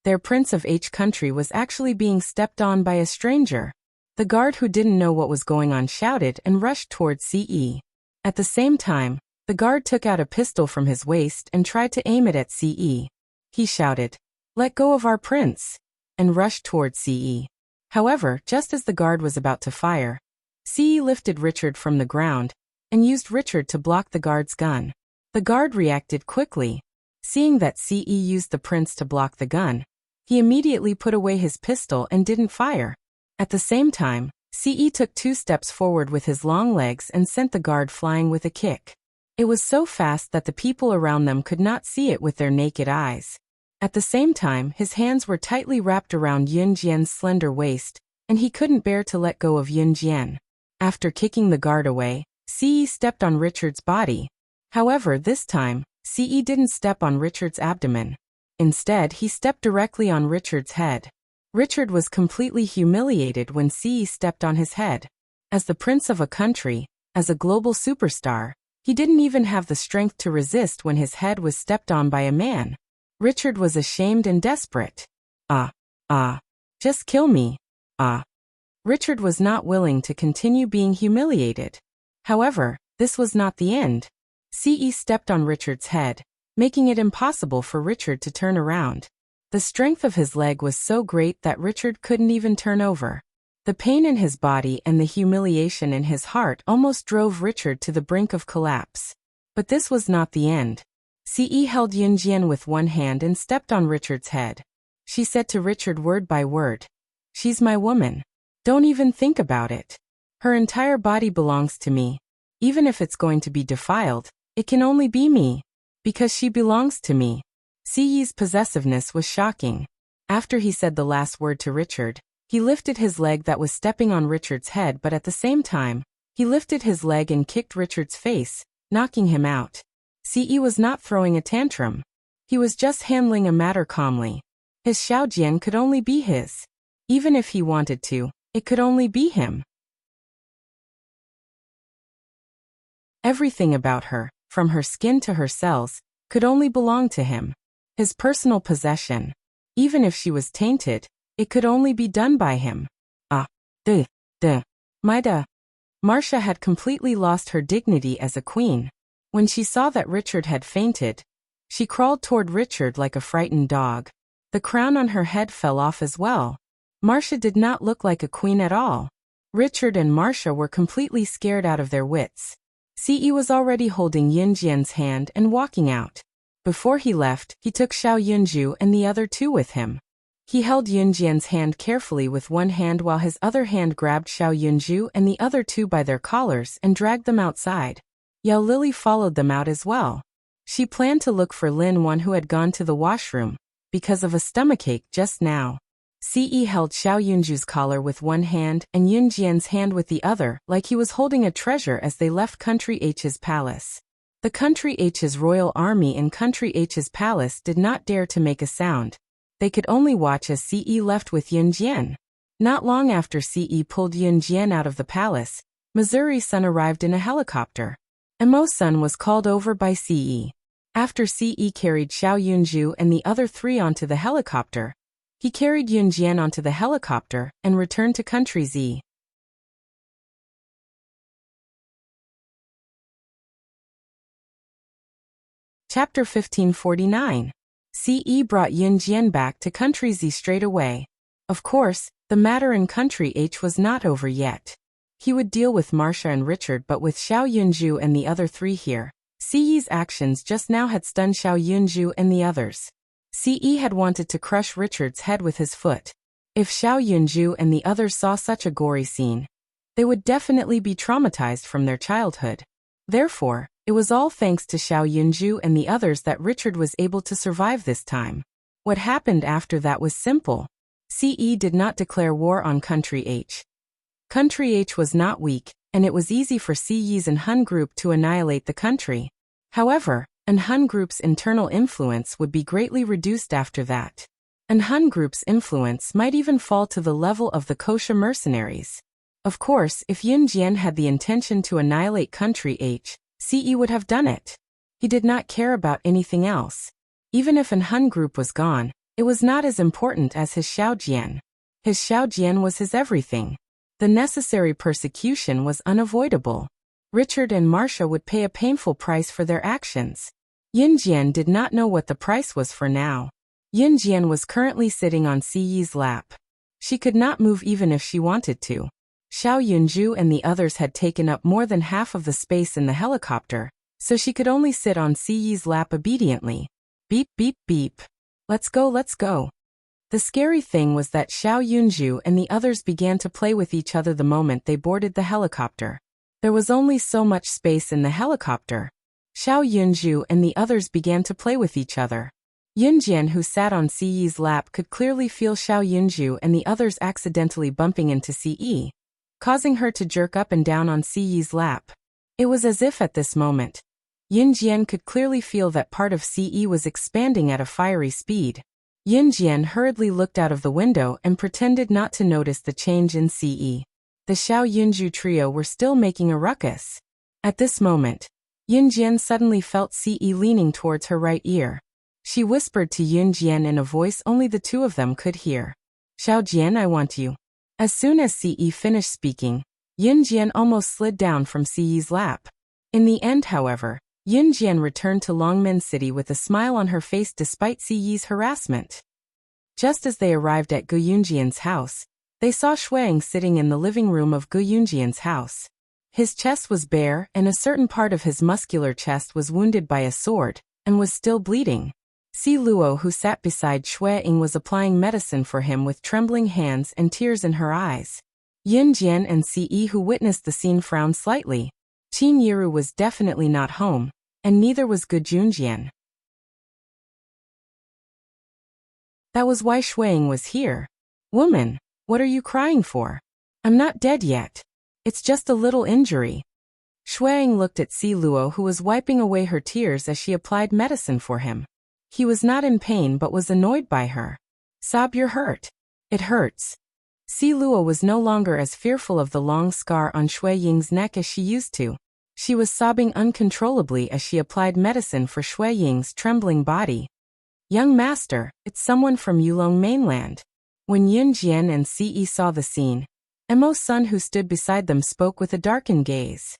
Their prince of H country was actually being stepped on by a stranger. The guard who didn't know what was going on shouted and rushed towards Ce. At the same time, the guard took out a pistol from his waist and tried to aim it at Ce. He shouted, "Let go of our prince," and rushed towards Ce. However, just as the guard was about to fire, Ce lifted Richard from the ground and used Richard to block the guard's gun. The guard reacted quickly. Seeing that Ce used the prince to block the gun, he immediately put away his pistol and didn't fire. At the same time, Ce took 2 steps forward with his long legs and sent the guard flying with a kick. It was so fast that the people around them could not see it with their naked eyes. At the same time, his hands were tightly wrapped around Yun Jian's slender waist, and he couldn't bear to let go of Yun Jian. After kicking the guard away, Ce stepped on Richard's body. However, this time, Ce didn't step on Richard's abdomen. Instead, he stepped directly on Richard's head. Richard was completely humiliated when Ce stepped on his head. As the prince of a country, as a global superstar, he didn't even have the strength to resist when his head was stepped on by a man. Richard was ashamed and desperate. Just kill me. Richard was not willing to continue being humiliated. However, this was not the end. Ce stepped on Richard's head, making it impossible for Richard to turn around. The strength of his leg was so great that Richard couldn't even turn over. The pain in his body and the humiliation in his heart almost drove Richard to the brink of collapse. But this was not the end. Ce held Yun Jian with one hand and stepped on Richard's head. She said to Richard word by word, "She's my woman. Don't even think about it. Her entire body belongs to me. Even if it's going to be defiled, it can only be me. Because she belongs to me." Ce's possessiveness was shocking. After he said the last word to Richard, he lifted his leg that was stepping on Richard's head, but at the same time, he lifted his leg and kicked Richard's face, knocking him out. Ce was not throwing a tantrum. He was just handling a matter calmly. His Xiaojian could only be his. Even if he wanted to, it could only be him. Everything about her, from her skin to her cells, could only belong to him. His personal possession. Even if she was tainted, it could only be done by him. Maida. Marcia had completely lost her dignity as a queen. When she saw that Richard had fainted, She crawled toward Richard like a frightened dog. The crown on her head fell off as well. Marcia did not look like a queen at all. Richard and Marcia were completely scared out of their wits. Ce was already holding Yunjian's hand and walking out. Before he left, he took Xiao Yunju and the other two with him. He held Yunjian's hand carefully with one hand while his other hand grabbed Xiao Yunju and the other two by their collars and dragged them outside. Yao Lily followed them out as well. She planned to look for Lin Wan, who had gone to the washroom because of a stomachache just now. Ce held Xiao Yunju's collar with one hand and Yunjian's hand with the other, like he was holding a treasure as they left Country H's palace. The Country H's royal army in Country H's palace did not dare to make a sound. They could only watch as Ce left with Yunjian. Not long after Ce pulled Yunjian out of the palace, Missouri-san arrived in a helicopter. Emo-san was called over by Ce. After Ce carried Xiao Yunju and the other three onto the helicopter, he carried Yunjian onto the helicopter and returned to Country Z. Chapter 1549. Ce brought Yunjian back to Country Z straight away. Of course, the matter in Country H was not over yet. He would deal with Marcia and Richard, but with Xiao Yunju and the other three here, Ce's actions just now had stunned Xiao Yunju and the others. Ce had wanted to crush Richard's head with his foot. If Xiao Yunju and the others saw such a gory scene, they would definitely be traumatized from their childhood. Therefore, it was all thanks to Xiao Yunju and the others that Richard was able to survive this time. What happened after that was simple. Ce did not declare war on Country H. Country H was not weak, and it was easy for Ce's and Hun Group to annihilate the country. However, an Hun Group's internal influence would be greatly reduced after that. An Hun Group's influence might even fall to the level of the Kosha mercenaries. Of course, if Yunjian had the intention to annihilate Country H, Ce would have done it. He did not care about anything else. Even if an Hun Group was gone, it was not as important as his Xiaojian. His Xiaojian was his everything. The necessary persecution was unavoidable. Richard and Marcia would pay a painful price for their actions. Yunjian did not know what the price was for now. Yunjian was currently sitting on Ce's lap. She could not move even if she wanted to. Xiao Yunju and the others had taken up more than half of the space in the helicopter, so she could only sit on Ce's lap obediently. Beep beep beep. Let's go, let's go. The scary thing was that Xiao Yunju and the others began to play with each other the moment they boarded the helicopter. There was only so much space in the helicopter. Xiao Yunju and the others began to play with each other. Yunjian, who sat on Ce's lap, could clearly feel Xiao Yunju and the others accidentally bumping into Ce, causing her to jerk up and down on Ce's lap. It was as if at this moment, Yunjian could clearly feel that part of Ce was expanding at a fiery speed. Yunjian hurriedly looked out of the window and pretended not to notice the change in Ce. The Xiao Yunju trio were still making a ruckus. At this moment, Yunjian suddenly felt Ce leaning towards her right ear. She whispered to Yunjian in a voice only the two of them could hear. "Xiaojian, I want you." As soon as Ce finished speaking, Yunjian almost slid down from Ce's lap. In the end, however, Yunjian returned to Longmen City with a smile on her face despite Ce's harassment. Just as they arrived at Gu Yunjian's house, they saw Shuang sitting in the living room of Gu Yunjian's house. His chest was bare and a certain part of his muscular chest was wounded by a sword, and was still bleeding. Si Luo, who sat beside Shuang, was applying medicine for him with trembling hands and tears in her eyes. Yunjian and Ce, who witnessed the scene, frowned slightly. Qin Yiru was definitely not home, and neither was Gu Junjian. That was why Shuang was here. "Woman, what are you crying for? I'm not dead yet. It's just a little injury." Shuang looked at Si Luo, who was wiping away her tears as she applied medicine for him. He was not in pain but was annoyed by her. "Sob, you're hurt. It hurts." Si Luo was no longer as fearful of the long scar on Shui Ying's neck as she used to. She was sobbing uncontrollably as she applied medicine for Shui Ying's trembling body. "Young master, it's someone from Yulong mainland." When Yunjian and Ce saw the scene, Emo's son, who stood beside them, spoke with a darkened gaze.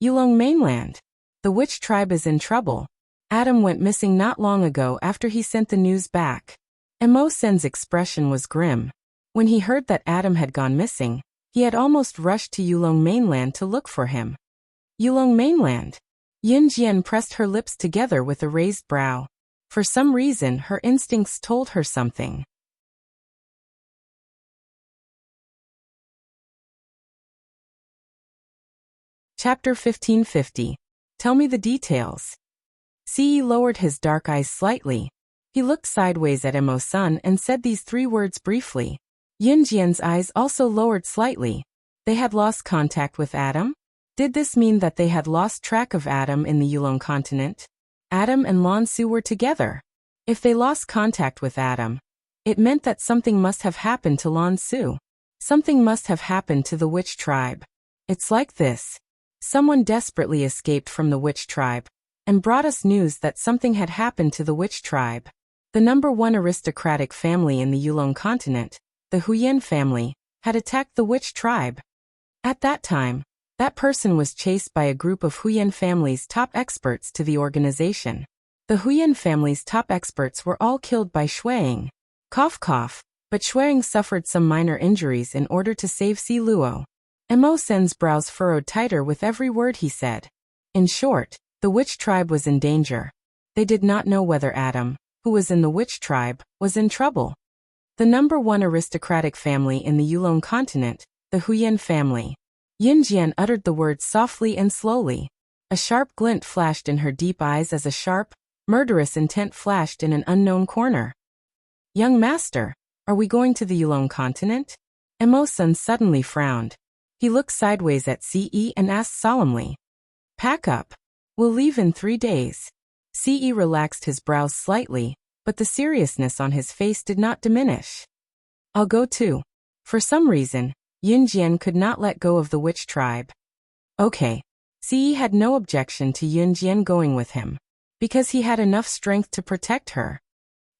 "Yulong mainland? The witch tribe is in trouble. Adam went missing not long ago after he sent the news back. Emo Sen's expression was grim. When he heard that Adam had gone missing, he had almost rushed to Yulong mainland to look for him. Yulong mainland? Yin Jian pressed her lips together with a raised brow. For some reason, her instincts told her something. Chapter 1550. Tell me the details. Ce lowered his dark eyes slightly. He looked sideways at Emo-san and said these 3 words briefly. Yin Jian's eyes also lowered slightly. They had lost contact with Adam? Did this mean that they had lost track of Adam in the Yulong continent? Adam and Lan Su were together. If they lost contact with Adam, it meant that something must have happened to Lan Su. Something must have happened to the witch tribe. It's like this. Someone desperately escaped from the witch tribe and brought us news that something had happened to the witch tribe. The #1 aristocratic family in the Yulong continent, the Huyan family, had attacked the witch tribe. At that time, that person was chased by a group of Huyan family's top experts to the organization. The Huyan family's top experts were all killed by Shuang. Cough cough, but Shuang suffered some minor injuries in order to save Si Luo. Emo Sen's brows furrowed tighter with every word he said. In short, the witch tribe was in danger. They did not know whether Adam, who was in the witch tribe, was in trouble. The #1 aristocratic family in the Yulong continent, the Huyan family. Yin Jian uttered the words softly and slowly. A sharp glint flashed in her deep eyes as a sharp, murderous intent flashed in an unknown corner. Young master, are we going to the Yulong continent? Emo-san suddenly frowned. He looked sideways at Ce and asked solemnly. Pack up. We'll leave in 3 days. Ce relaxed his brows slightly, but the seriousness on his face did not diminish. I'll go too. For some reason, Yin Jian could not let go of the witch tribe. Okay. Ce had no objection to Yin Jian going with him, because he had enough strength to protect her.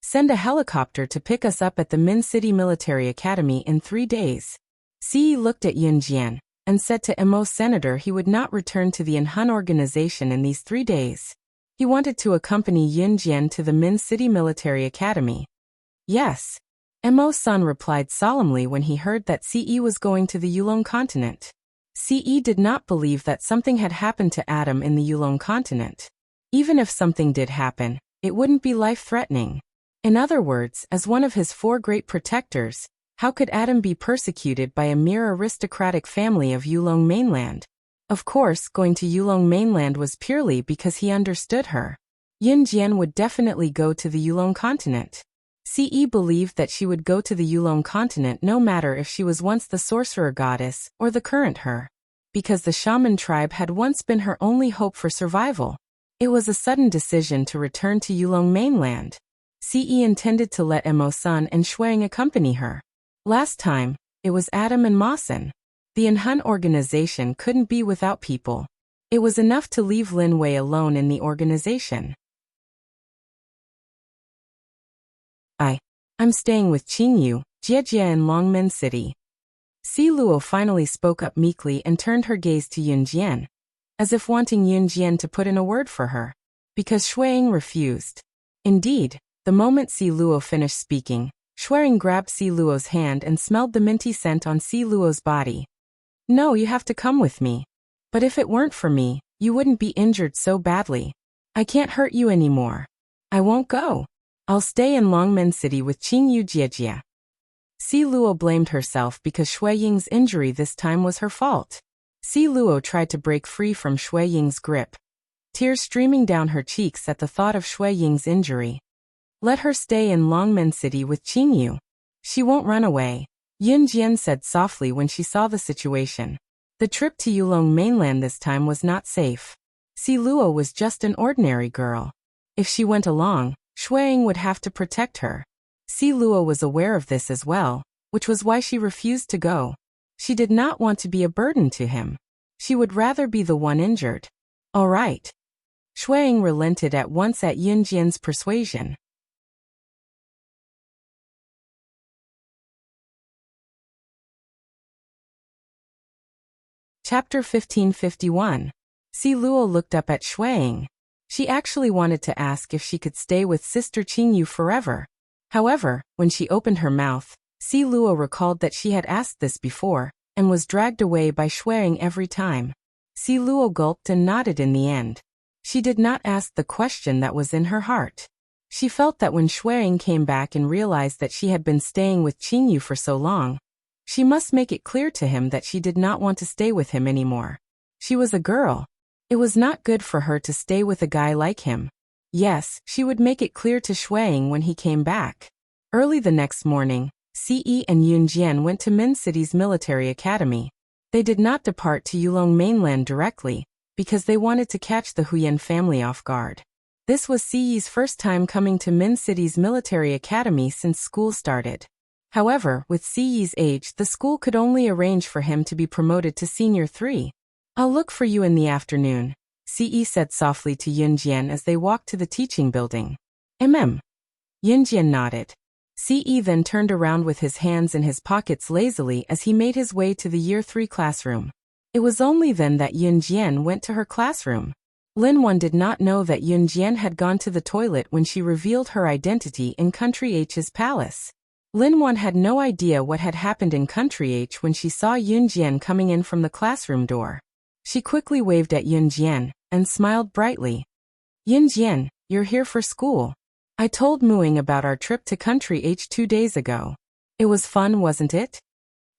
Send a helicopter to pick us up at the Min City Military Academy in 3 days. Ce looked at Yin Jian and said to Emo Senator he would not return to the Enhun organization in these 3 days. He wanted to accompany Yin Jian to the Min City Military Academy. Yes. Emo-san replied solemnly when he heard that Ce was going to the Yulong continent. Ce did not believe that something had happened to Adam in the Yulong continent. Even if something did happen, it wouldn't be life-threatening. In other words, as one of his 4 great protectors, how could Adam be persecuted by a mere aristocratic family of Yulong mainland? Of course, going to Yulong mainland was purely because he understood her. Yin Jian would definitely go to the Yulong continent. Ce believed that she would go to the Yulong continent no matter if she was once the sorcerer goddess or the current her. Because the shaman tribe had once been her only hope for survival. It was a sudden decision to return to Yulong mainland. Ce intended to let Emo-san and Shuang accompany her. Last time, it was Adam and Masen. The Enhun organization couldn't be without people. It was enough to leave Lin Wei alone in the organization. I'm staying with Qingyu, Jiejie in Longmen City. Si Luo finally spoke up meekly and turned her gaze to Yun Jian, as if wanting Yun Jian to put in a word for her, because Shuang refused. Indeed, the moment Si Luo finished speaking, Shuang grabbed Si Luo's hand and smelled the minty scent on Si Luo's body. No, you have to come with me. But if it weren't for me, you wouldn't be injured so badly. I can't hurt you anymore. I won't go. I'll stay in Longmen City with Qingyu Jiejie. Si Luo blamed herself because Shui Ying's injury this time was her fault. Si Luo tried to break free from Shui Ying's grip, tears streaming down her cheeks at the thought of Shui Ying's injury. Let her stay in Longmen City with Qingyu. She won't run away, Yin Jian said softly when she saw the situation. The trip to Yulong mainland this time was not safe. Si Luo was just an ordinary girl. If she went along, Shuang would have to protect her. Si Luo was aware of this as well, which was why she refused to go. She did not want to be a burden to him. She would rather be the one injured. All right. Shuang relented at once at Yin Jian's persuasion. Chapter 1551. Si Luo looked up at Shuang. She actually wanted to ask if she could stay with Sister Qingyu forever. However, when she opened her mouth, Si Luo recalled that she had asked this before, and was dragged away by Shuang every time. Si Luo gulped and nodded in the end. She did not ask the question that was in her heart. She felt that when Shuang came back and realized that she had been staying with Qingyu for so long, she must make it clear to him that she did not want to stay with him anymore. She was a girl. It was not good for her to stay with a guy like him. Yes, she would make it clear to Shuang when he came back. Early the next morning, Ce and Yunjian went to Min City's military academy. They did not depart to Yulong mainland directly, because they wanted to catch the Huyen family off guard. This was Ce's first time coming to Min City's military academy since school started. However, with Ce's age, the school could only arrange for him to be promoted to Senior 3. "I'll look for you in the afternoon," Ce said softly to Yunjian as they walked to the teaching building. Yunjian nodded. Ce then turned around with his hands in his pockets lazily as he made his way to the Year 3 classroom. It was only then that Yunjian went to her classroom. Linwan did not know that Yunjian had gone to the toilet when she revealed her identity in Country H's palace. Linwan had no idea what had happened in Country H when she saw Yunjian coming in from the classroom door. She quickly waved at Yunjian and smiled brightly. "Yunjian, you're here for school. I told Muing about our trip to Country H 2 days ago. It was fun, wasn't it?"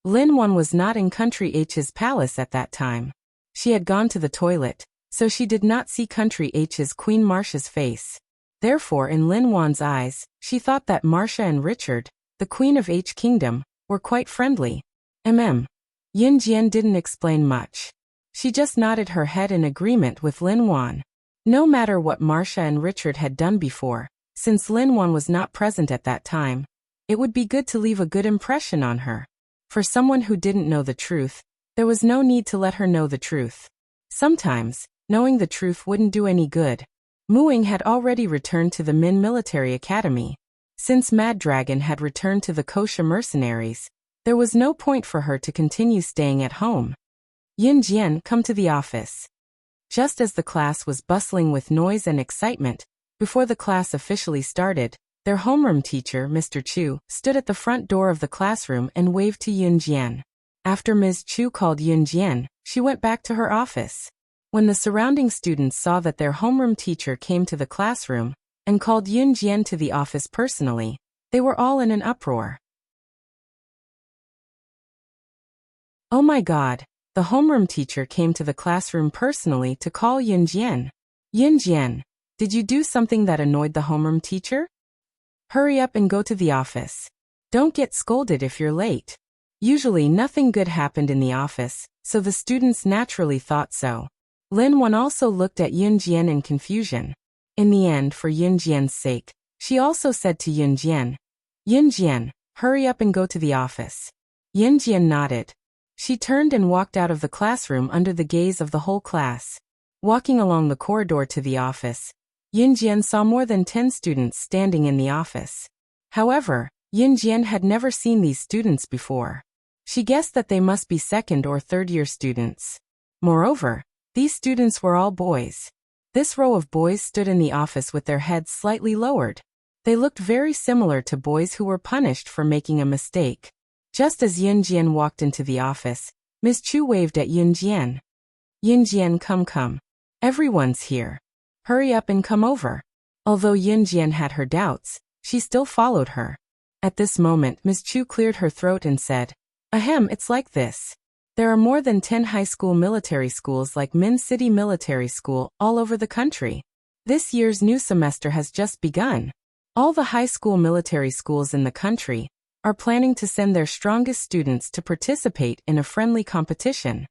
Linwan was not in Country H's palace at that time. She had gone to the toilet, so she did not see Country H's Queen Marcia's face. Therefore, in Linwan's eyes, she thought that Marcia and Richard, the Queen of H Kingdom, were quite friendly. Yunjian didn't explain much. She just nodded her head in agreement with Linwan. No matter what Marcia and Richard had done before, since Linwan was not present at that time, it would be good to leave a good impression on her. For someone who didn't know the truth, there was no need to let her know the truth. Sometimes, knowing the truth wouldn't do any good. Muing had already returned to the Min Military Academy. Since Mad Dragon had returned to the Kosha mercenaries, there was no point for her to continue staying at home. "Yunjian, come to the office." Just as the class was bustling with noise and excitement, before the class officially started, their homeroom teacher, Mr. Chu, stood at the front door of the classroom and waved to Yunjian. After Ms. Chu called Yunjian, she went back to her office. When the surrounding students saw that their homeroom teacher came to the classroom and called Yunjian to the office personally, they were all in an uproar. "Oh my God, the homeroom teacher came to the classroom personally to call Yunjian. Yunjian, did you do something that annoyed the homeroom teacher? Hurry up and go to the office. Don't get scolded if you're late." Usually nothing good happened in the office, so the students naturally thought so. Linwan also looked at Yunjian in confusion. In the end, for Yunjian's sake, she also said to Yunjian, "Yunjian, hurry up and go to the office." Yunjian nodded. She turned and walked out of the classroom under the gaze of the whole class. Walking along the corridor to the office, Yunjian saw more than 10 students standing in the office. However, Yunjian had never seen these students before. She guessed that they must be second or third-year students. Moreover, these students were all boys. This row of boys stood in the office with their heads slightly lowered. They looked very similar to boys who were punished for making a mistake. Just as Yunjian walked into the office, Ms. Chu waved at Yunjian. "Yunjian, come. Everyone's here. Hurry up and come over." Although Yunjian had her doubts, she still followed her. At this moment, Ms. Chu cleared her throat and said, "It's like this. There are more than 10 high school military schools like Min City Military School all over the country. This year's new semester has just begun. All the high school military schools in the country are planning to send their strongest students to participate in a friendly competition.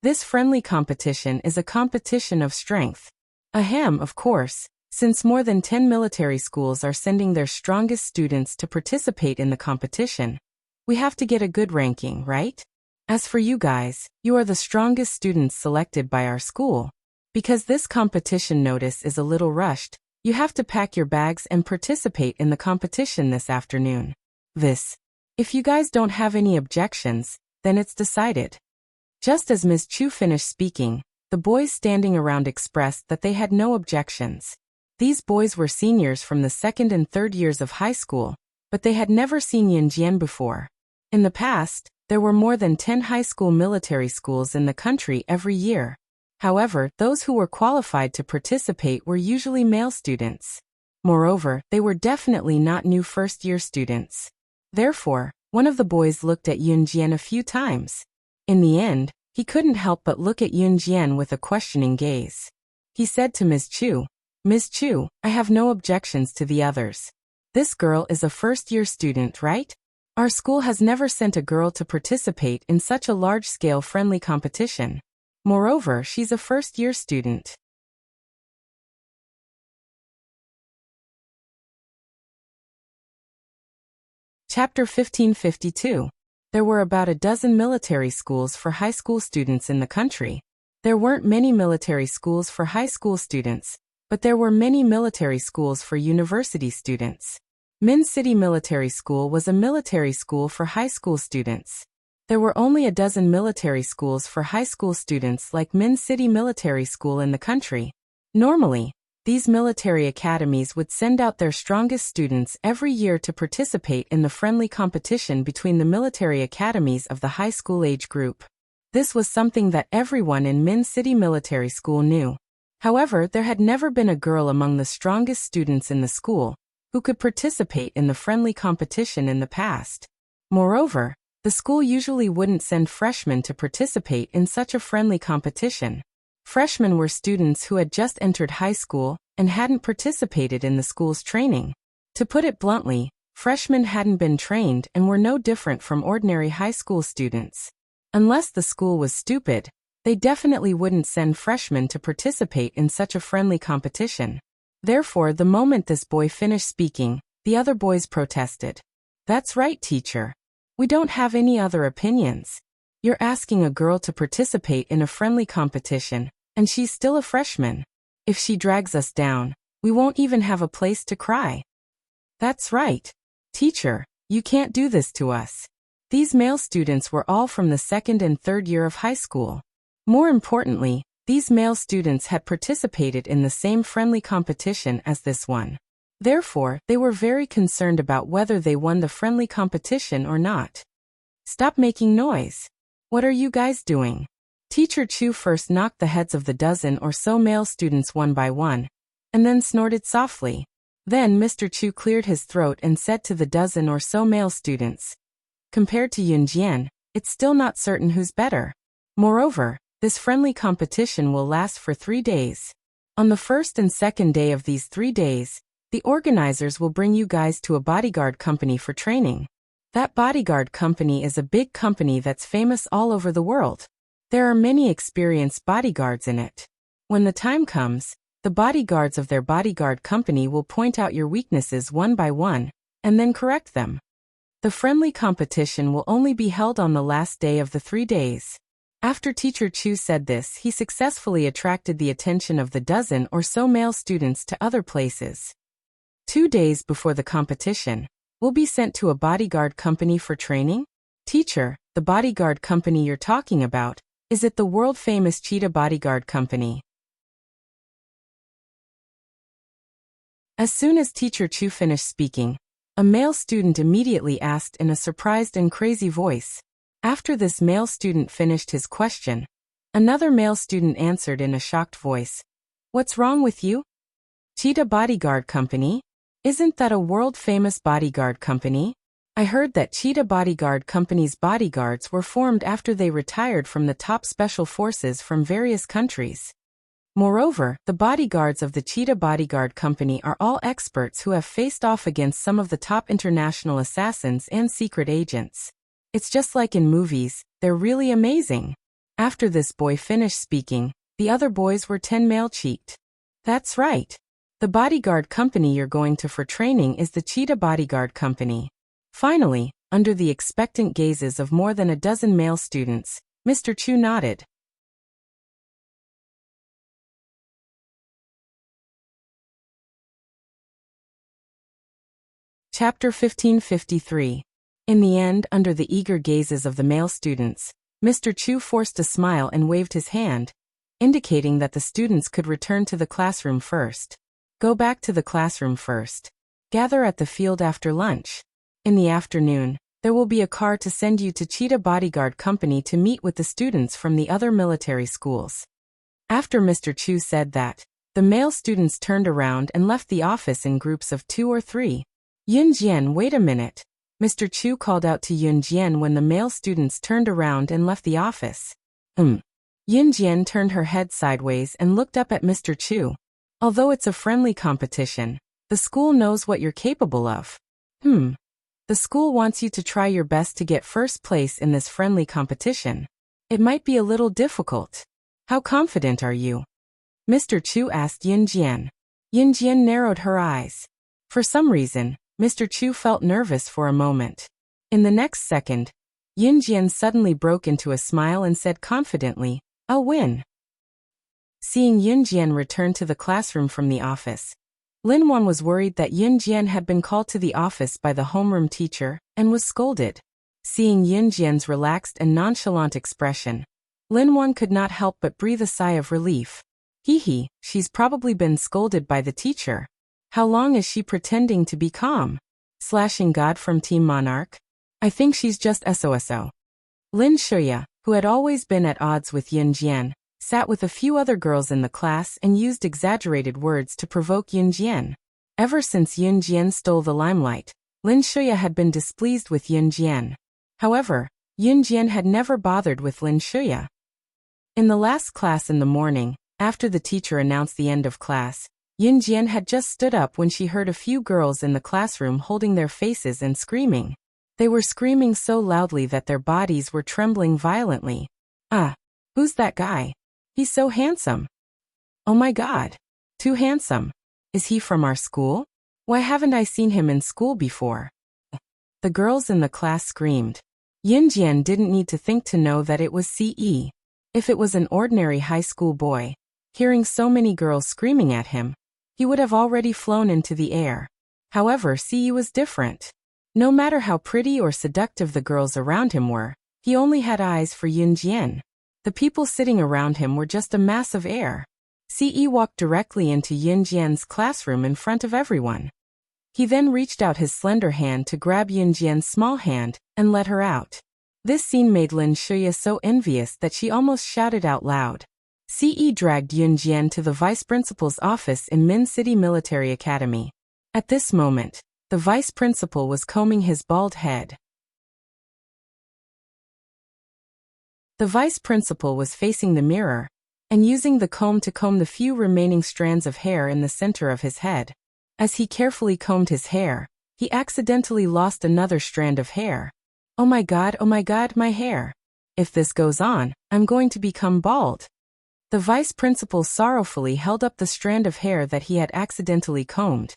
This friendly competition is a competition of strength. Of course, since more than 10 military schools are sending their strongest students to participate in the competition, we have to get a good ranking, right? As for you guys, you are the strongest students selected by our school. Because this competition notice is a little rushed, you have to pack your bags and participate in the competition this afternoon. If you guys don't have any objections, then it's decided." Just as Ms. Chu finished speaking, The boys standing around expressed that they had no objections. These boys were seniors from the second and third years of high school, but they had never seen Yunjian before. In the past, there were more than 10 high school military schools in the country every year. However, those who were qualified to participate were usually male students. Moreover, they were definitely not new first-year students. Therefore, one of the boys looked at Yunjian a few times. In the end, he couldn't help but look at Yunjian with a questioning gaze. He said to Ms. Chu, "Ms. Chu, I have no objections to the others. This girl is a first-year student, right? Our school has never sent a girl to participate in such a large-scale friendly competition. Moreover, she's a first-year student." Chapter 1552. There were about a dozen military schools for high school students in the country. There weren't many military schools for high school students, but there were many military schools for university students. Min City Military School was a military school for high school students. There were only a dozen military schools for high school students like Min City Military School in the country. Normally, these military academies would send out their strongest students every year to participate in the friendly competition between the military academies of the high school age group. This was something that everyone in Min City Military School knew. However, there had never been a girl among the strongest students in the school who could participate in the friendly competition in the past. Moreover, the school usually wouldn't send freshmen to participate in such a friendly competition. Freshmen were students who had just entered high school and hadn't participated in the school's training. To put it bluntly, freshmen hadn't been trained and were no different from ordinary high school students. Unless the school was stupid, they definitely wouldn't send freshmen to participate in such a friendly competition. Therefore, the moment this boy finished speaking, the other boys protested. "That's right, teacher. We don't have any other opinions. You're asking a girl to participate in a friendly competition, and she's still a freshman. If she drags us down, we won't even have a place to cry." "That's right. Teacher, you can't do this to us." These male students were all from the second and third year of high school. More importantly, these male students had participated in the same friendly competition as this one. Therefore, they were very concerned about whether they won the friendly competition or not. "Stop making noise. What are you guys doing?" Teacher Chu first knocked the heads of the dozen or so male students one by one, and then snorted softly. Then Mr. Chu cleared his throat and said to the dozen or so male students, "Compared to Yunjian, it's still not certain who's better. Moreover, this friendly competition will last for 3 days. On the first and second day of these 3 days, the organizers will bring you guys to a bodyguard company for training. That bodyguard company is a big company that's famous all over the world. There are many experienced bodyguards in it. When the time comes, the bodyguards of their bodyguard company will point out your weaknesses one by one, and then correct them. The friendly competition will only be held on the last day of the 3 days." After Teacher Chu said this, he successfully attracted the attention of the dozen or so male students to other places. 2 days before the competition, we'll be sent to a bodyguard company for training? Teacher, the bodyguard company you're talking about, is it the world-famous Cheetah Bodyguard Company? As soon as Teacher Chu finished speaking, a male student immediately asked in a surprised and crazy voice. After this male student finished his question, another male student answered in a shocked voice, "What's wrong with you? Cheetah Bodyguard Company? Isn't that a world-famous bodyguard company? I heard that Cheetah Bodyguard Company's bodyguards were formed after they retired from the top special forces from various countries. Moreover, the bodyguards of the Cheetah Bodyguard Company are all experts who have faced off against some of the top international assassins and secret agents. It's just like in movies, they're really amazing." After this boy finished speaking, the other boys were 10 male-cheeked. "That's right. The bodyguard company you're going to for training is the Cheetah Bodyguard Company." Finally, under the expectant gazes of more than a dozen male students, Mr. Chu nodded. Chapter 1553. In the end, under the eager gazes of the male students, Mr. Chu forced a smile and waved his hand. indicating that the students could return to the classroom first. Go back to the classroom first. Gather at the field after lunch. In the afternoon, there will be a car to send you to Cheetah Bodyguard Company to meet with the students from the other military schools. After Mr. Chu said that, the male students turned around and left the office in groups of 2 or 3. Yun Jian, wait a minute. Mr. Chu called out to Yun Jian when the male students turned around and left the office. Yun Jian turned her head sideways and looked up at Mr. Chu. Although it's a friendly competition, the school knows what you're capable of. The school wants you to try your best to get first place in this friendly competition. It might be a little difficult. How confident are you? Mr. Chu asked Yun Jian. Yun Jian narrowed her eyes. For some reason, Mr. Chu felt nervous for a moment. In the next second, Yun Jian suddenly broke into a smile and said confidently, "I'll win." Seeing Yun Jian return to the classroom from the office, Lin Wan was worried that Yun Jian had been called to the office by the homeroom teacher and was scolded. Seeing Yun Jian's relaxed and nonchalant expression, Lin Wan could not help but breathe a sigh of relief. Hee, she's probably been scolded by the teacher. How long is she pretending to be calm? Slashing God from Team Monarch? I think she's just SOSO. Lin Shuya, who had always been at odds with Yun Jian, sat with a few other girls in the class and used exaggerated words to provoke Yun Jian. Ever since Yun Jian stole the limelight, Lin Shuya had been displeased with Yun Jian. However, Yun Jian had never bothered with Lin Shuya. In the last class in the morning, after the teacher announced the end of class, Yun Jian had just stood up when she heard a few girls in the classroom holding their faces and screaming. They were screaming so loudly that their bodies were trembling violently. Who's that guy? He's so handsome. Oh my God. Too handsome. Is he from our school? Why haven't I seen him in school before? The girls in the class screamed. Yun Jian didn't need to think to know that it was CE. If it was an ordinary high school boy, hearing so many girls screaming at him, he would have already flown into the air. However, CE was different. No matter how pretty or seductive the girls around him were, he only had eyes for Yun Jian. The people sitting around him were just a mass of air. CE walked directly into Yun Jian's classroom in front of everyone. He then reached out his slender hand to grab Yun Jian's small hand and let her out. This scene made Lin Shuya so envious that she almost shouted out loud. CE dragged Yun Jian to the vice principal's office in Min City Military Academy. At this moment, the vice principal was combing his bald head. The vice principal was facing the mirror and using the comb to comb the few remaining strands of hair in the center of his head. As he carefully combed his hair, he accidentally lost another strand of hair. Oh my God, my hair. If this goes on, I'm going to become bald. The vice principal sorrowfully held up the strand of hair that he had accidentally combed.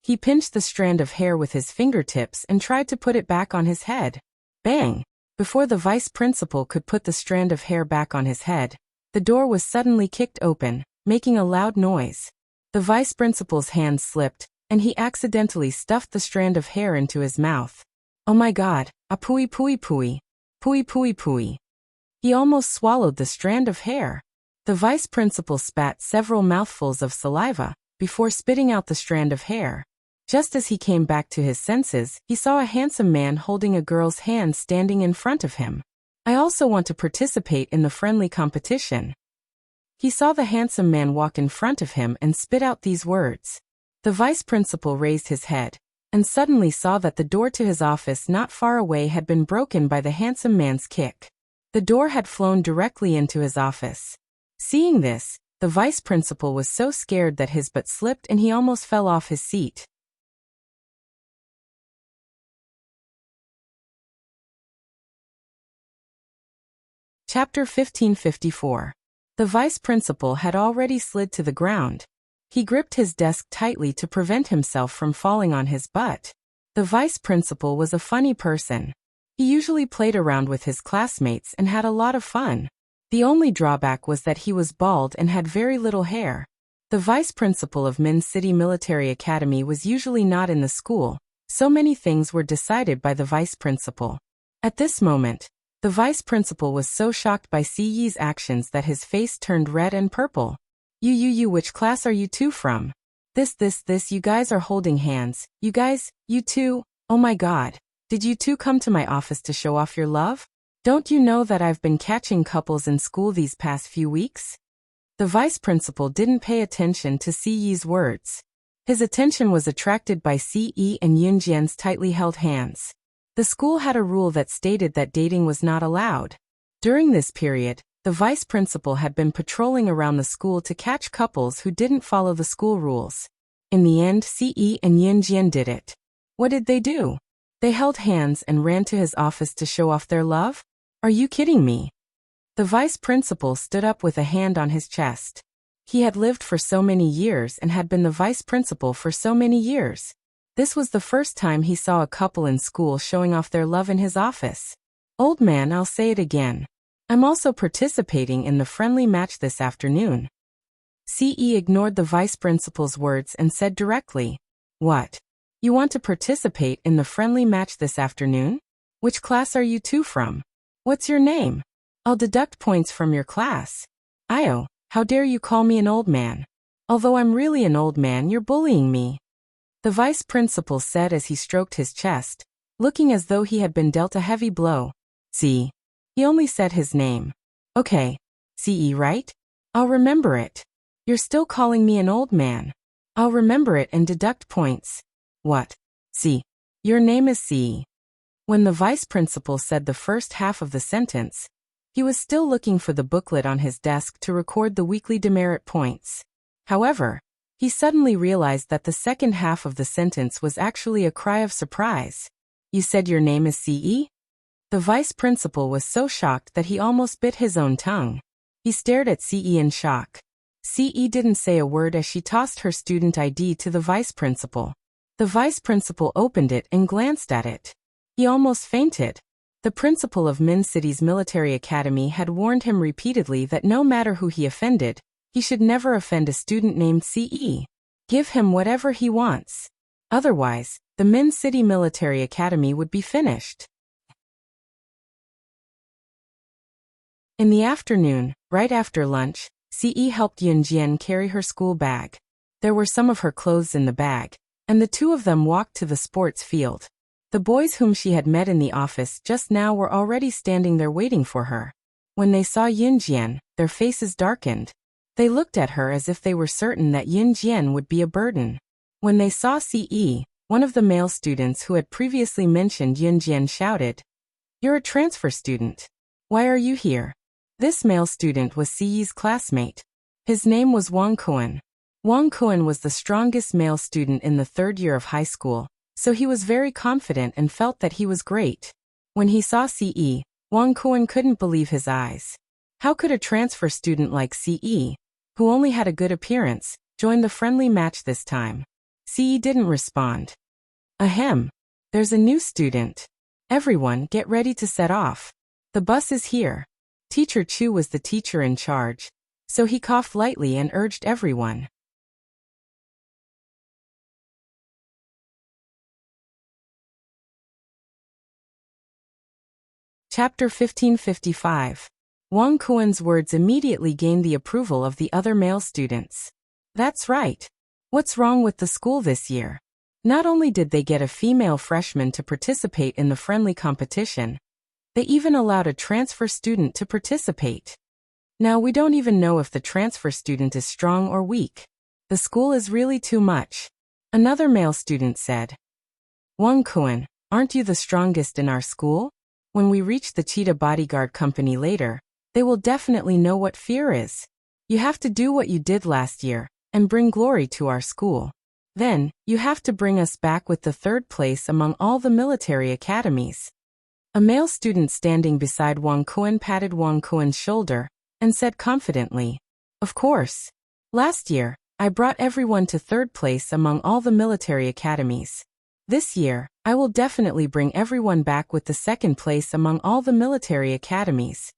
He pinched the strand of hair with his fingertips and tried to put it back on his head. Bang! Before the vice principal could put the strand of hair back on his head, the door was suddenly kicked open, making a loud noise. The vice principal's hand slipped, and he accidentally stuffed the strand of hair into his mouth. Oh my God, pooey pooey pooey. Pooey pooey pooey. He almost swallowed the strand of hair. The vice principal spat several mouthfuls of saliva before spitting out the strand of hair. Just as he came back to his senses, he saw a handsome man holding a girl's hand standing in front of him. I also want to participate in the friendly competition. He saw the handsome man walk in front of him and spit out these words. The vice principal raised his head and suddenly saw that the door to his office not far away had been broken by the handsome man's kick. The door had flown directly into his office. Seeing this, the vice principal was so scared that his butt slipped and he almost fell off his seat. Chapter 1554. The vice principal had already slid to the ground. He gripped his desk tightly to prevent himself from falling on his butt. The vice principal was a funny person. He usually played around with his classmates and had a lot of fun. The only drawback was that he was bald and had very little hair. The vice principal of Min City Military Academy was usually not in the school, so many things were decided by the vice principal. At this moment, The vice principal was so shocked by Si Yi's actions that his face turned red and purple. You, which class are you two from? This, you guys are holding hands. You guys, you two, oh my god. Did you two come to my office to show off your love? Don't you know that I've been catching couples in school these past few weeks? The vice principal didn't pay attention to Si Yi's words. His attention was attracted by Si Yi and Yunjian's tightly held hands. The school had a rule that stated that dating was not allowed. During this period, the vice principal had been patrolling around the school to catch couples who didn't follow the school rules. In the end, Si Yi and Yunjian did it. What did they do? They held hands and ran to his office to show off their love? Are you kidding me? The vice principal stood up with a hand on his chest. He had lived for so many years and had been the vice principal for so many years. This was the first time he saw a couple in school showing off their love in his office. Old man, I'll say it again. I'm also participating in the friendly match this afternoon. Si Yi ignored the vice principal's words and said directly, What? You want to participate in the friendly match this afternoon? Which class are you two from? What's your name? I'll deduct points from your class. Io, how dare you call me an old man? Although I'm really an old man, you're bullying me. The vice principal said as he stroked his chest, looking as though he had been dealt a heavy blow. See? He only said his name. Okay. Ce, right? I'll remember it. You're still calling me an old man. I'll remember it and deduct points. What? See. Your name is Ce. When the vice principal said the first half of the sentence, he was still looking for the booklet on his desk to record the weekly demerit points. However, he suddenly realized that the second half of the sentence was actually a cry of surprise. You said your name is Ce? The vice principal was so shocked that he almost bit his own tongue. He stared at Ce in shock. Ce didn't say a word as she tossed her student ID to the vice principal. The vice principal opened it and glanced at it. He almost fainted. The principal of Min City's military academy had warned him repeatedly that no matter who he offended, he should never offend a student named Ce. Give him whatever he wants. Otherwise, the Min City Military Academy would be finished. In the afternoon, right after lunch, Ce helped Yunjian carry her school bag. There were some of her clothes in the bag, and the two of them walked to the sports field. The boys whom she had met in the office just now were already standing there waiting for her. When they saw Yunjian, their faces darkened. They looked at her as if they were certain that Yunjian would be a burden. When they saw Ce, one of the male students who had previously mentioned Yunjian shouted, You're a transfer student. Why are you here? This male student was Ce's classmate. His name was Wang Kuan. Wang Kuan was the strongest male student in the third year of high school, so he was very confident and felt that he was great. When he saw Ce, Wang Kuan couldn't believe his eyes. How could a transfer student like Ce, who only had a good appearance, join the friendly match this time? Ce didn't respond. Ahem. There's a new student. Everyone, get ready to set off. The bus is here. Teacher Chu was the teacher in charge, so he coughed lightly and urged everyone. Chapter 1555. Wang Kuan's words immediately gained the approval of the other male students. That's right. What's wrong with the school this year? Not only did they get a female freshman to participate in the friendly competition, they even allowed a transfer student to participate. Now we don't even know if the transfer student is strong or weak. The school is really too much. Another male student said. Wang Kuan, aren't you the strongest in our school? When we reach the cheetah bodyguard company later, they will definitely know what fear is. You have to do what you did last year, and bring glory to our school. Then, you have to bring us back with the third place among all the military academies. A male student standing beside Wang Kuan patted Wang Kuan's shoulder, and said confidently, Of course. Last year, I brought everyone to third place among all the military academies. This year, I will definitely bring everyone back with the second place among all the military academies.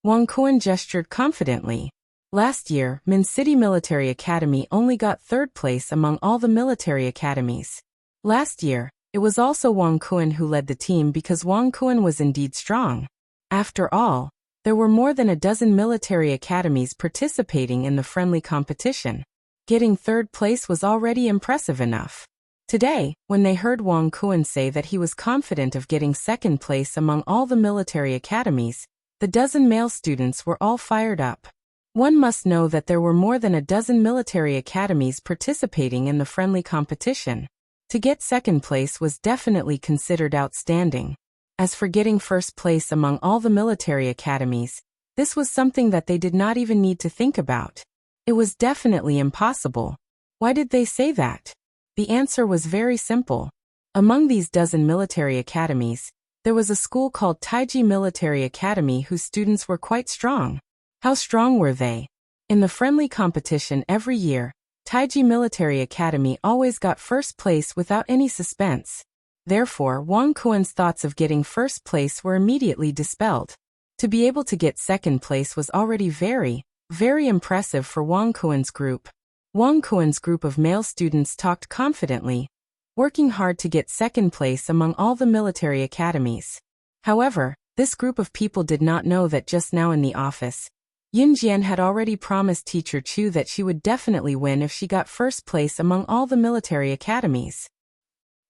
Wang Kuan gestured confidently. Last year, Min City Military Academy only got third place among all the military academies. Last year, it was also Wang Kuan who led the team because Wang Kuan was indeed strong. After all, there were more than a dozen military academies participating in the friendly competition. Getting third place was already impressive enough. Today, when they heard Wang Kuan say that he was confident of getting second place among all the military academies, the dozen male students were all fired up. One must know that there were more than a dozen military academies participating in the friendly competition. To get second place was definitely considered outstanding. As for getting first place among all the military academies, this was something that they did not even need to think about. It was definitely impossible. Why did they say that? The answer was very simple. Among these dozen military academies, there was a school called Taiji Military Academy whose students were quite strong. How strong were they? In the friendly competition every year, Taiji Military Academy always got first place without any suspense. Therefore, Wang Kuan's thoughts of getting first place were immediately dispelled. To be able to get second place was already very, very impressive for Wang Kuan's group. Wang Kuan's group of male students talked confidently, working hard to get second place among all the military academies. However, this group of people did not know that just now in the office, Yun Jian had already promised Teacher Chu that she would definitely win if she got first place among all the military academies.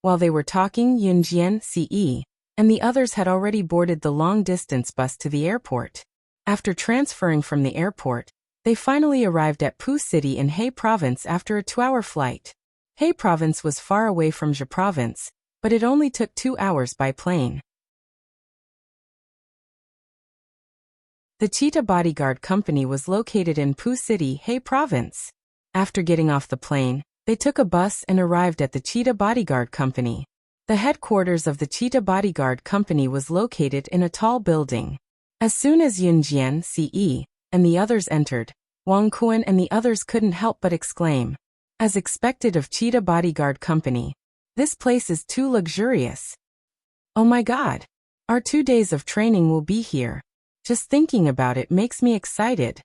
While they were talking, Yun Jian, CE, and the others had already boarded the long-distance bus to the airport. After transferring from the airport, they finally arrived at Pu City in He Province after a 2-hour flight. He Province was far away from Zhe Province, but it only took 2 hours by plane. The Cheetah Bodyguard Company was located in Pu City, He Province. After getting off the plane, they took a bus and arrived at the Cheetah Bodyguard Company. The headquarters of the Cheetah Bodyguard Company was located in a tall building. As soon as Yun Jian, CE, and the others entered, Wang Kuan and the others couldn't help but exclaim. As expected of Cheetah Bodyguard Company, this place is too luxurious. Oh my God! Our 2 days of training will be here. Just thinking about it makes me excited.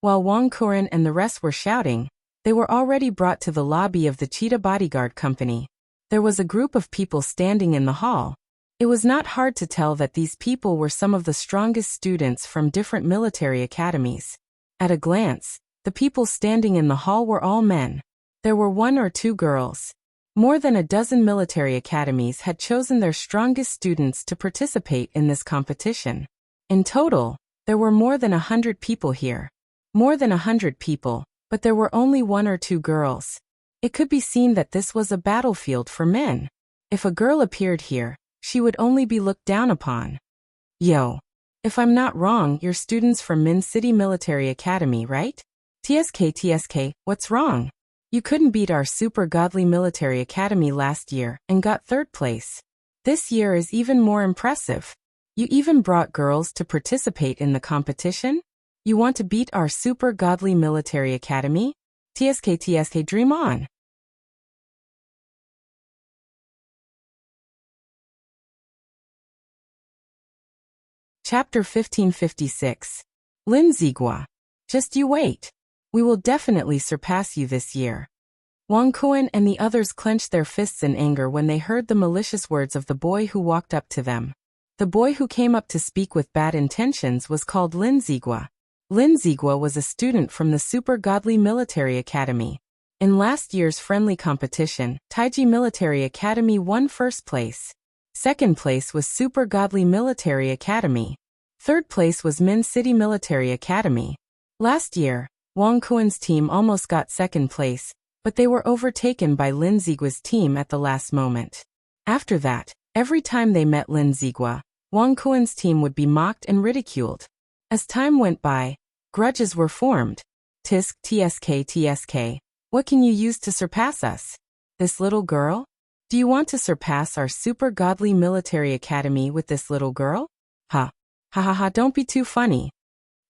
While Wang Kuan and the rest were shouting, they were already brought to the lobby of the Cheetah Bodyguard Company. There was a group of people standing in the hall. It was not hard to tell that these people were some of the strongest students from different military academies. At a glance, the people standing in the hall were all men. There were 1 or 2 girls. More than a dozen military academies had chosen their strongest students to participate in this competition. In total, there were more than 100 people here. More than 100 people, but there were only 1 or 2 girls. It could be seen that this was a battlefield for men. If a girl appeared here, she would only be looked down upon. Yo. If I'm not wrong, you're students from Min City Military Academy, right? TSK, what's wrong? You couldn't beat our super godly military academy last year and got third place. This year is even more impressive. You even brought girls to participate in the competition? You want to beat our super godly military academy? TSK, dream on. Chapter 1556. Lin Zigua. Just you wait. We will definitely surpass you this year. Wang Kuan and the others clenched their fists in anger when they heard the malicious words of the boy who walked up to them. The boy who came up to speak with bad intentions was called Lin Zigua. Lin Zigua was a student from the Super Godly Military Academy. In last year's friendly competition, Taiji Military Academy won first place. Second place was Super Godly Military Academy. Third place was Min City Military Academy. Last year, Wang Kuan's team almost got second place, but they were overtaken by Lin Zigua's team at the last moment. After that, every time they met Lin Zigua, Wang Kuan's team would be mocked and ridiculed. As time went by, grudges were formed. TSK, what can you use to surpass us? This little girl? Do you want to surpass our super godly military academy with this little girl? Ha. Ha ha ha, don't be too funny.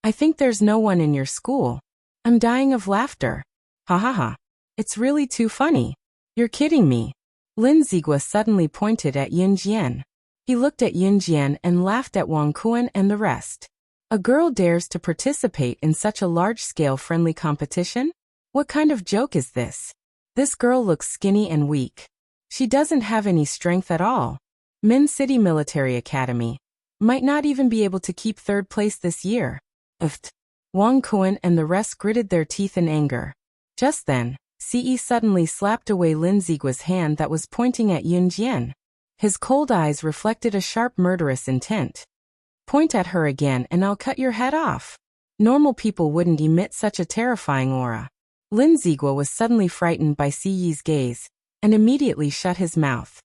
I think there's no one in your school. I'm dying of laughter. Ha ha ha. It's really too funny. You're kidding me. Lin Zigua suddenly pointed at Yun Jian. He looked at Yun Jian and laughed at Wang Kuan and the rest. A girl dares to participate in such a large-scale friendly competition? What kind of joke is this? This girl looks skinny and weak. She doesn't have any strength at all. Min City Military Academy. Might not even be able to keep third place this year. Uft. Wang Kuan and the rest gritted their teeth in anger. Just then, Ce suddenly slapped away Lin Zigua's hand that was pointing at Yun Jian. His cold eyes reflected a sharp murderous intent. Point at her again and I'll cut your head off. Normal people wouldn't emit such a terrifying aura. Lin Zigua was suddenly frightened by Ci's gaze, and immediately shut his mouth.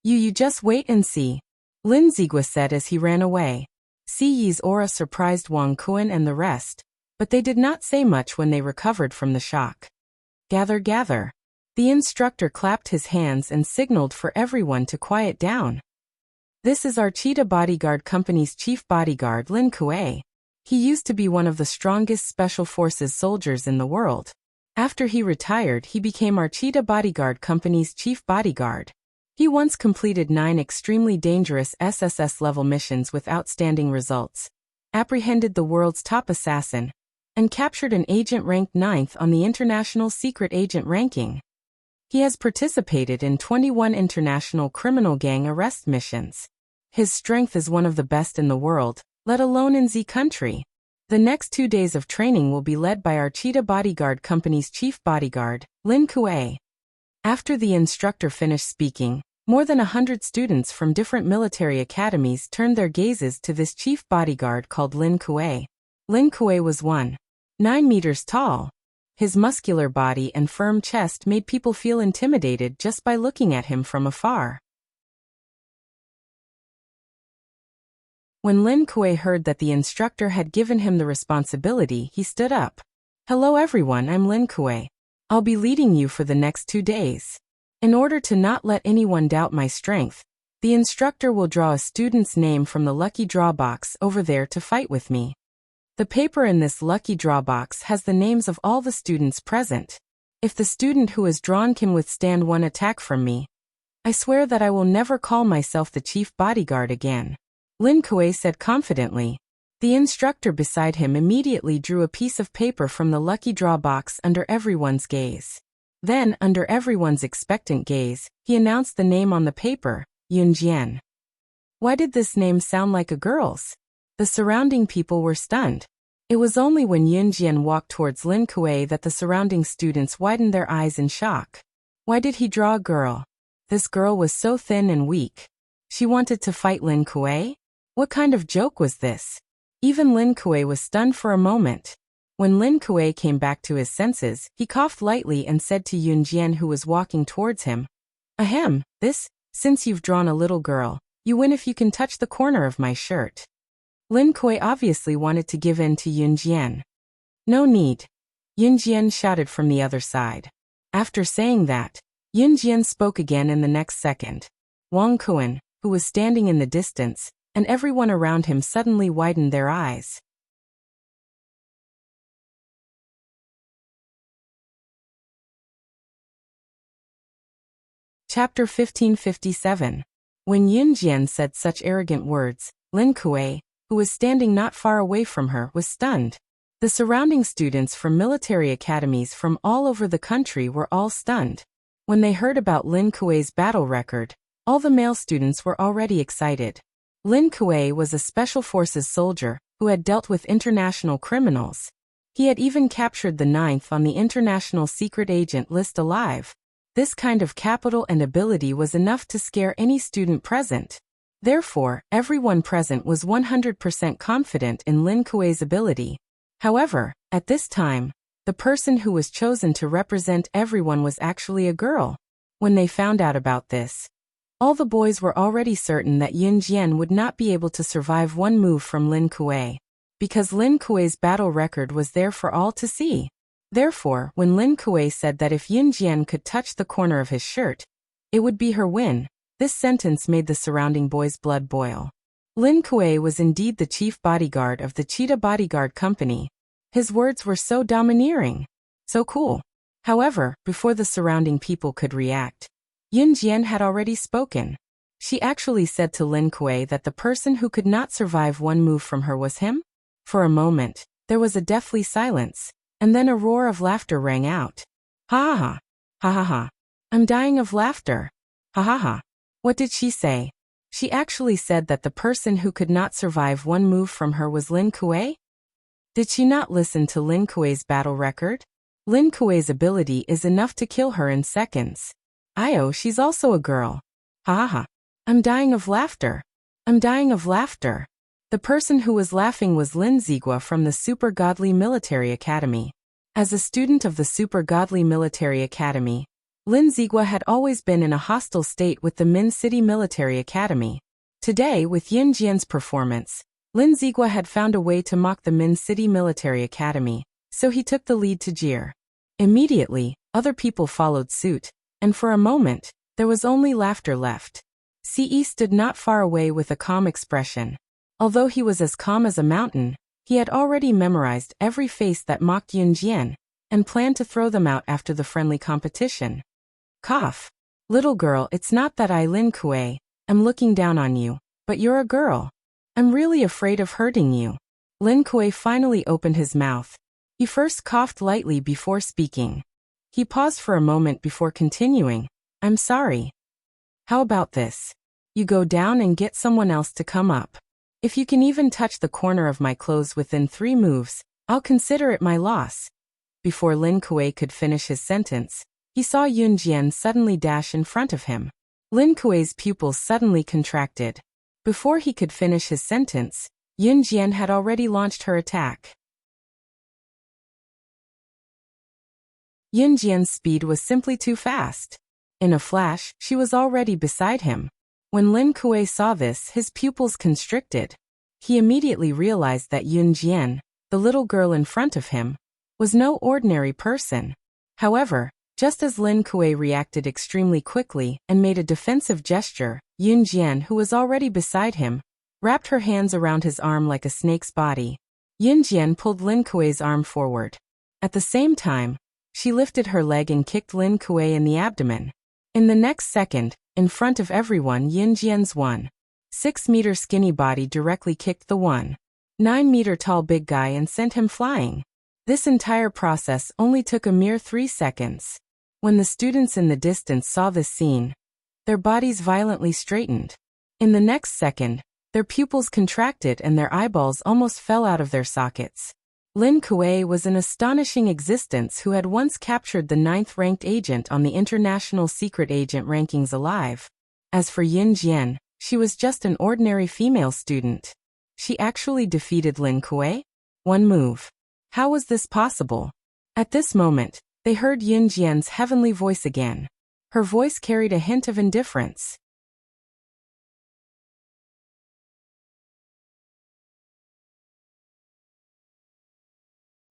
You just wait and see, Lin Zigua said as he ran away. Ci's aura surprised Wang Kuan and the rest, but they did not say much when they recovered from the shock. Gather, gather. The instructor clapped his hands and signaled for everyone to quiet down. This is our Cheetah Bodyguard Company's chief bodyguard Lin Kuei. He used to be one of the strongest special forces soldiers in the world. After he retired, he became our Cheetah Bodyguard Company's chief bodyguard. He once completed 9 extremely dangerous SSS-level missions with outstanding results, apprehended the world's top assassin, and captured an agent ranked 9th on the International Secret Agent ranking. He has participated in 21 international criminal gang arrest missions. His strength is one of the best in the world, let alone in Z country. The next 2 days of training will be led by our Cheetah Bodyguard Company's chief bodyguard, Lin Kuei. After the instructor finished speaking, more than 100 students from different military academies turned their gazes to this chief bodyguard called Lin Kuei. Lin Kuei was 1.9 meters tall. His muscular body and firm chest made people feel intimidated just by looking at him from afar. When Lin Kuei heard that the instructor had given him the responsibility, he stood up. Hello everyone, I'm Lin Kuei. I'll be leading you for the next 2 days. In order to not let anyone doubt my strength, the instructor will draw a student's name from the lucky draw box over there to fight with me. The paper in this lucky draw box has the names of all the students present. If the student who is drawn can withstand one attack from me, I swear that I will never call myself the chief bodyguard again. Lin Kuei said confidently. The instructor beside him immediately drew a piece of paper from the lucky draw box under everyone's gaze. Then, under everyone's expectant gaze, he announced the name on the paper, Yun Jian. Why did this name sound like a girl's? The surrounding people were stunned. It was only when Yun Jian walked towards Lin Kuei that the surrounding students widened their eyes in shock. Why did he draw a girl? This girl was so thin and weak. She wanted to fight Lin Kuei? What kind of joke was this? Even Lin Kuei was stunned for a moment. When Lin Kuei came back to his senses, he coughed lightly and said to Yun Jian, who was walking towards him, Ahem, since you've drawn a little girl, you win if you can touch the corner of my shirt. Lin Kuei obviously wanted to give in to Yun Jian. No need. Yun Jian shouted from the other side. After saying that, Yun Jian spoke again in the next second. Wang Kuan, who was standing in the distance, and everyone around him suddenly widened their eyes. Chapter 1557. When Yun Jian said such arrogant words, Lin Kuei, who was standing not far away from her, was stunned. The surrounding students from military academies from all over the country were all stunned. When they heard about Lin Kuei's battle record, all the male students were already excited. Lin Kuei was a special forces soldier who had dealt with international criminals. He had even captured the 9th on the International Secret Agent list alive. This kind of capital and ability was enough to scare any student present. Therefore, everyone present was 100% confident in Lin Kuei's ability. However, at this time, the person who was chosen to represent everyone was actually a girl. When they found out about this, all the boys were already certain that Yun Jian would not be able to survive one move from Lin Kuei, because Lin Kuei's battle record was there for all to see. Therefore, when Lin Kuei said that if Yun Jian could touch the corner of his shirt, it would be her win, this sentence made the surrounding boys' blood boil. Lin Kuei was indeed the chief bodyguard of the Cheetah Bodyguard Company. His words were so domineering, so cool. However, before the surrounding people could react, Yun Jian had already spoken. She actually said to Lin Kuei that the person who could not survive one move from her was him. For a moment, there was a deathly silence, and then a roar of laughter rang out. Ha ha ha. Ha ha ha. I'm dying of laughter. Ha ha ha. What did she say? She actually said that the person who could not survive one move from her was Lin Kuei? Did she not listen to Lin Kuei's battle record? Lin Kuei's ability is enough to kill her in seconds. She's also a girl. Ha ha. I'm dying of laughter. I'm dying of laughter. The person who was laughing was Lin Zigua from the Super Godly Military Academy. As a student of the Super Godly Military Academy, Lin Zigua had always been in a hostile state with the Min City Military Academy. Today, with Yin Jian's performance, Lin Zigua had found a way to mock the Min City Military Academy, so he took the lead to jeer. Immediately, other people followed suit, and for a moment, there was only laughter left. Ce stood not far away with a calm expression. Although he was as calm as a mountain, he had already memorized every face that mocked Yin Jian, and planned to throw them out after the friendly competition. Cough. Little girl, it's not that I, Lin Kuei, am looking down on you, but you're a girl. I'm really afraid of hurting you. Lin Kuei finally opened his mouth. He first coughed lightly before speaking. He paused for a moment before continuing. I'm sorry. How about this? You go down and get someone else to come up. If you can even touch the corner of my clothes within 3 moves, I'll consider it my loss. Before Lin Kuei could finish his sentence, he saw Yun Jian suddenly dash in front of him. Lin Kuei's pupils suddenly contracted. Before he could finish his sentence, Yun Jian had already launched her attack. Yun Jian's speed was simply too fast. In a flash, she was already beside him. When Lin Kuei saw this, his pupils constricted. He immediately realized that Yun Jian, the little girl in front of him, was no ordinary person. However, just as Lin Kuei reacted extremely quickly and made a defensive gesture, Yun Jian, who was already beside him, wrapped her hands around his arm like a snake's body. Yun Jian pulled Lin Kuei's arm forward. At the same time, she lifted her leg and kicked Lin Kuei in the abdomen. In the next second, in front of everyone, Yun Jian's 1.6-meter skinny body directly kicked the 1.9-meter tall big guy and sent him flying. This entire process only took a mere 3 seconds. When the students in the distance saw this scene, their bodies violently straightened. In the next second, their pupils contracted and their eyeballs almost fell out of their sockets. Lin Kuei was an astonishing existence who had once captured the 9th-ranked agent on the International Secret Agent rankings alive. As for Yin Jian, she was just an ordinary female student. She actually defeated Lin Kuei? One move. How was this possible? At this moment, they heard Yin Jian's heavenly voice again. Her voice carried a hint of indifference.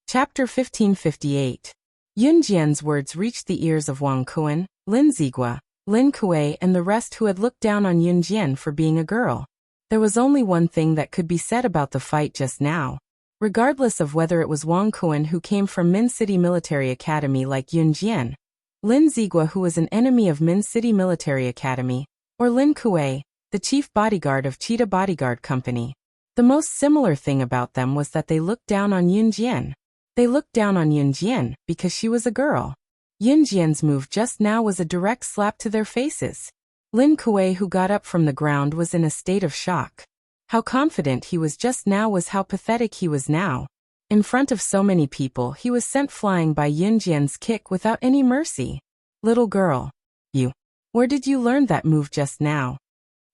Chapter 1558. Yun Jian's words reached the ears of Wang Kuan, Lin Zigua, Lin Kuei, and the rest who had looked down on Yun Jian for being a girl. There was only one thing that could be said about the fight just now. Regardless of whether it was Wang Kuan who came from Min City Military Academy like Yun Jian, Lin Zigua who was an enemy of Min City Military Academy, or Lin Kuei, the chief bodyguard of Cheetah Bodyguard Company. The most similar thing about them was that they looked down on Yun Jian. They looked down on Yun Jian because she was a girl. Yun Jian's move just now was a direct slap to their faces. Lin Kuei, who got up from the ground, was in a state of shock. How confident he was just now was how pathetic he was now. In front of so many people, he was sent flying by Yun Jian's kick without any mercy. Little girl. Where did you learn that move just now?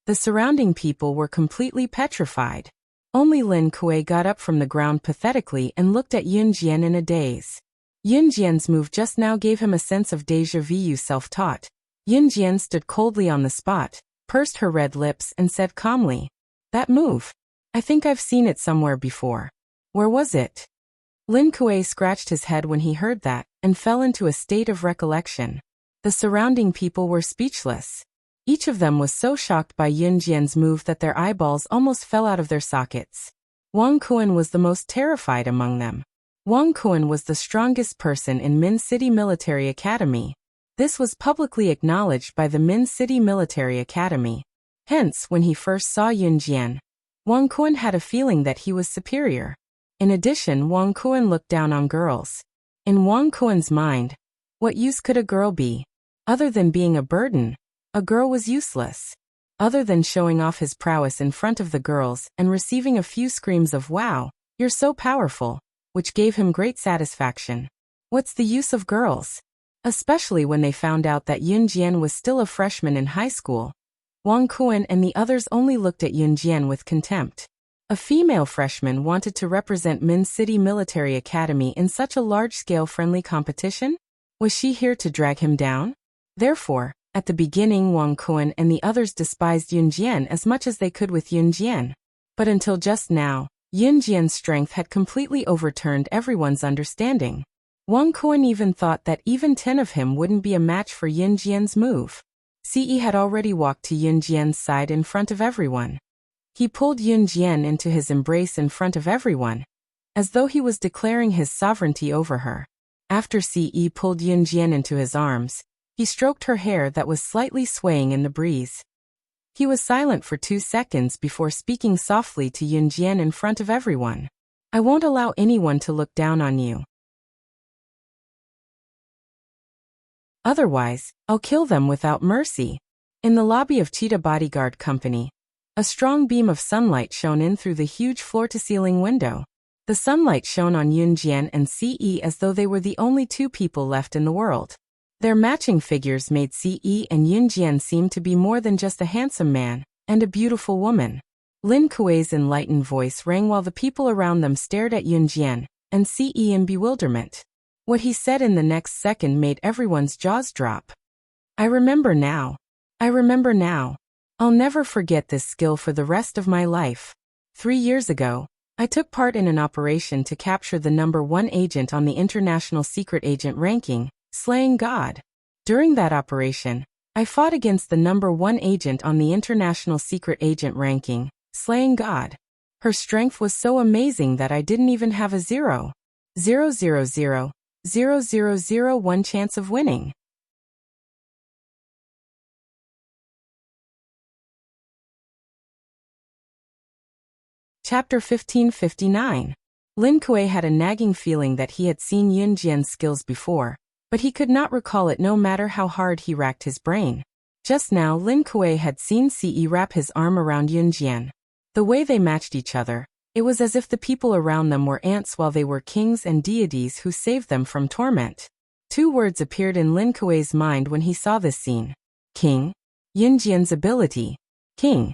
The surrounding people were completely petrified. Only Lin Kuei got up from the ground pathetically and looked at Yun Jian in a daze. Yun Jian's move just now gave him a sense of déjà vu self-taught. Yun Jian stood coldly on the spot, pursed her red lips and said calmly, "That move. I think I've seen it somewhere before. Where was it?" Lin Kuei scratched his head when he heard that, and fell into a state of recollection. The surrounding people were speechless. Each of them was so shocked by Yun Jian's move that their eyeballs almost fell out of their sockets. Wang Kuan was the most terrified among them. Wang Kuan was the strongest person in Min City Military Academy. This was publicly acknowledged by the Min City Military Academy. Hence, when he first saw Yun Jian, Wang Kuan had a feeling that he was superior. In addition, Wang Kuan looked down on girls. In Wang Kuan's mind, what use could a girl be? Other than being a burden, a girl was useless. other than showing off his prowess in front of the girls and receiving a few screams of "Wow, you're so powerful," which gave him great satisfaction. What's the use of girls? Especially when they found out that Yunjian was still a freshman in high school. Wang Kuan and the others only looked at Yunjian with contempt. A female freshman wanted to represent Min City Military Academy in such a large-scale friendly competition? Was she here to drag him down? Therefore, at the beginning Wang Kuan and the others despised Yunjian as much as they could with Yunjian. But until just now, Yunjian's strength had completely overturned everyone's understanding. Wang Kuan even thought that even 10 of him wouldn't be a match for Yunjian's move. Ce had already walked to Yunjian's side in front of everyone. He pulled Yunjian into his embrace in front of everyone, as though he was declaring his sovereignty over her. After Ce pulled Yunjian into his arms, he stroked her hair that was slightly swaying in the breeze. He was silent for 2 seconds before speaking softly to Yunjian in front of everyone. "I won't allow anyone to look down on you. Otherwise, I'll kill them without mercy." In the lobby of Cheetah Bodyguard Company, a strong beam of sunlight shone in through the huge floor-to-ceiling window. The sunlight shone on Yunjian and Ce as though they were the only 2 people left in the world. Their matching figures made Ce and Yunjian seem to be more than just a handsome man and a beautiful woman. Lin Kuei's enlightened voice rang while the people around them stared at Yunjian and Ce in bewilderment. What he said in the next second made everyone's jaws drop. "I remember now. I remember now. I'll never forget this skill for the rest of my life. 3 years ago, I took part in an operation to capture the #1 agent on the International Secret Agent ranking, slaying God. During that operation, I fought against the #1 agent on the International Secret Agent ranking, slaying God. Her strength was so amazing that I didn't even have a 0.0000001 chance of winning." Chapter 1559. Lin Kuei had a nagging feeling that he had seen Yunjian's skills before, but he could not recall it no matter how hard he racked his brain. Just now Lin Kuei had seen Ce wrap his arm around Yunjian. The way they matched each other, it was as if the people around them were ants while they were kings and deities who saved them from torment. 2 words appeared in Lin Kuei's mind when he saw this scene. King. Yunjian's ability. King.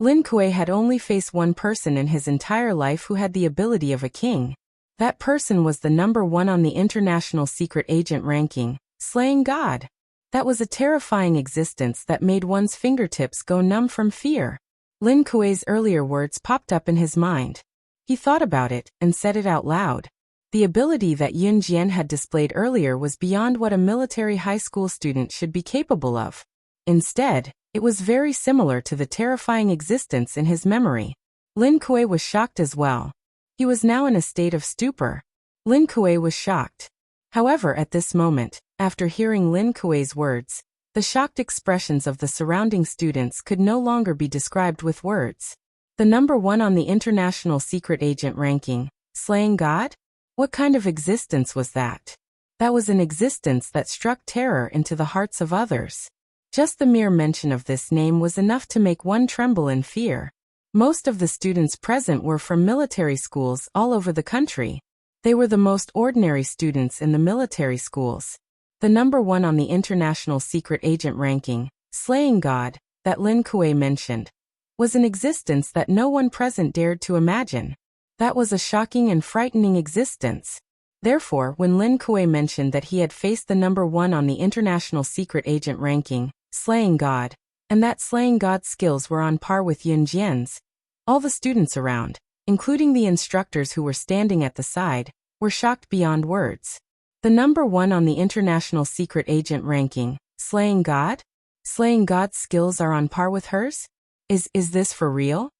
Lin Kuei had only faced one person in his entire life who had the ability of a king. That person was the #1 on the International Secret Agent ranking, slaying God. That was a terrifying existence that made one's fingertips go numb from fear. Lin Kuei's earlier words popped up in his mind. He thought about it and said it out loud. The ability that Yunjian had displayed earlier was beyond what a military high school student should be capable of. Instead, it was very similar to the terrifying existence in his memory. Lin Kuei was shocked as well. He was now in a state of stupor. Lin Kuei was shocked. However, at this moment, after hearing Lin Kuei's words, the shocked expressions of the surrounding students could no longer be described with words. The #1 on the International Secret Agent ranking, slaying God? What kind of existence was that? That was an existence that struck terror into the hearts of others. Just the mere mention of this name was enough to make one tremble in fear. Most of the students present were from military schools all over the country. They were the most ordinary students in the military schools. The #1 on the International Secret Agent ranking, slaying God, that Lin Kuei mentioned, was an existence that no one present dared to imagine. That was a shocking and frightening existence. Therefore, when Lin Kuei mentioned that he had faced the #1 on the International Secret Agent ranking, slaying God, and that slaying God's skills were on par with Yunjian's, all the students around, including the instructors who were standing at the side, were shocked beyond words. The #1 on the International Secret Agent ranking, slaying God? Slaying God's skills are on par with hers? Is this for real?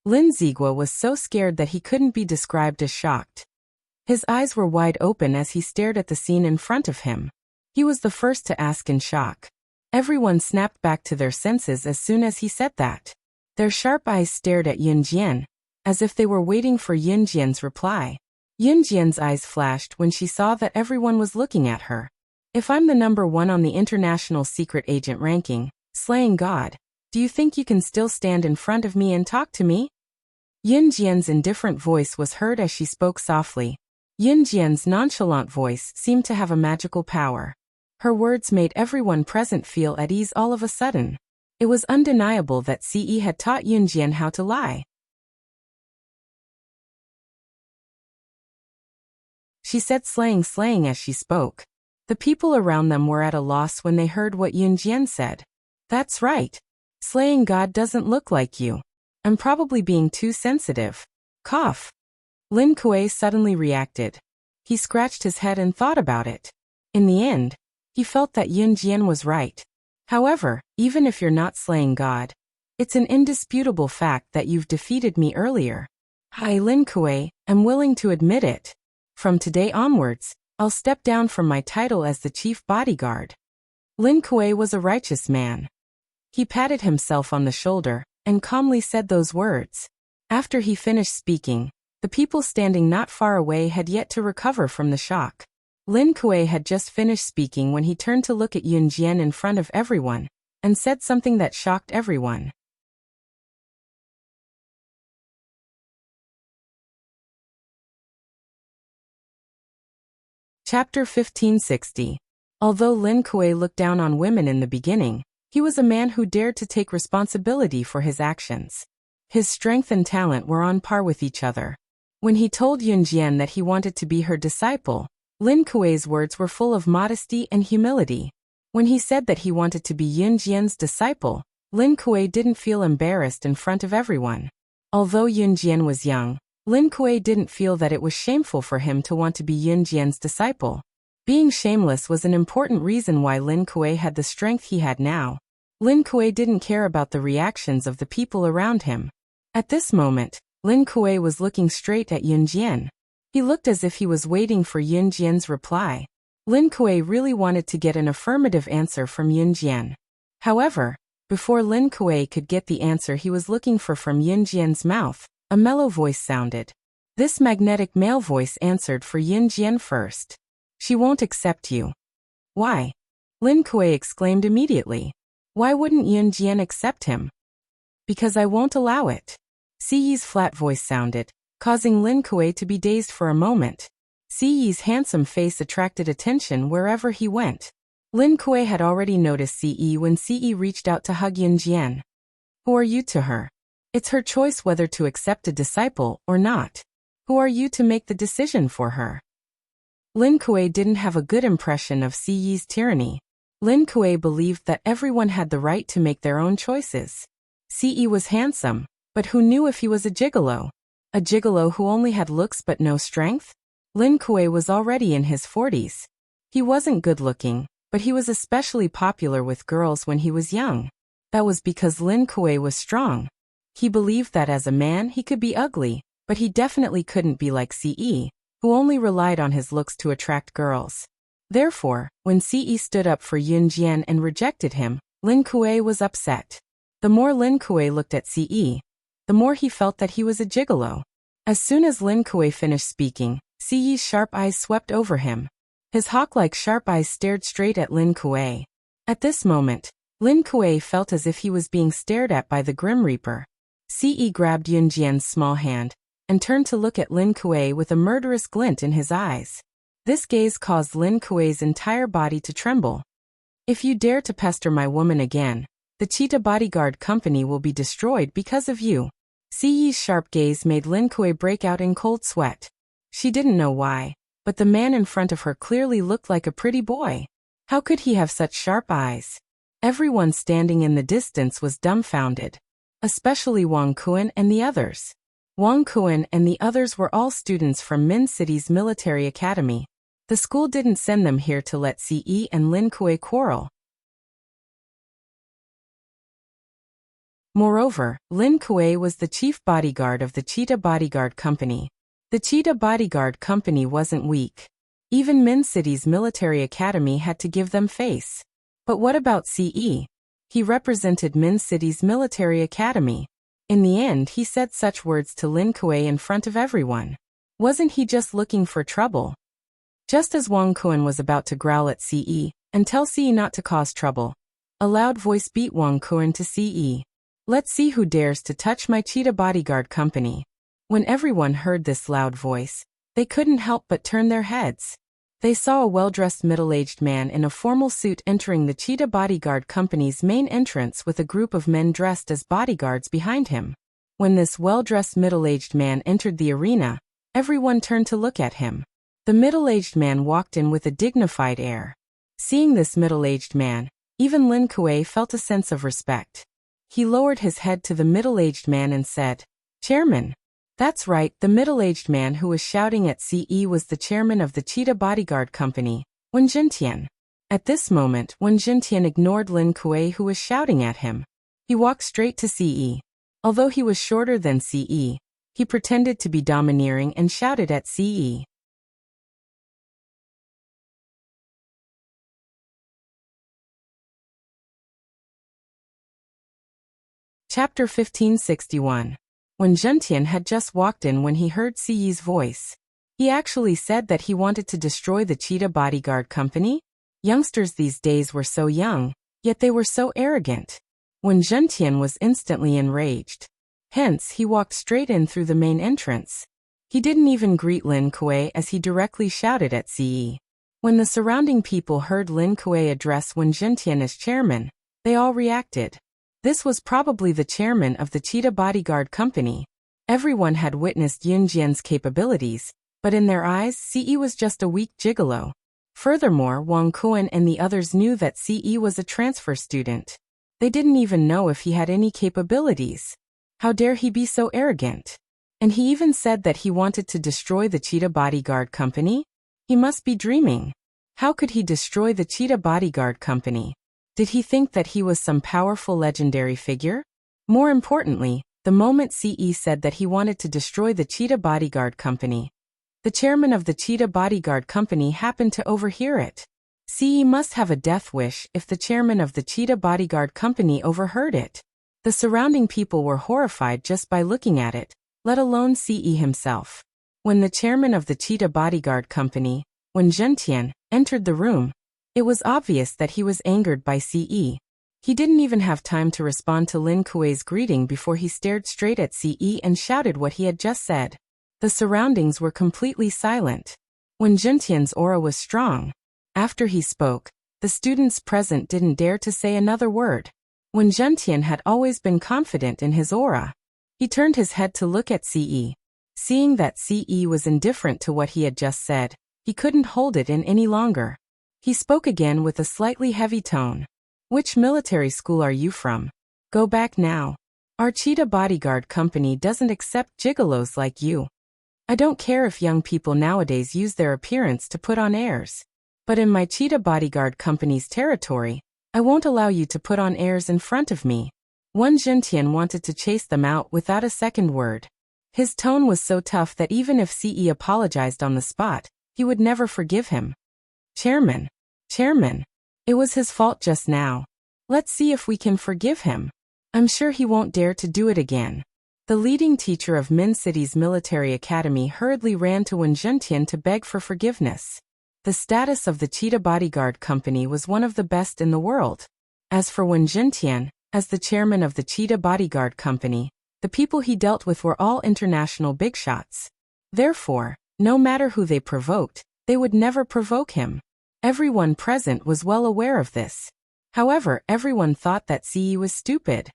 Lin Zigua was so scared that he couldn't be described as shocked. His eyes were wide open as he stared at the scene in front of him. He was the first to ask in shock. Everyone snapped back to their senses as soon as he said that. Their sharp eyes stared at Yunjian, as if they were waiting for Yunjian's reply. Yunjian's eyes flashed when she saw that everyone was looking at her. If I'm the #1 on the International Secret Agent ranking, slaying God, Do you think you can still stand in front of me and talk to me? Yun Jian's indifferent voice was heard as she spoke softly. Yun Jian's nonchalant voice seemed to have a magical power. Her words made everyone present feel at ease all of a sudden. It was undeniable that Ce had taught Yun Jian how to lie. She said slang as she spoke. The people around them were at a loss when they heard what Yun Jian said. That's right. Slaying God doesn't look like you. I'm probably being too sensitive. Cough. Lin Kuei suddenly reacted. He scratched his head and thought about it. In the end, he felt that Yun Jian was right. However, even if you're not slaying God, it's an indisputable fact that you've defeated me earlier. I, Lin Kuei, am willing to admit it. From today onwards, I'll step down from my title as the chief bodyguard. Lin Kuei was a righteous man. He patted himself on the shoulder and calmly said those words. After he finished speaking, the people standing not far away had yet to recover from the shock. Lin Kuei had just finished speaking when he turned to look at Yun Jian in front of everyone and said something that shocked everyone. Chapter 1560. Although Lin Kuei looked down on women in the beginning, he was a man who dared to take responsibility for his actions. His strength and talent were on par with each other. When he told Yun Jian that he wanted to be her disciple, Lin Kuei's words were full of modesty and humility. When he said that he wanted to be Yun Jian's disciple, Lin Kuei didn't feel embarrassed in front of everyone. Although Yun Jian was young, Lin Kuei didn't feel that it was shameful for him to want to be Yun Jian's disciple. Being shameless was an important reason why Lin Kuei had the strength he had now. Lin Kuei didn't care about the reactions of the people around him. At this moment, Lin Kuei was looking straight at Yun Jian. He looked as if he was waiting for Yun Jian's reply. Lin Kuei really wanted to get an affirmative answer from Yun Jian. However, before Lin Kuei could get the answer he was looking for from Yun Jian's mouth, a mellow voice sounded. This magnetic male voice answered for Yun Jian first. She won't accept you. Why? Lin Kuei exclaimed immediately. Why wouldn't Yun Jian accept him? Because I won't allow it. Ci's flat voice sounded, causing Lin Kuei to be dazed for a moment. Ci's handsome face attracted attention wherever he went. Lin Kuei had already noticed Ce when Ce reached out to hug Yun Jian. Who are you to her? It's her choice whether to accept a disciple or not. Who are you to make the decision for her? Lin Kuei didn't have a good impression of Ci's tyranny. Lin Kuei believed that everyone had the right to make their own choices. Ce was handsome, but who knew if he was a gigolo? A gigolo who only had looks but no strength? Lin Kuei was already in his 40s. He wasn't good-looking, but he was especially popular with girls when he was young. That was because Lin Kuei was strong. He believed that as a man he could be ugly, but he definitely couldn't be like Ce, who only relied on his looks to attract girls. Therefore, when Ce stood up for Yun Jian and rejected him, Lin Kuei was upset. The more Lin Kuei looked at Ce, the more he felt that he was a gigolo. As soon as Lin Kuei finished speaking, Ce's sharp eyes swept over him. His hawk-like sharp eyes stared straight at Lin Kuei. At this moment, Lin Kuei felt as if he was being stared at by the Grim Reaper. Ce grabbed Yun Jian's small hand and turned to look at Lin Kuei with a murderous glint in his eyes. This gaze caused Lin Kuei's entire body to tremble. If you dare to pester my woman again, the Cheetah Bodyguard Company will be destroyed because of you. Ce's sharp gaze made Lin Kuei break out in cold sweat. She didn't know why, but the man in front of her clearly looked like a pretty boy. How could he have such sharp eyes? Everyone standing in the distance was dumbfounded. Especially Wang Kuan and the others. Wang Kuan and the others were all students from Min City's military academy. The school didn't send them here to let Ce and Lin Kuei quarrel. Moreover, Lin Kuei was the chief bodyguard of the Cheetah Bodyguard Company. The Cheetah Bodyguard Company wasn't weak. Even Min City's military academy had to give them face. But what about Ce? He represented Min City's military academy. In the end, he said such words to Lin Kuei in front of everyone. Wasn't he just looking for trouble? Just as Wang Kuan was about to growl at Ce and tell Ce not to cause trouble, A loud voice beat Wang Kuan to CE. Let's see who dares to touch my cheetah bodyguard company. When everyone heard this loud voice, they couldn't help but turn their heads. They saw a well-dressed middle-aged man in a formal suit entering the Cheetah Bodyguard Company's main entrance with a group of men dressed as bodyguards behind him. When this well-dressed middle-aged man entered the arena, everyone turned to look at him. The middle-aged man walked in with a dignified air. Seeing this middle-aged man, even Lin Kuei felt a sense of respect. He lowered his head to the middle-aged man and said, "Chairman." That's right, the middle-aged man who was shouting at CE was the chairman of the Cheetah Bodyguard Company, Wen Jintian. At this moment, Wen Jintian ignored Lin Kuei who was shouting at him. He walked straight to CE. Although he was shorter than CE, he pretended to be domineering and shouted at CE. Chapter 1561. When Zhentian had just walked in when he heard CE's voice. He actually said that he wanted to destroy the Cheetah Bodyguard Company? Youngsters these days were so young, yet they were so arrogant. When Zhentian was instantly enraged. Hence, he walked straight in through the main entrance. He didn't even greet Lin Kuei as he directly shouted at CE. When the surrounding people heard Lin Kuei address Wen Zhentian as chairman, they all reacted. This was probably the chairman of the Cheetah Bodyguard Company. Everyone had witnessed Yun Jian's capabilities, but in their eyes, CE was just a weak gigolo. Furthermore, Wang Kuan and the others knew that CE was a transfer student. They didn't even know if he had any capabilities. How dare he be so arrogant? And he even said that he wanted to destroy the Cheetah Bodyguard Company? He must be dreaming. How could he destroy the Cheetah Bodyguard Company? Did he think that he was some powerful legendary figure? More importantly, the moment CE said that he wanted to destroy the Cheetah Bodyguard Company, the chairman of the Cheetah Bodyguard Company happened to overhear it. CE must have a death wish if the chairman of the Cheetah Bodyguard Company overheard it. The surrounding people were horrified just by looking at it, let alone CE himself. When the chairman of the Cheetah Bodyguard Company, Wen Zhentian, entered the room, it was obvious that he was angered by CE. He didn't even have time to respond to Lin Kuei's greeting before he stared straight at CE and shouted what he had just said. The surroundings were completely silent. Wen Zhentian's aura was strong. After he spoke, the students present didn't dare to say another word. Wen Zhentian had always been confident in his aura. He turned his head to look at CE. Seeing that CE was indifferent to what he had just said, he couldn't hold it in any longer. He spoke again with a slightly heavy tone. Which military school are you from? Go back now. Our Cheetah Bodyguard Company doesn't accept gigolos like you. I don't care if young people nowadays use their appearance to put on airs. But in my Cheetah Bodyguard Company's territory, I won't allow you to put on airs in front of me. Wen Zhentian wanted to chase them out without a second word. His tone was so tough that even if CE apologized on the spot, he would never forgive him. Chairman. It was his fault just now. Let's see if we can forgive him. I'm sure he won't dare to do it again. The leading teacher of Min City's military academy hurriedly ran to Wen Zhentian to beg for forgiveness. The status of the Cheetah Bodyguard Company was one of the best in the world. As for Wen Zhentian, as the chairman of the Cheetah Bodyguard Company, the people he dealt with were all international big shots. Therefore, no matter who they provoked, they would never provoke him. Everyone present was well aware of this. However, everyone thought that CE was stupid.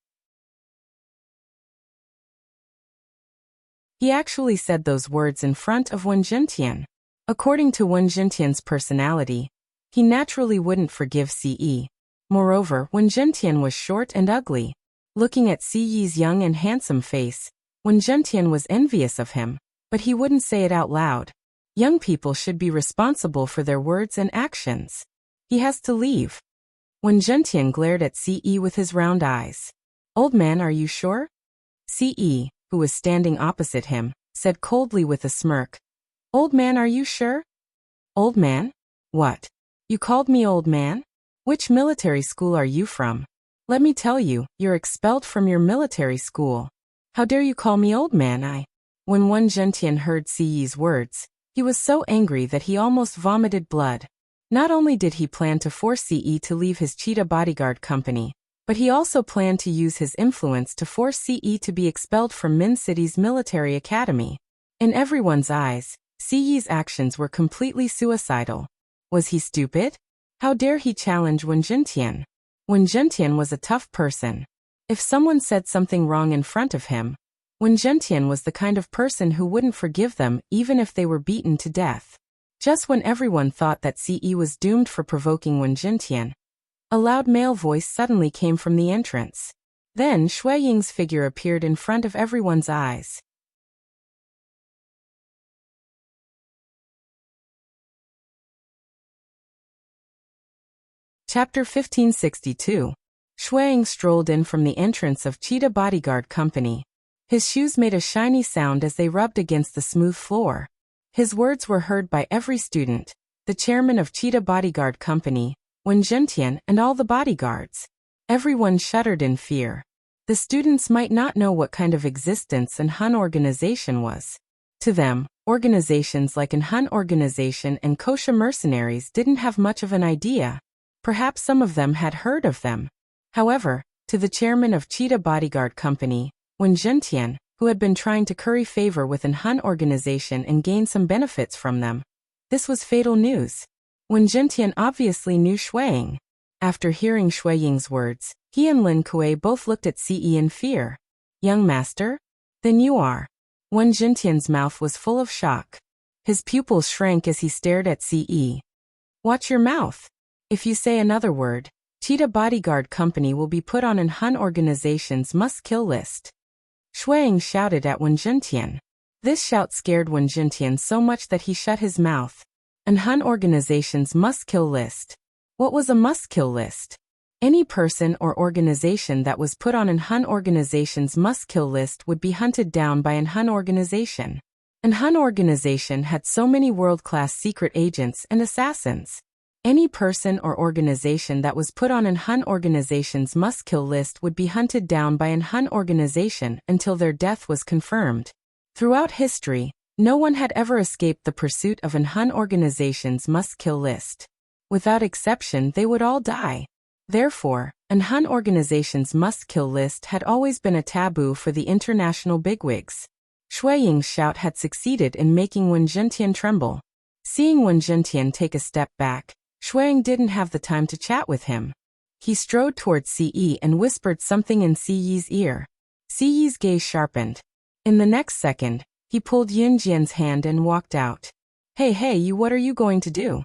He actually said those words in front of Wen Zhentian. According to Wen Zhentian's personality, he naturally wouldn't forgive CE. Moreover, Wen Zhentian was short and ugly. Looking at CE's young and handsome face, Wen Zhentian was envious of him, but he wouldn't say it out loud. Young people should be responsible for their words and actions. He has to leave. Wen Zhentian glared at CE with his round eyes. Old man, are you sure? CE, who was standing opposite him, said coldly with a smirk. Old man, are you sure? Old man? What? You called me old man? Which military school are you from? Let me tell you, you're expelled from your military school. How dare you call me old man? When Wen Zhentian heard CE's words, he was so angry that he almost vomited blood. Not only did he plan to force CE to leave his cheetah bodyguard company, but he also planned to use his influence to force CE to be expelled from Min City's military academy. In everyone's eyes, CE's actions were completely suicidal. Was he stupid? How dare he challenge Wen Jintian? Wen Jintian was a tough person. If someone said something wrong in front of him, Wen Jintian was the kind of person who wouldn't forgive them even if they were beaten to death. Just when everyone thought that CE was doomed for provoking Wen Jintian, a loud male voice suddenly came from the entrance. Then Shui Ying's figure appeared in front of everyone's eyes. Chapter 1562. Shui Ying strolled in from the entrance of Cheetah Bodyguard Company. His shoes made a shiny sound as they rubbed against the smooth floor. His words were heard by every student, the chairman of Cheetah Bodyguard Company, Wen Jintian, and all the bodyguards. Everyone shuddered in fear. The students might not know what kind of existence an Hun organization was. To them, organizations like an Hun organization and kosher mercenaries didn't have much of an idea. Perhaps some of them had heard of them. However, to the chairman of Cheetah Bodyguard Company, Wen Jintian, who had been trying to curry favor with an Hun organization and gain some benefits from them, this was fatal news. Wen Jintian obviously knew Shui Ying. After hearing Shui Ying's words, he and Lin Kuei both looked at CE in fear. Young master? Then you are. Wen Jintian's mouth was full of shock. His pupils shrank as he stared at CE. Watch your mouth. If you say another word, Cheetah Bodyguard Company will be put on an Hun organization's must-kill list. Shui Ying shouted at Wen Jintian. This shout scared Wen Jintian so much that he shut his mouth. An Hun organization's must-kill list. What was a must-kill list? Any person or organization that was put on an Hun organization's must-kill list would be hunted down by an Hun organization. An Hun organization had so many world-class secret agents and assassins. Any person or organization that was put on an Hun organization's must-kill list would be hunted down by an Hun organization until their death was confirmed. Throughout history, no one had ever escaped the pursuit of an Hun organization's must-kill list. Without exception, they would all die. Therefore, an Hun organization's must-kill list had always been a taboo for the international bigwigs. Shui Ying's shout had succeeded in making Wen Jintian tremble. Seeing Wen Jintian take a step back, Shui Ying didn't have the time to chat with him. He strode towards CE and whispered something in CE's ear. CE's gaze sharpened. In the next second, he pulled Yunjian's hand and walked out. Hey, you, what are you going to do?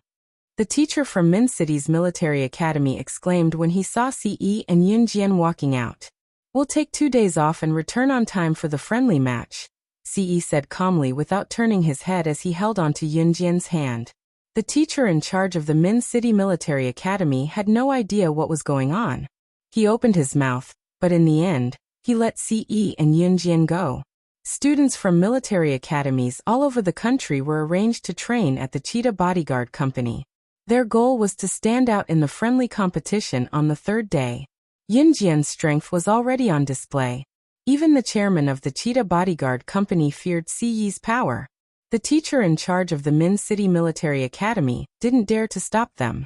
The teacher from Min City's military academy exclaimed when he saw CE and Yunjian walking out. We'll take 2 days off and return on time for the friendly match, CE said calmly without turning his head as he held onto Yunjian's hand. The teacher in charge of the Min City Military Academy had no idea what was going on. He opened his mouth, but in the end, he let CE and Yunjian go. Students from military academies all over the country were arranged to train at the Cheetah Bodyguard Company. Their goal was to stand out in the friendly competition on the third day. Yunjian's strength was already on display. Even the chairman of the Cheetah Bodyguard Company feared CE's power. The teacher in charge of the Min City Military Academy didn't dare to stop them.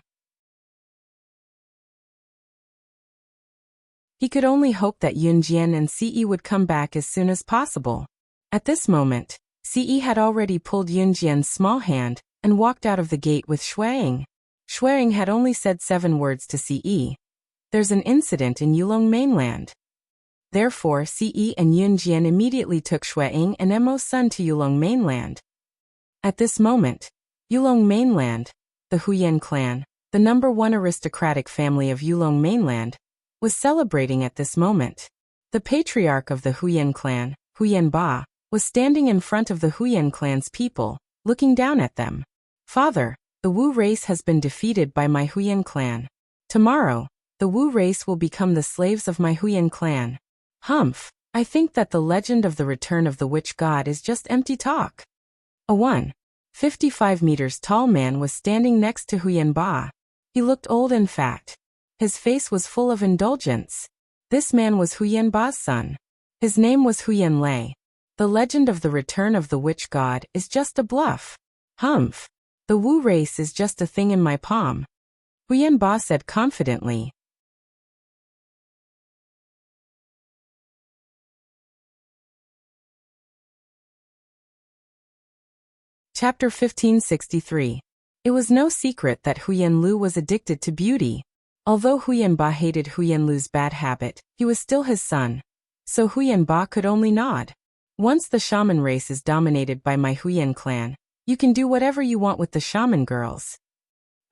He could only hope that Yunjian and CE would come back as soon as possible. At this moment, CE had already pulled Yunjian's small hand and walked out of the gate with Shui Ying. Shui Ying had only said 7 words to CE. There's an incident in Yulong mainland. Therefore, CE and Yunjian immediately took Shui Ying and Mo's son to Yulong mainland. At this moment, Yulong mainland, the Huyan clan, the #1 aristocratic family of Yulong mainland, was celebrating at this moment. The patriarch of the Huyan clan, Huyan Ba, was standing in front of the Huyan clan's people, looking down at them. Father, the Wu race has been defeated by my Huyan clan. Tomorrow, the Wu race will become the slaves of my Huyan clan. Humph, I think that the legend of the return of the witch god is just empty talk. A 1.55 meters tall man was standing next to Huyan Ba. He looked old and fat. His face was full of indulgence. This man was Huyan Ba's son. His name was Huyan Lei. The legend of the return of the witch god is just a bluff. Humph. The Wu race is just a thing in my palm, Huyan said confidently. Chapter 1563. It was no secret that Huyan Lu was addicted to beauty. Although Huyan Ba hated Huyan Lu's bad habit, he was still his son. So Huyan Ba could only nod. Once the shaman race is dominated by my Huyan clan, you can do whatever you want with the shaman girls.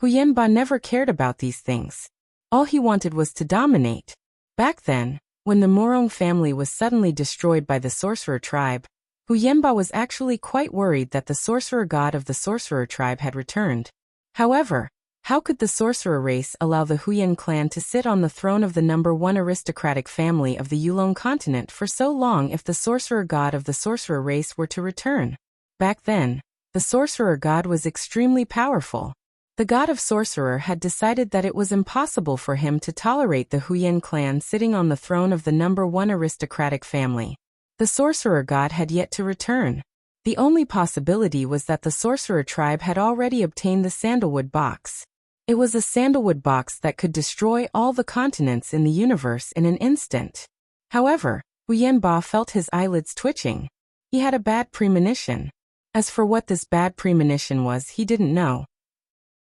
Huyan Ba never cared about these things. All he wanted was to dominate. Back then, when the Morong family was suddenly destroyed by the sorcerer tribe, Huyan Ba was actually quite worried that the sorcerer god of the sorcerer tribe had returned. However, how could the sorcerer race allow the Huyan clan to sit on the throne of the #1 aristocratic family of the Yulong continent for so long if the sorcerer god of the sorcerer race were to return? Back then, the sorcerer god was extremely powerful. The god of sorcerer had decided that it was impossible for him to tolerate the Huyan clan sitting on the throne of the #1 aristocratic family. The sorcerer god had yet to return. The only possibility was that the sorcerer tribe had already obtained the sandalwood box. It was a sandalwood box that could destroy all the continents in the universe in an instant. However, Huyan Ba felt his eyelids twitching. He had a bad premonition. As for what this bad premonition was, he didn't know.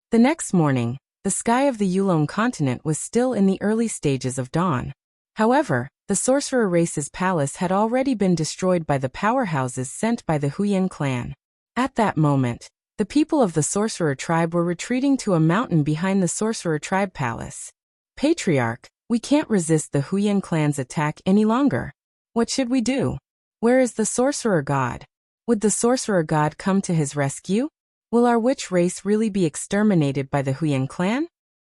The next morning, the sky of the Yulong continent was still in the early stages of dawn. However, the sorcerer race's palace had already been destroyed by the powerhouses sent by the Huyan clan. At that moment, the people of the sorcerer tribe were retreating to a mountain behind the sorcerer tribe palace. Patriarch, we can't resist the Huyan clan's attack any longer. What should we do? Where is the sorcerer god? Would the sorcerer god come to his rescue? Will our witch race really be exterminated by the Huyan clan?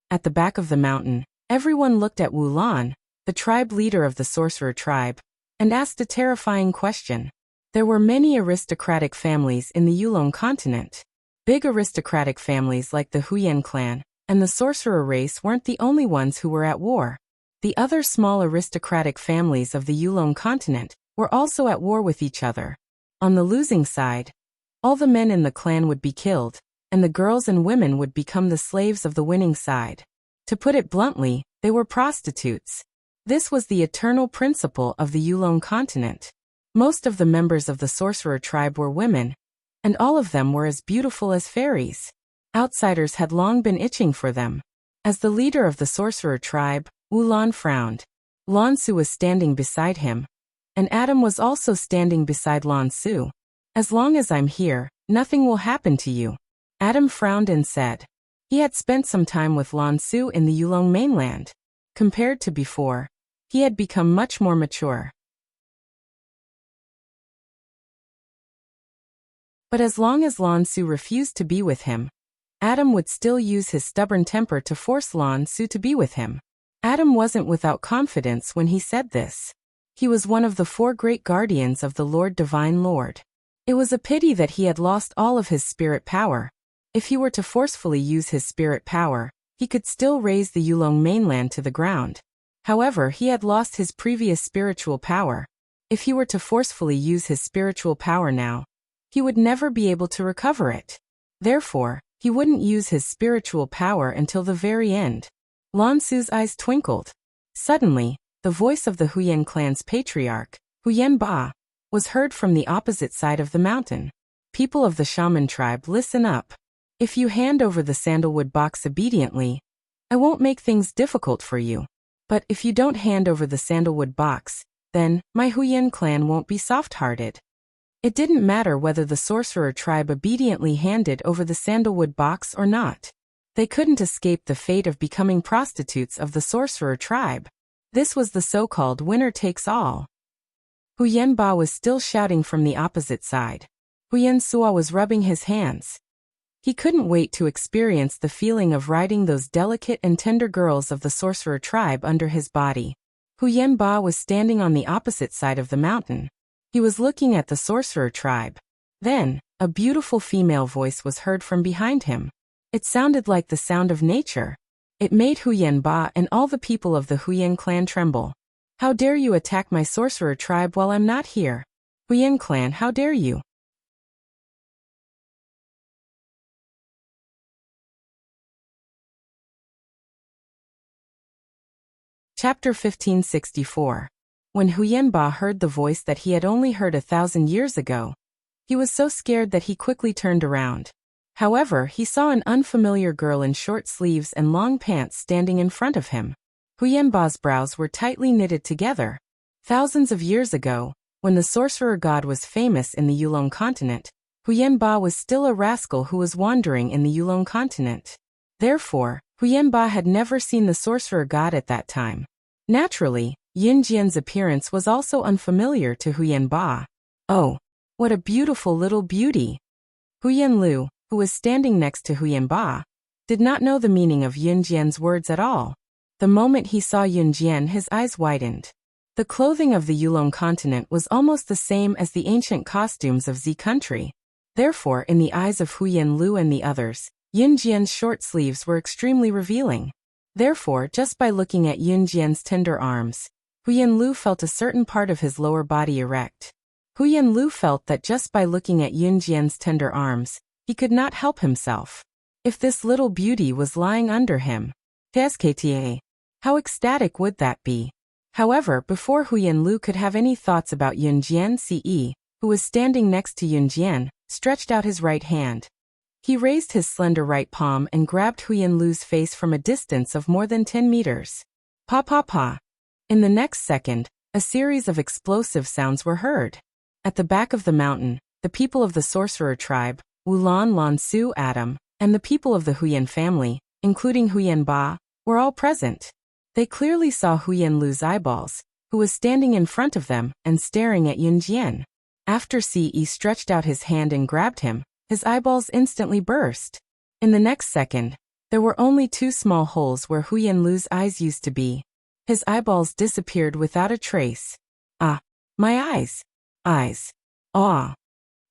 At the back of the mountain, everyone looked at Wu Lan, the tribe leader of the sorcerer tribe, and asked a terrifying question. There were many aristocratic families in the Yulong continent. Big aristocratic families like the Huyan clan and the sorcerer race weren't the only ones who were at war. The other small aristocratic families of the Yulong continent were also at war with each other. On the losing side, all the men in the clan would be killed, and the girls and women would become the slaves of the winning side. To put it bluntly, they were prostitutes. This was the eternal principle of the Yulong continent. Most of the members of the sorcerer tribe were women, and all of them were as beautiful as fairies. Outsiders had long been itching for them. As the leader of the sorcerer tribe, Wu Lan frowned. Lan Su was standing beside him, and Adam was also standing beside Lan Su. As long as I'm here, nothing will happen to you. Adam frowned and said. He had spent some time with Lan Su in the Yulong mainland. Compared to before, he had become much more mature. But as long as Lan Su refused to be with him, Adam would still use his stubborn temper to force Lan Su to be with him. Adam wasn't without confidence when he said this. He was one of the 4 great guardians of the Lord Divine Lord. It was a pity that he had lost all of his spirit power. If he were to forcefully use his spirit power, he could still raise the Yulong mainland to the ground. However, he had lost his previous spiritual power. If he were to forcefully use his spiritual power now, he would never be able to recover it. Therefore, he wouldn't use his spiritual power until the very end. Lan Su's eyes twinkled. Suddenly, the voice of the Huyan clan's patriarch, Huyan Ba, was heard from the opposite side of the mountain. People of the shaman tribe, listen up. If you hand over the sandalwood box obediently, I won't make things difficult for you. But if you don't hand over the sandalwood box, then my Huyan clan won't be soft-hearted. It didn't matter whether the sorcerer tribe obediently handed over the sandalwood box or not. They couldn't escape the fate of becoming prostitutes of the sorcerer tribe. This was the so-called winner takes all. Huyan Ba was still shouting from the opposite side. Huyan Sua was rubbing his hands. He couldn't wait to experience the feeling of riding those delicate and tender girls of the sorcerer tribe under his body. Huyan Ba was standing on the opposite side of the mountain. He was looking at the sorcerer tribe. Then, a beautiful female voice was heard from behind him. It sounded like the sound of nature. It made Huyan Ba and all the people of the Huyan clan tremble. How dare you attack my sorcerer tribe while I'm not here? Huyan clan, how dare you? Chapter 1564. When Huyenba heard the voice that he had only heard 1,000 years ago, he was so scared that he quickly turned around. However, he saw an unfamiliar girl in short sleeves and long pants standing in front of him. Huyenba's brows were tightly knitted together. Thousands of years ago, when the sorcerer god was famous in the Yulong continent, Huyenba was still a rascal who was wandering in the Yulong continent. Therefore, Huyenba had never seen the sorcerer god at that time. Naturally, Yunjian's appearance was also unfamiliar to Huyenba. Oh, what a beautiful little beauty! Huyenlu, who was standing next to Huyenba, did not know the meaning of Yunjian's words at all. The moment he saw Yunjian, his eyes widened. The clothing of the Yulong continent was almost the same as the ancient costumes of Z country. Therefore, in the eyes of Huyenlu and the others, Yunjian's short sleeves were extremely revealing. Therefore, just by looking at Yunjian's tender arms, Huyenlu felt a certain part of his lower body erect. Huyenlu felt that just by looking at Yunjian's tender arms, he could not help himself. If this little beauty was lying under him, how ecstatic would that be? However, before Huyenlu could have any thoughts about Yunjian, Ce, who was standing next to Yunjian, stretched out his right hand. He raised his slender right palm and grabbed Huyenlu's face from a distance of more than 10 meters. Pa pa pa. In the next second, a series of explosive sounds were heard. At the back of the mountain, the people of the sorcerer tribe, Wulan Lan Su Adam, and the people of the Huyen family, including Huyenba, were all present. They clearly saw Huyenlu's eyeballs, who was standing in front of them and staring at Yunjian. After Ce stretched out his hand and grabbed him, his eyeballs instantly burst. In the next second, there were only 2 small holes where Huyenlu's eyes used to be. His eyeballs disappeared without a trace. Ah, my eyes! Eyes! Ah!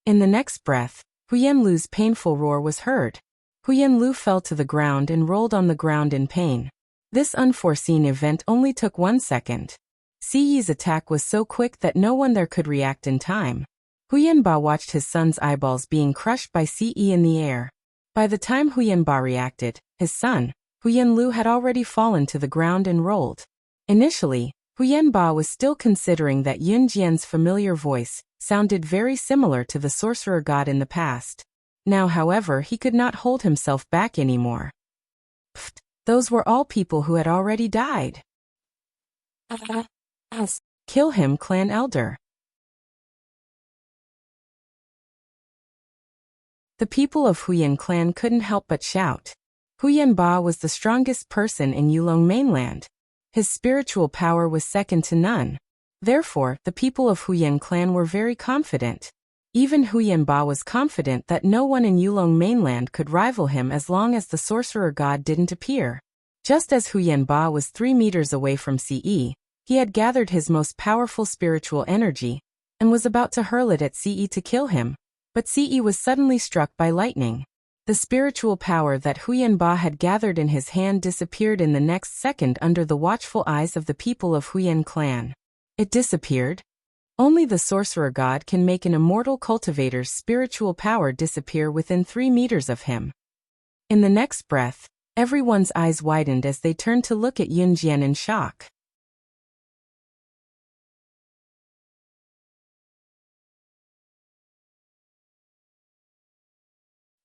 In the next breath, Huyenlu's painful roar was heard. Huyenlu fell to the ground and rolled on the ground in pain. This unforeseen event only took 1 second. Ce's attack was so quick that no one there could react in time. Huyenba watched his son's eyeballs being crushed by Ce in the air. By the time Huyenba reacted, his son, Huyenlu, had already fallen to the ground and rolled. Initially, Huyenba was still considering that Yunjian's familiar voice sounded very similar to the sorcerer god in the past. Now, however, he could not hold himself back anymore. Pfft, those were all people who had already died. Kill him, clan elder. The people of Huyen clan couldn't help but shout. Huyenba was the strongest person in Yulong mainland. His spiritual power was second to none. Therefore, the people of Huyen clan were very confident. Even Huyenba was confident that no one in Yulong mainland could rival him as long as the sorcerer god didn't appear. Just as Huyenba was 3 meters away from Ce, he had gathered his most powerful spiritual energy and was about to hurl it at Ce to kill him. But Ce was suddenly struck by lightning. The spiritual power that Huyenba had gathered in his hand disappeared in the next second under the watchful eyes of the people of Huyen clan. It disappeared? Only the sorcerer god can make an immortal cultivator's spiritual power disappear within 3 meters of him. In the next breath, everyone's eyes widened as they turned to look at Yunjian in shock.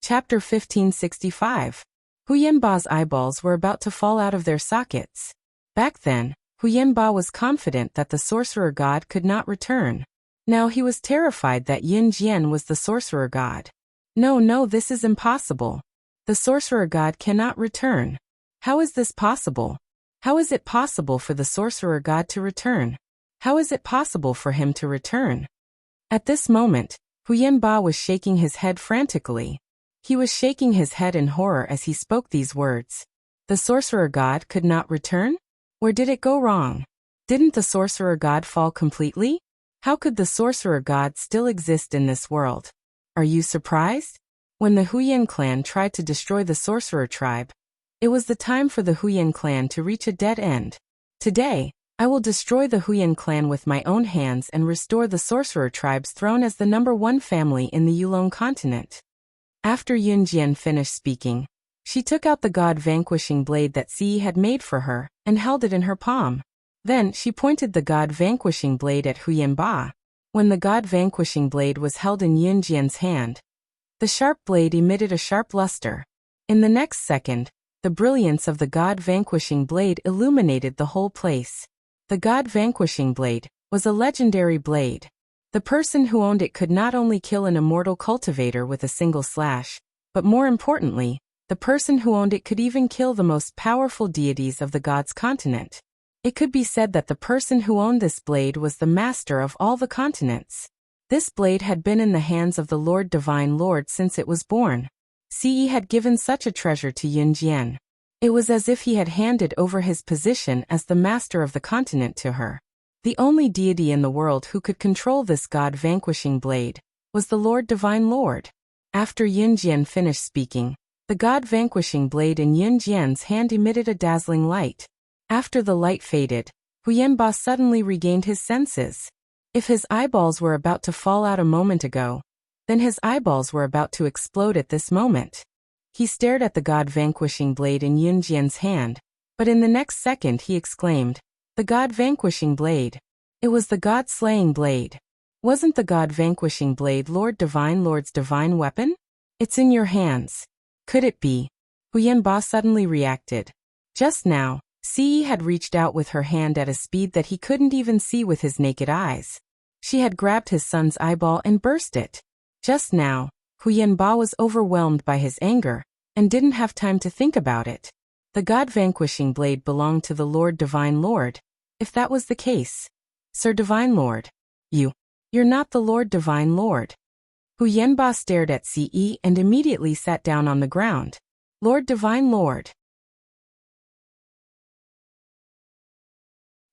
Chapter 1565. Huyenba's eyeballs were about to fall out of their sockets. Back then, Huyenba was confident that the sorcerer god could not return. Now he was terrified that Yunjian was the sorcerer god. No, this is impossible. The sorcerer god cannot return. How is this possible? How is it possible for the sorcerer god to return? How is it possible for him to return? At this moment, Huyenba was shaking his head frantically. He was shaking his head in horror as he spoke these words. The sorcerer god could not return? Where did it go wrong? Didn't the sorcerer god fall completely? How could the sorcerer god still exist in this world? Are you surprised? When the Huyen clan tried to destroy the sorcerer tribe, it was the time for the Huyen clan to reach a dead end. Today, I will destroy the Huyen clan with my own hands and restore the sorcerer tribe's throne as the #1 family in the Yulong continent. After Yunjian finished speaking, she took out the god-vanquishing blade that Ce had made for her and held it in her palm. Then she pointed the God-vanquishing blade at Huyenba. When the God-vanquishing blade was held in Yunjian's hand, the sharp blade emitted a sharp luster. In the next second, the brilliance of the God-vanquishing blade illuminated the whole place. The God-vanquishing blade was a legendary blade. The person who owned it could not only kill an immortal cultivator with a single slash, but more importantly, the person who owned it could even kill the most powerful deities of the gods' continent. It could be said that the person who owned this blade was the master of all the continents. This blade had been in the hands of the Lord Divine Lord since it was born. Ce had given such a treasure to Yunjian. It was as if he had handed over his position as the master of the continent to her. The only deity in the world who could control this God-vanquishing blade was the Lord Divine Lord. After Yunjian finished speaking, the God-vanquishing blade in Yunjian's hand emitted a dazzling light. After the light faded, Huyenba suddenly regained his senses. If his eyeballs were about to fall out a moment ago, then his eyeballs were about to explode at this moment. He stared at the God-vanquishing blade in Yunjian's hand, but in the next second he exclaimed, "The God-vanquishing blade! It was the God-slaying blade! Wasn't the God-vanquishing blade Lord Divine Lord's divine weapon? It's in your hands. Could it be?" Huyenba suddenly reacted. Just now, Ce had reached out with her hand at a speed that he couldn't even see with his naked eyes. She had grabbed his son's eyeball and burst it. Just now, Huyenba was overwhelmed by his anger, and didn't have time to think about it. The God-vanquishing blade belonged to the Lord Divine Lord. If that was the case, Sir Divine Lord, you're not the Lord Divine Lord. Huyenba stared at Ce and immediately sat down on the ground. Lord Divine Lord.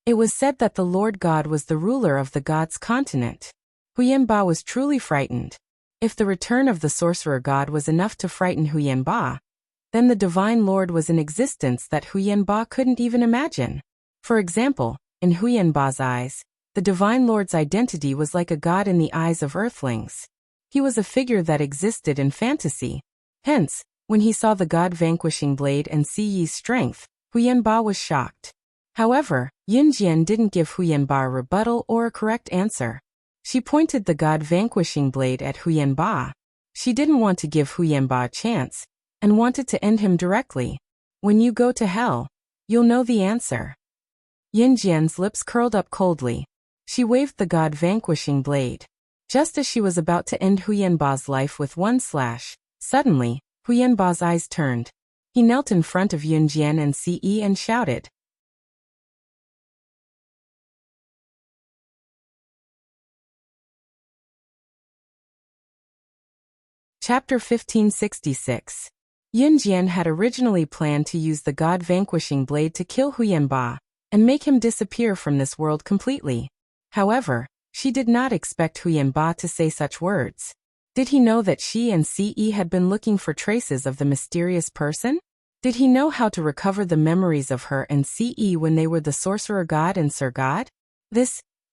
It was said that the Lord God was the ruler of the gods' continent. Huyenba was truly frightened. If the return of the sorcerer god was enough to frighten Huyenba, then the Divine Lord was in existence that Huyenba couldn't even imagine. For example, in Huyenba's eyes, the Divine Lord's identity was like a god in the eyes of earthlings. He was a figure that existed in fantasy. Hence, when he saw the God-vanquishing blade and Ce's strength, Huyenba was shocked. However, Yunjian didn't give Huyenba a rebuttal or a correct answer. She pointed the God-vanquishing blade at Huyenba. She didn't want to give Huyenba a chance, and wanted to end him directly. When you go to hell, you'll know the answer. Yunjian's lips curled up coldly. She waved the God-vanquishing blade. Just as she was about to end Huyenba's life with one slash, suddenly, Huyenba's eyes turned. He knelt in front of Yunjian and Ce and shouted. Chapter 1566. Yunjian had originally planned to use the God-vanquishing blade to kill Huyenba and make him disappear from this world completely. However, she did not expect Huyenba to say such words. Did he know that she and Ce had been looking for traces of the mysterious person? Did he know how to recover the memories of her and Ce when they were the sorcerer god and Sir God?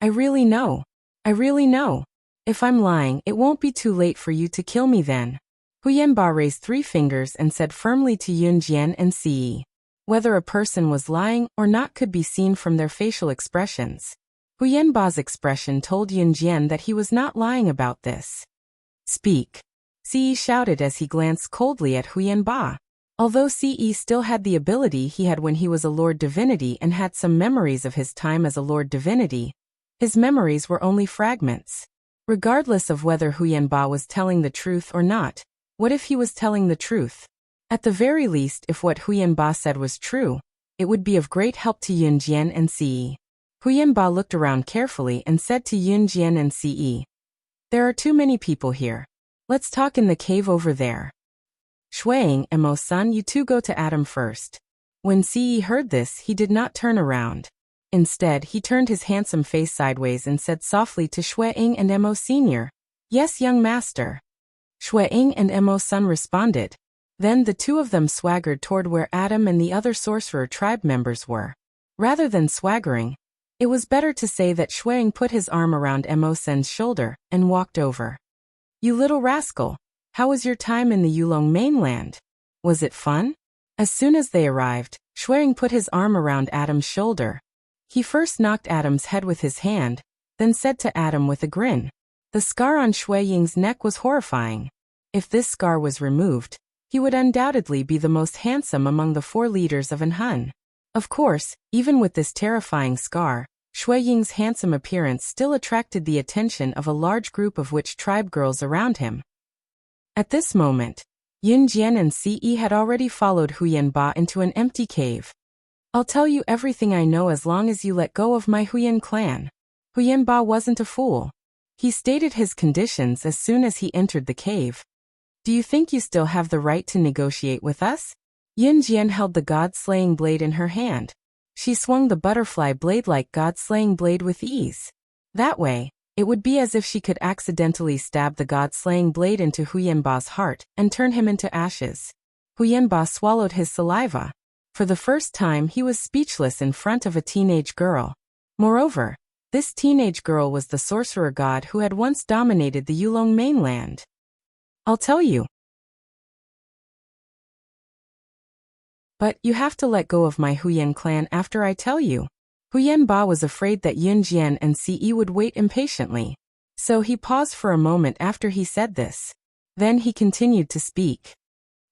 I really know. I really know. If I'm lying, it won't be too late for you to kill me then. Huyenba raised 3 fingers and said firmly to Yunjian and Ce. Whether a person was lying or not could be seen from their facial expressions. Huyenba's expression told Yunjian that he was not lying about this. Speak. Ce shouted as he glanced coldly at Huyenba. Although Ce still had the ability he had when he was a Lord Divinity and had some memories of his time as a Lord Divinity, his memories were only fragments. Regardless of whether Huyenba was telling the truth or not, what if he was telling the truth? At the very least, if what Huyenba said was true, it would be of great help to Yunjian and Ce. Huyenba looked around carefully and said to Yunjian and Ce, "There are too many people here. Let's talk in the cave over there. Shuang and Mo-san, you two go to Adam first." When Ce heard this, he did not turn around. Instead, he turned his handsome face sideways and said softly to Shuang and Mo Sr., "Yes, young master." Shuang and Mo-san responded. Then the two of them swaggered toward where Adam and the other sorcerer tribe members were. Rather than swaggering, it was better to say that Shuang put his arm around Mo-san's shoulder and walked over. "You little rascal, how was your time in the Yulong mainland? Was it fun?" As soon as they arrived, Shuang put his arm around Adam's shoulder. He first knocked Adam's head with his hand, then said to Adam with a grin. The scar on Shui Ying's neck was horrifying. If this scar was removed, he would undoubtedly be the most handsome among the 4 leaders of An Hun. Of course, even with this terrifying scar, Shui Ying's handsome appearance still attracted the attention of a large group of witch tribe girls around him. At this moment, Yun Jian and Ce had already followed Huyan Ba into an empty cave. I'll tell you everything I know as long as you let go of my Huyan clan. Huyan Ba wasn't a fool. He stated his conditions as soon as he entered the cave. Do you think you still have the right to negotiate with us? Yun Jian held the god-slaying blade in her hand. She swung the butterfly blade-like god-slaying blade with ease. That way, it would be as if she could accidentally stab the god-slaying blade into Huyan Ba's heart and turn him into ashes. Huyan Ba swallowed his saliva. For the first time he was speechless in front of a teenage girl. Moreover, this teenage girl was the sorcerer god who had once dominated the Yulong mainland. I'll tell you. But you have to let go of my Huyan clan after I tell you. Huyan Ba was afraid that Yun Jian and Ce would wait impatiently. So he paused for a moment after he said this. Then he continued to speak.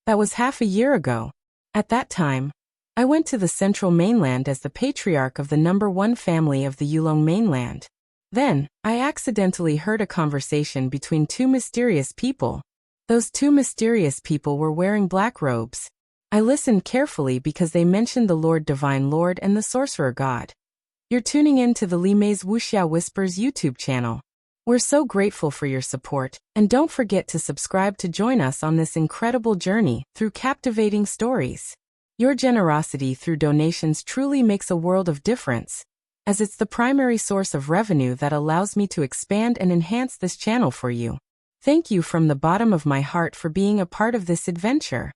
That was half a year ago. At that time, I went to the central mainland as the patriarch of the #1 family of the Yulong mainland. Then, I accidentally heard a conversation between 2 mysterious people. Those 2 mysterious people were wearing black robes. I listened carefully because they mentioned the Lord Divine Lord and the Sorcerer God. You're tuning in to the Li Mei's Wuxia Whispers YouTube channel. We're so grateful for your support, and don't forget to subscribe to join us on this incredible journey through captivating stories. Your generosity through donations truly makes a world of difference, as it's the primary source of revenue that allows me to expand and enhance this channel for you. Thank you from the bottom of my heart for being a part of this adventure.